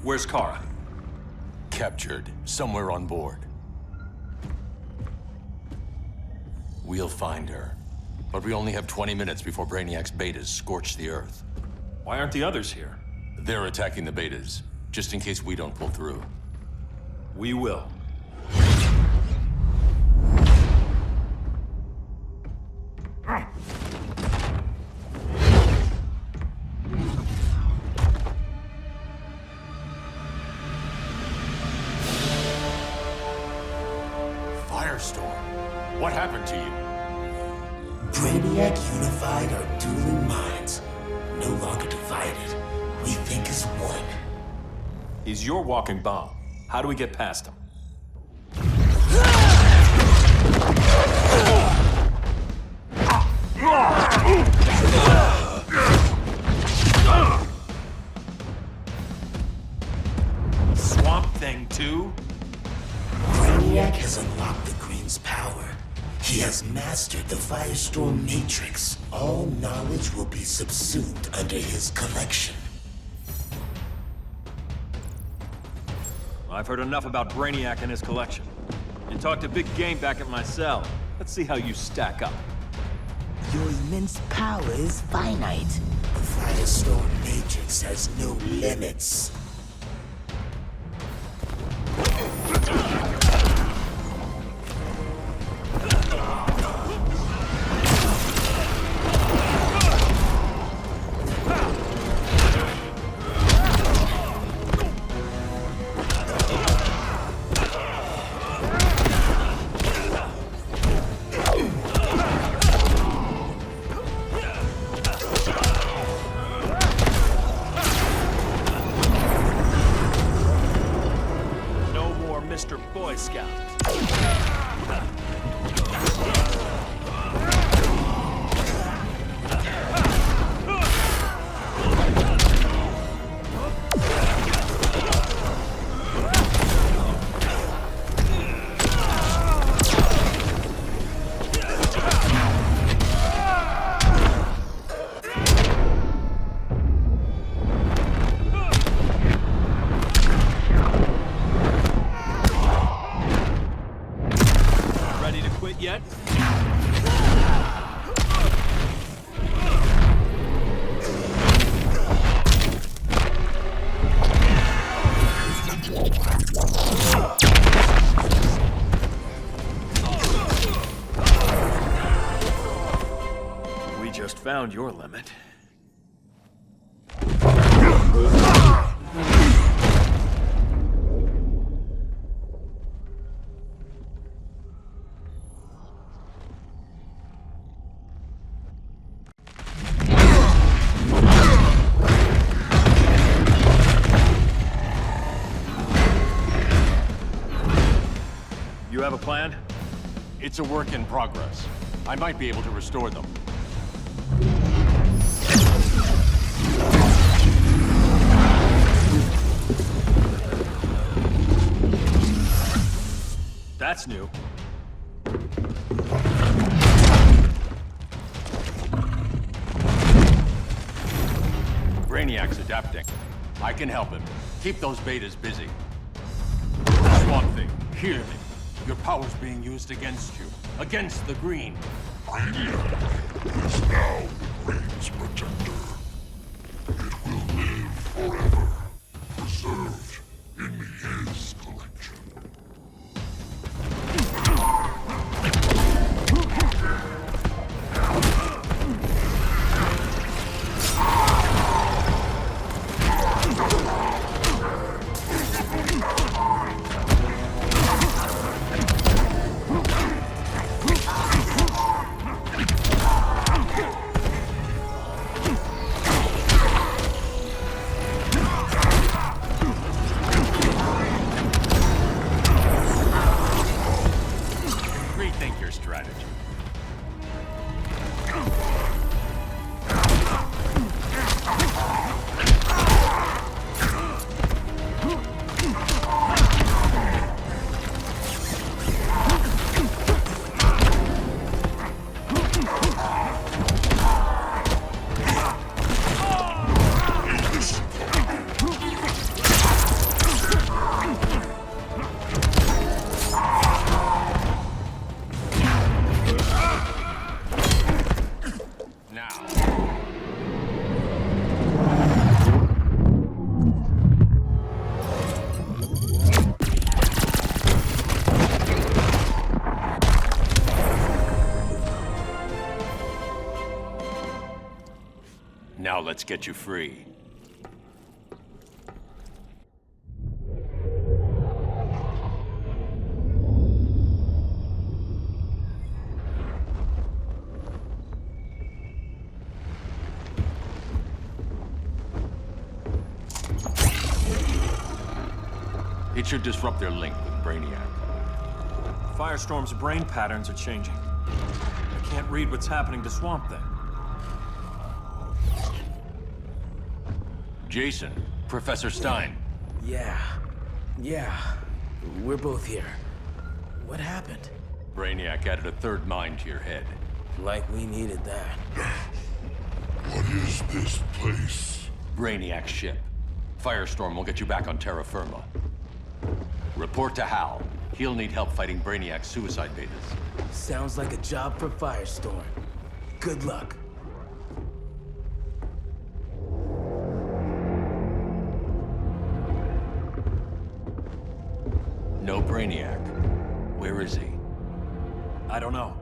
Where's Kara? Captured, somewhere on board. We'll find her. But we only have 20 minutes before Brainiac's betas scorch the Earth. Why aren't the others here? They're attacking the betas, just in case we don't pull through. We will. What happened to you? Brainiac unified our dueling minds. No longer divided. We think as one. He's your walking bomb. How do we get past him? Swamp Thing 2? Brainiac has unlocked the Green's power. He has mastered the Firestorm Matrix. All knowledge will be subsumed under his collection. I've heard enough about Brainiac and his collection. You talked a big game back at my cell. Let's see how you stack up. Your immense power is finite. The Firestorm Matrix has no limits. Mr. Boy Scout. found your limit. You have a plan? It's a work in progress. I might be able to restore them. That's new. Brainiac's adapting. I can help him. Keep those betas busy. Swamp Thing, hear me. Your power's being used against you. Against the Green. Brainiac is now the Green's protector. It will live forever, preserved in his collection. Rethink your strategy. Now let's get you free. It should disrupt their link with Brainiac. Firestorm's brain patterns are changing. I can't read what's happening to Swamp Thing. Jason, Professor Stein. Yeah. We're both here. What happened? Brainiac added a third mind to your head. Like we needed that. What is this place? Brainiac's ship. Firestorm will get you back on terra firma. Report to Hal. He'll need help fighting Brainiac's suicide betas. Sounds like a job for Firestorm. Good luck. No Brainiac. Where is he? I don't know.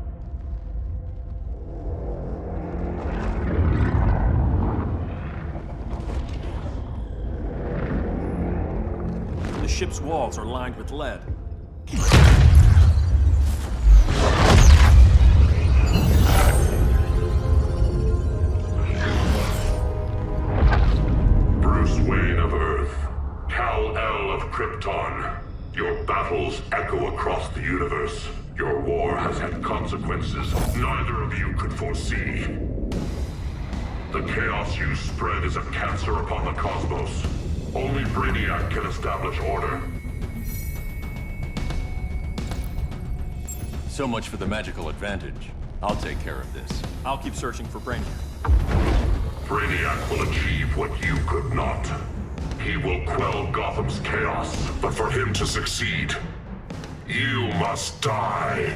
The ship's walls are lined with lead. Bruce Wayne of Earth, Kal-El of Krypton. Your battles echo across the universe. Your war has had consequences neither of you could foresee. The chaos you spread is a cancer upon the cosmos. Only Brainiac can establish order. So much for the magical advantage. I'll take care of this. I'll keep searching for Brainiac. Brainiac will achieve what you could not. He will quell Gotham's chaos, but for him to succeed, you must die.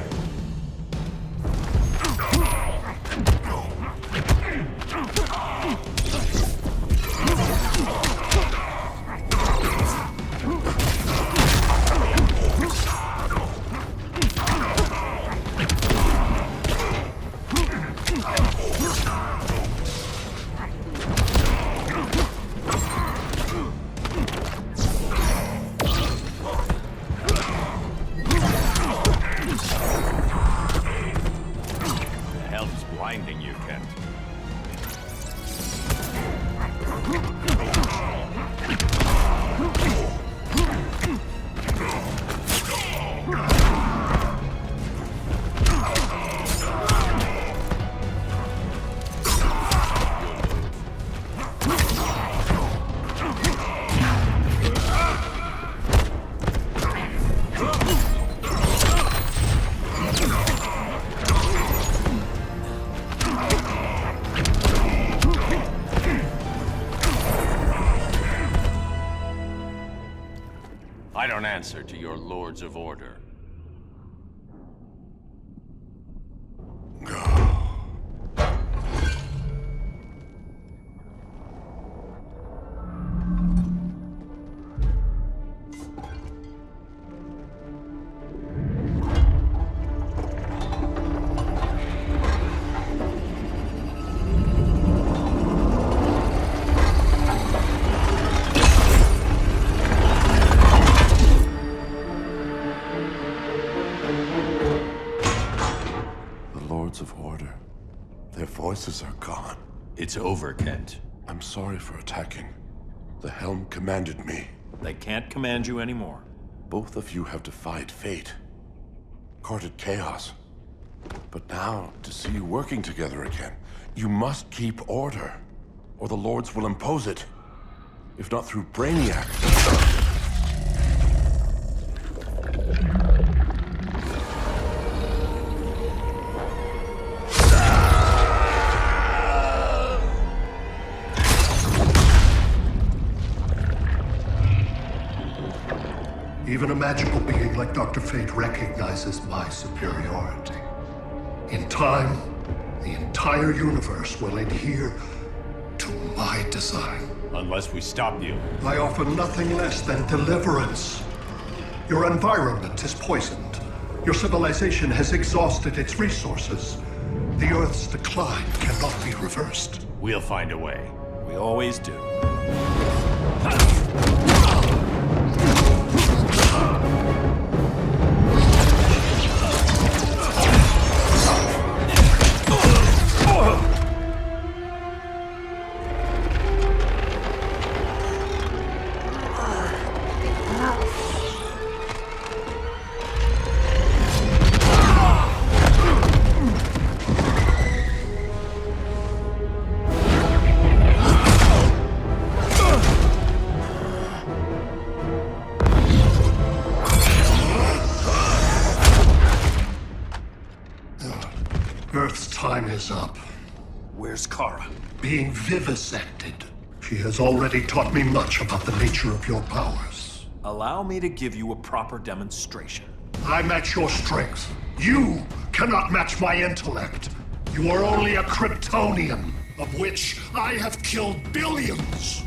I don't answer to your lords of order. Of order. Their voices are gone. It's over, Kent. I'm sorry for attacking. The Helm commanded me. They can't command you anymore. Both of you have defied fate, courted chaos. But now, to see you working together again, you must keep order, or the Lords will impose it. If not through Brainiac. Even a magical being like Dr. Fate recognizes my superiority. In time, the entire universe will adhere to my design. Unless we stop you. I offer nothing less than deliverance. Your environment is poisoned. Your civilization has exhausted its resources. The Earth's decline cannot be reversed. We'll find a way. We always do. Earth's time is up. Where's Kara? Being vivisected. She has already taught me much about the nature of your powers. Allow me to give you a proper demonstration. I match your strength. You cannot match my intellect. You are only a Kryptonian, of which I have killed billions.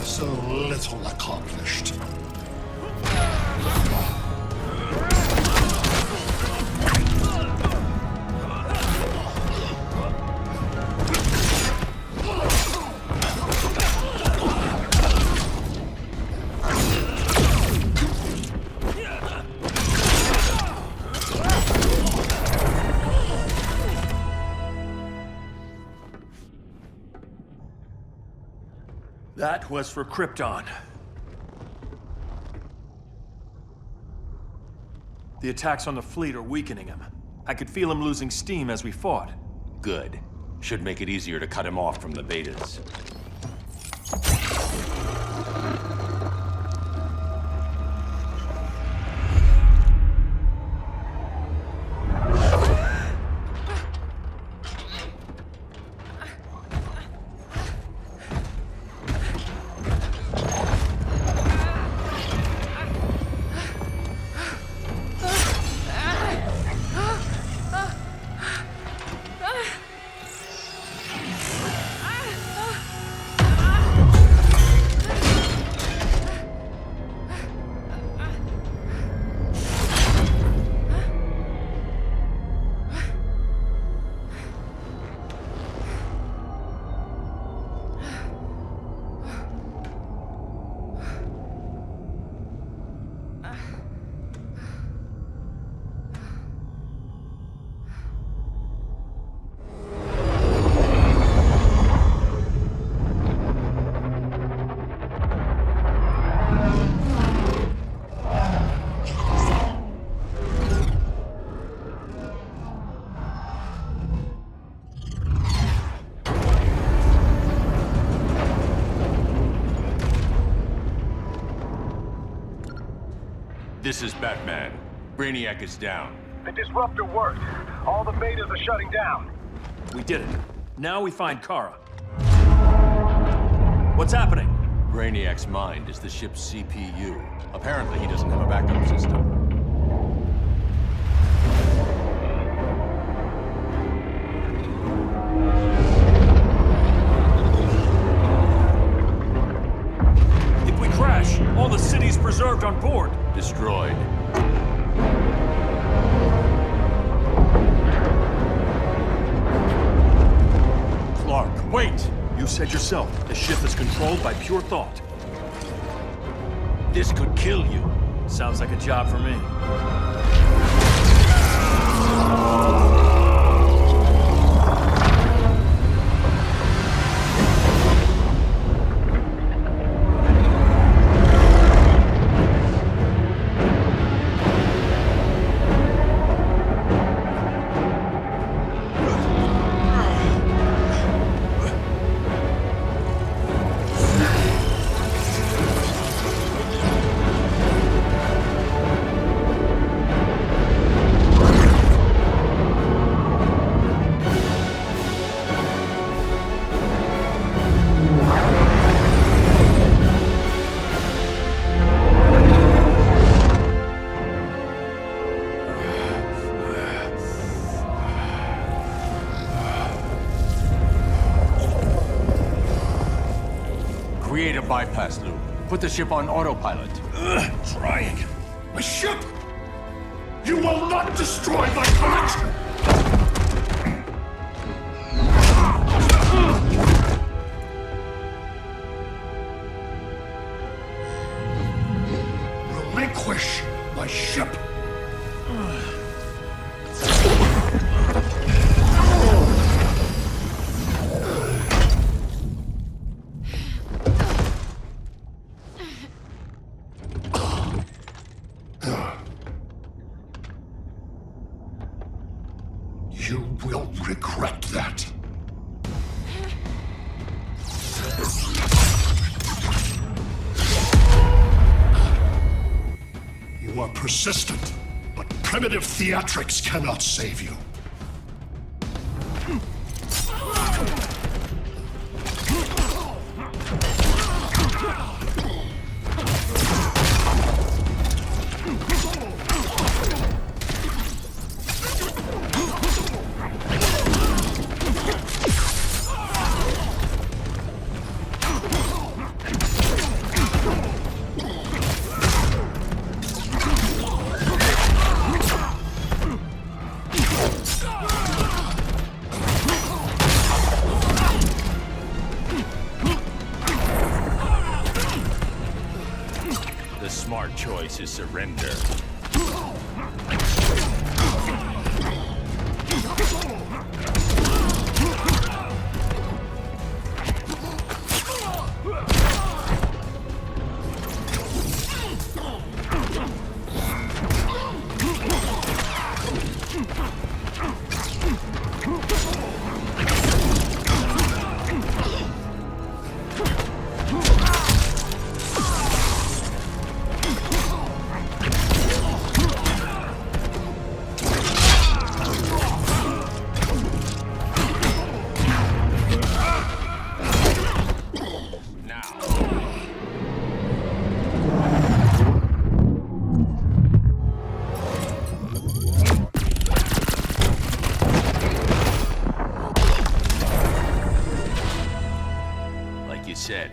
So little accomplished. That was for Krypton. The attacks on the fleet are weakening him. I could feel him losing steam as we fought. Good. Should make it easier to cut him off from the betas. This is Batman. Brainiac is down. The disruptor worked. All the betas are shutting down. We did it. Now we find Kara. What's happening? Brainiac's mind is the ship's CPU. Apparently, he doesn't have a backup system. If we crash, all the city's preserved on board. Destroyed. Clark, wait! You said yourself, the ship is controlled by pure thought. This could kill you. Sounds like a job for me. Create a bypass loop. Put the ship on autopilot. Trying. My ship! You will not destroy my collection! Relinquish my ship! You will regret that. You are persistent, but primitive theatrics cannot save you. The smart choice is surrender. Like you said,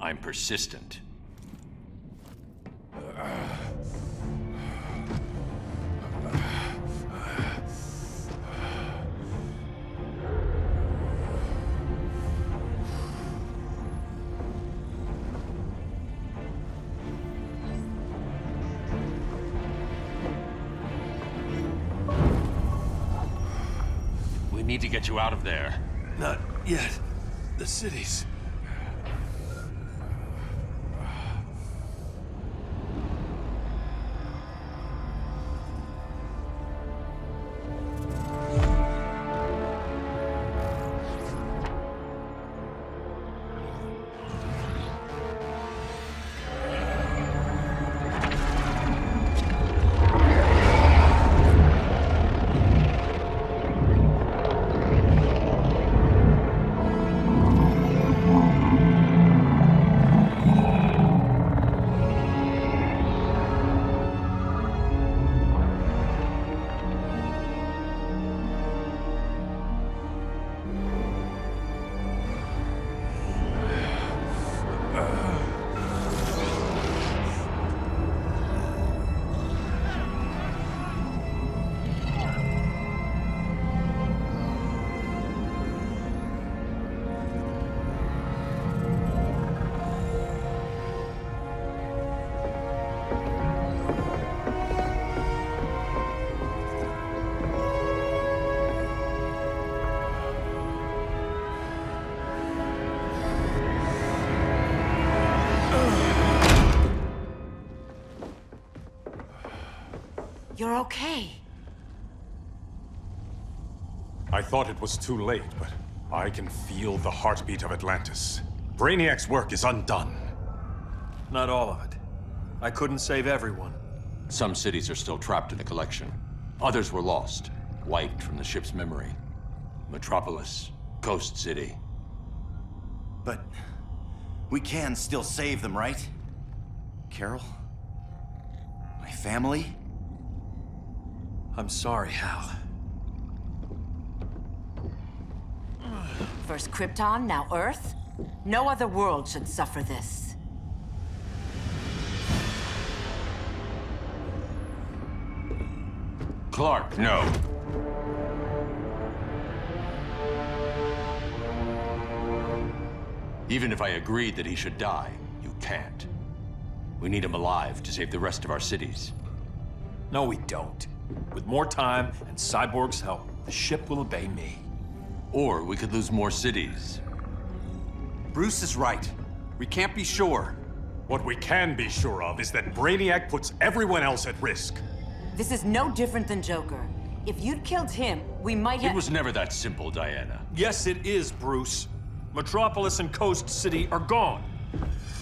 I'm persistent. We need to get you out of there. Not yet. The city's... You're okay. I thought it was too late, but I can feel the heartbeat of Atlantis. Brainiac's work is undone. Not all of it. I couldn't save everyone. Some cities are still trapped in the collection. Others were lost, wiped from the ship's memory. Metropolis, Coast City. But we can still save them, right? Carol? My family? I'm sorry, Hal. First Krypton, now Earth? No other world should suffer this. Clark, no. Even if I agreed that he should die, you can't. We need him alive to save the rest of our cities. No, we don't. With more time and Cyborg's help, the ship will obey me. Or we could lose more cities. Bruce is right. We can't be sure. What we can be sure of is that Brainiac puts everyone else at risk. This is no different than Joker. If you'd killed him, we might have— It was never that simple, Diana. Yes, it is, Bruce. Metropolis and Coast City are gone.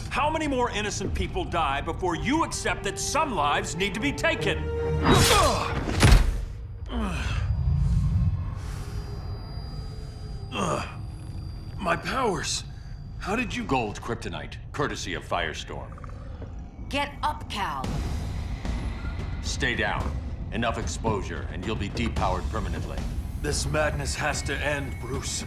How many more innocent people die before you accept that some lives need to be taken? My powers. How did you— Gold kryptonite, courtesy of Firestorm. Get up, Cal. Stay down. Enough exposure, and you'll be depowered permanently. This madness has to end, Bruce.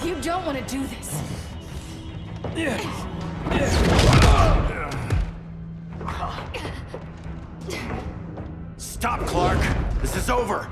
You don't want to do this. Stop, Clark! This is over!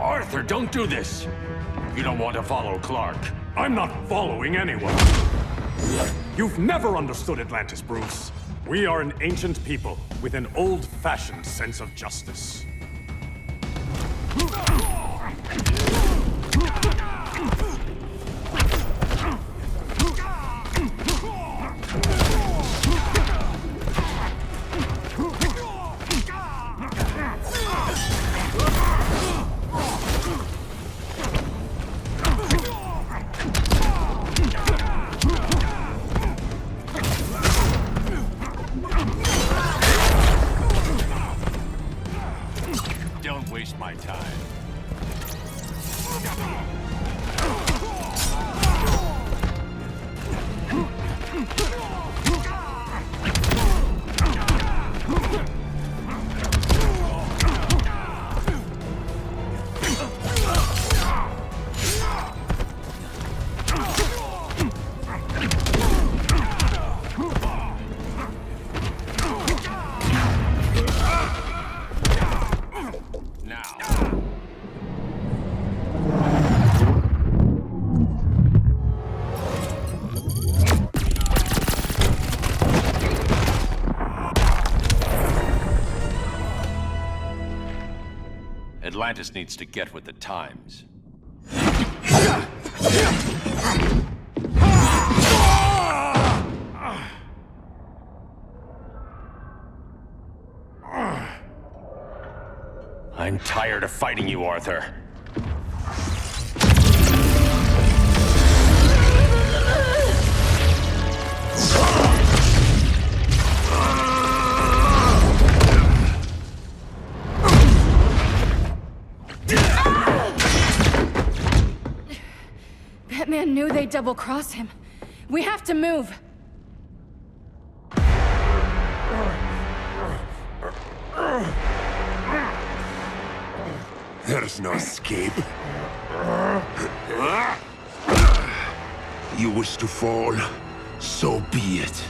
Arthur, don't do this! You don't want to follow Clark. I'm not following anyone. You've never understood Atlantis, Bruce. We are an ancient people with an old-fashioned sense of justice. Don't waste my time. Atlantis needs to get with the times. I'm tired of fighting you, Arthur. Batman knew they'd double-cross him. We have to move. There's no escape. You wish to fall, so be it.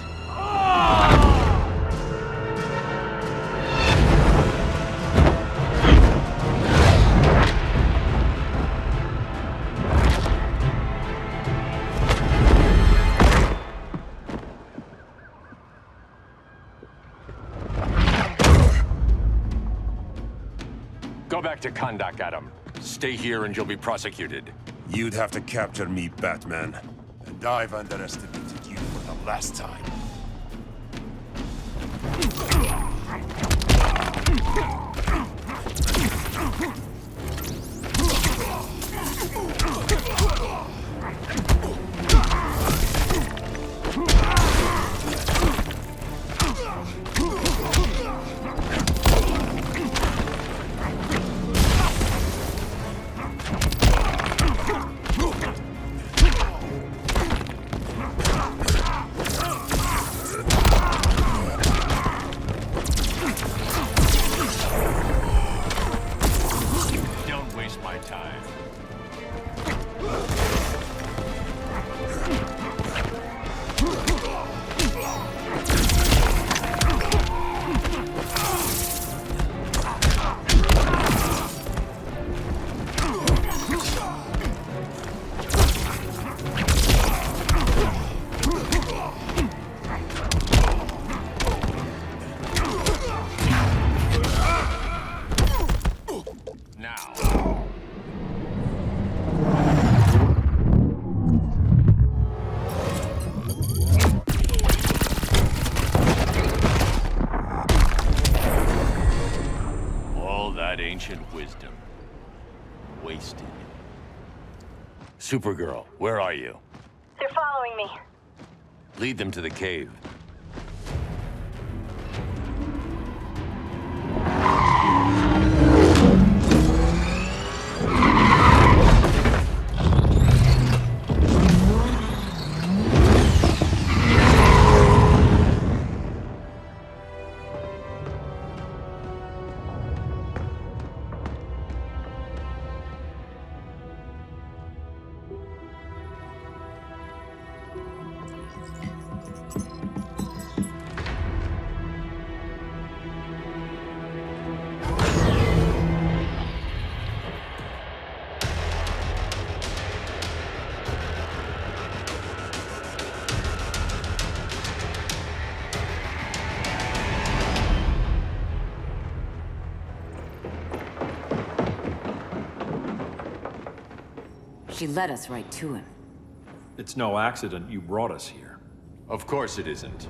Go back to Kahndaq, Adam. Stay here and you'll be prosecuted. You'd have to capture me, Batman. And I've underestimated you for the last time. Ancient wisdom. Wasted. Supergirl, where are you? They're following me. Lead them to the cave. She led us right to him. It's no accident you brought us here. Of course it isn't.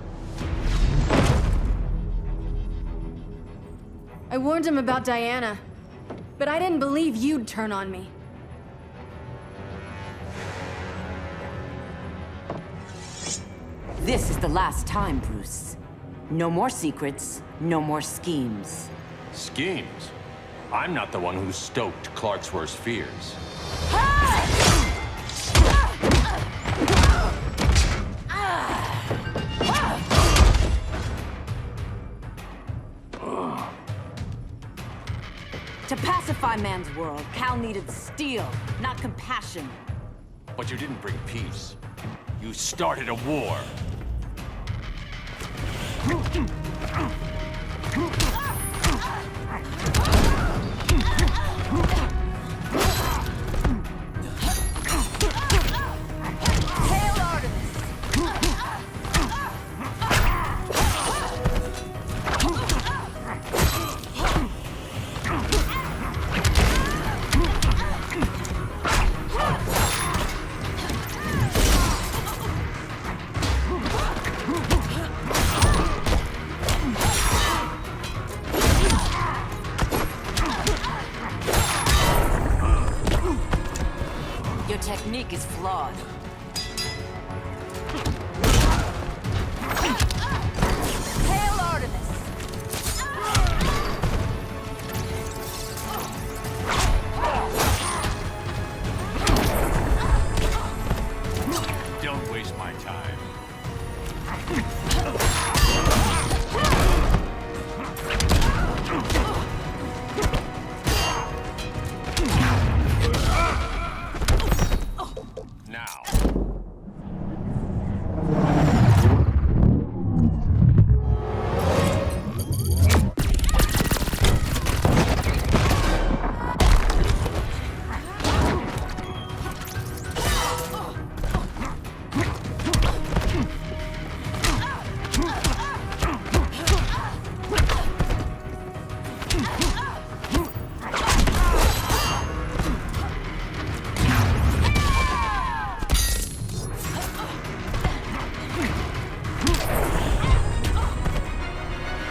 I warned him about Diana, but I didn't believe you'd turn on me. This is the last time, Bruce. No more secrets, no more schemes. Schemes? I'm not the one who stoked Clark's worst fears. To pacify man's world, Cal needed steel, not compassion. But you didn't bring peace. You started a war. technique is flawed. Hail Artemis! Don't waste my time. Now.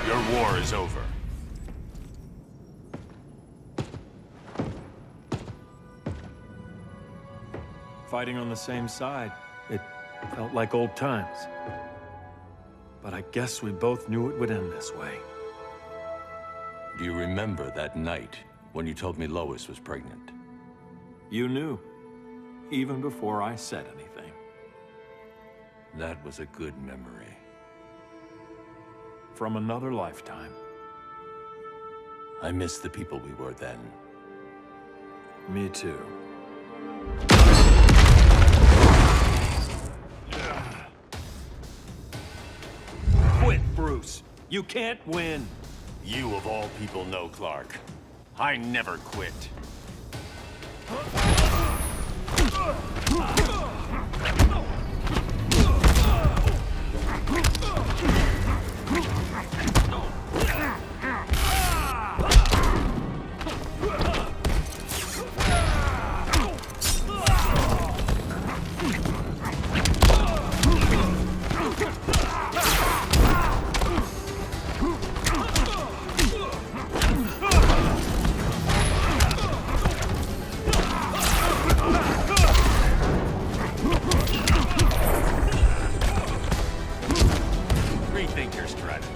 Your war is over. Fighting on the same side, it felt like old times. But I guess we both knew it would end this way. Do you remember that night when you told me Lois was pregnant? You knew, even before I said anything. That was a good memory. From another lifetime. I miss the people we were then. Me too. Quit, Bruce. You can't win. You of all people know, Clark. I never quit. Rethink your strategy.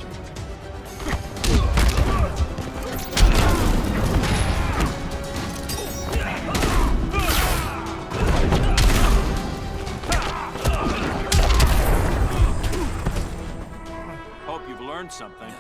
Hope you've learned something.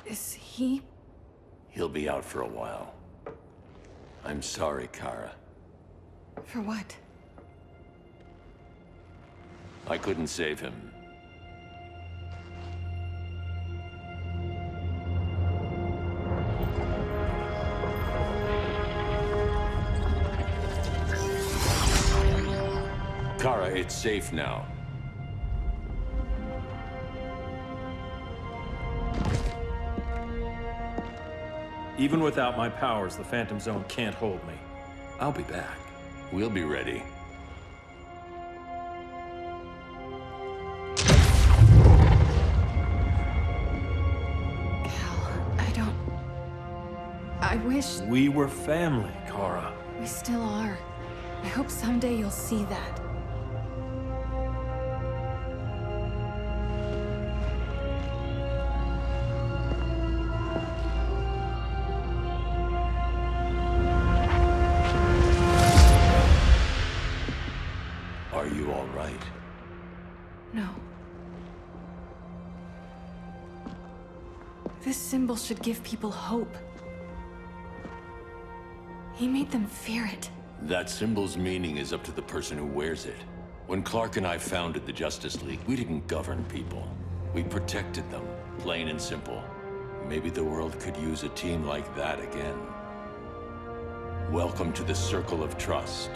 Is he? He'll be out for a while. I'm sorry, Kara. For what? I couldn't save him. Kara, it's safe now. Even without my powers, the Phantom Zone can't hold me. I'll be back. We'll be ready. wish... We were family, Kara. We still are. I hope someday you'll see that. Are you all right? No. This symbol should give people hope. He made them fear it. That symbol's meaning is up to the person who wears it. When Clark and I founded the Justice League, we didn't govern people. We protected them, plain and simple. Maybe the world could use a team like that again. Welcome to the Circle of Trust.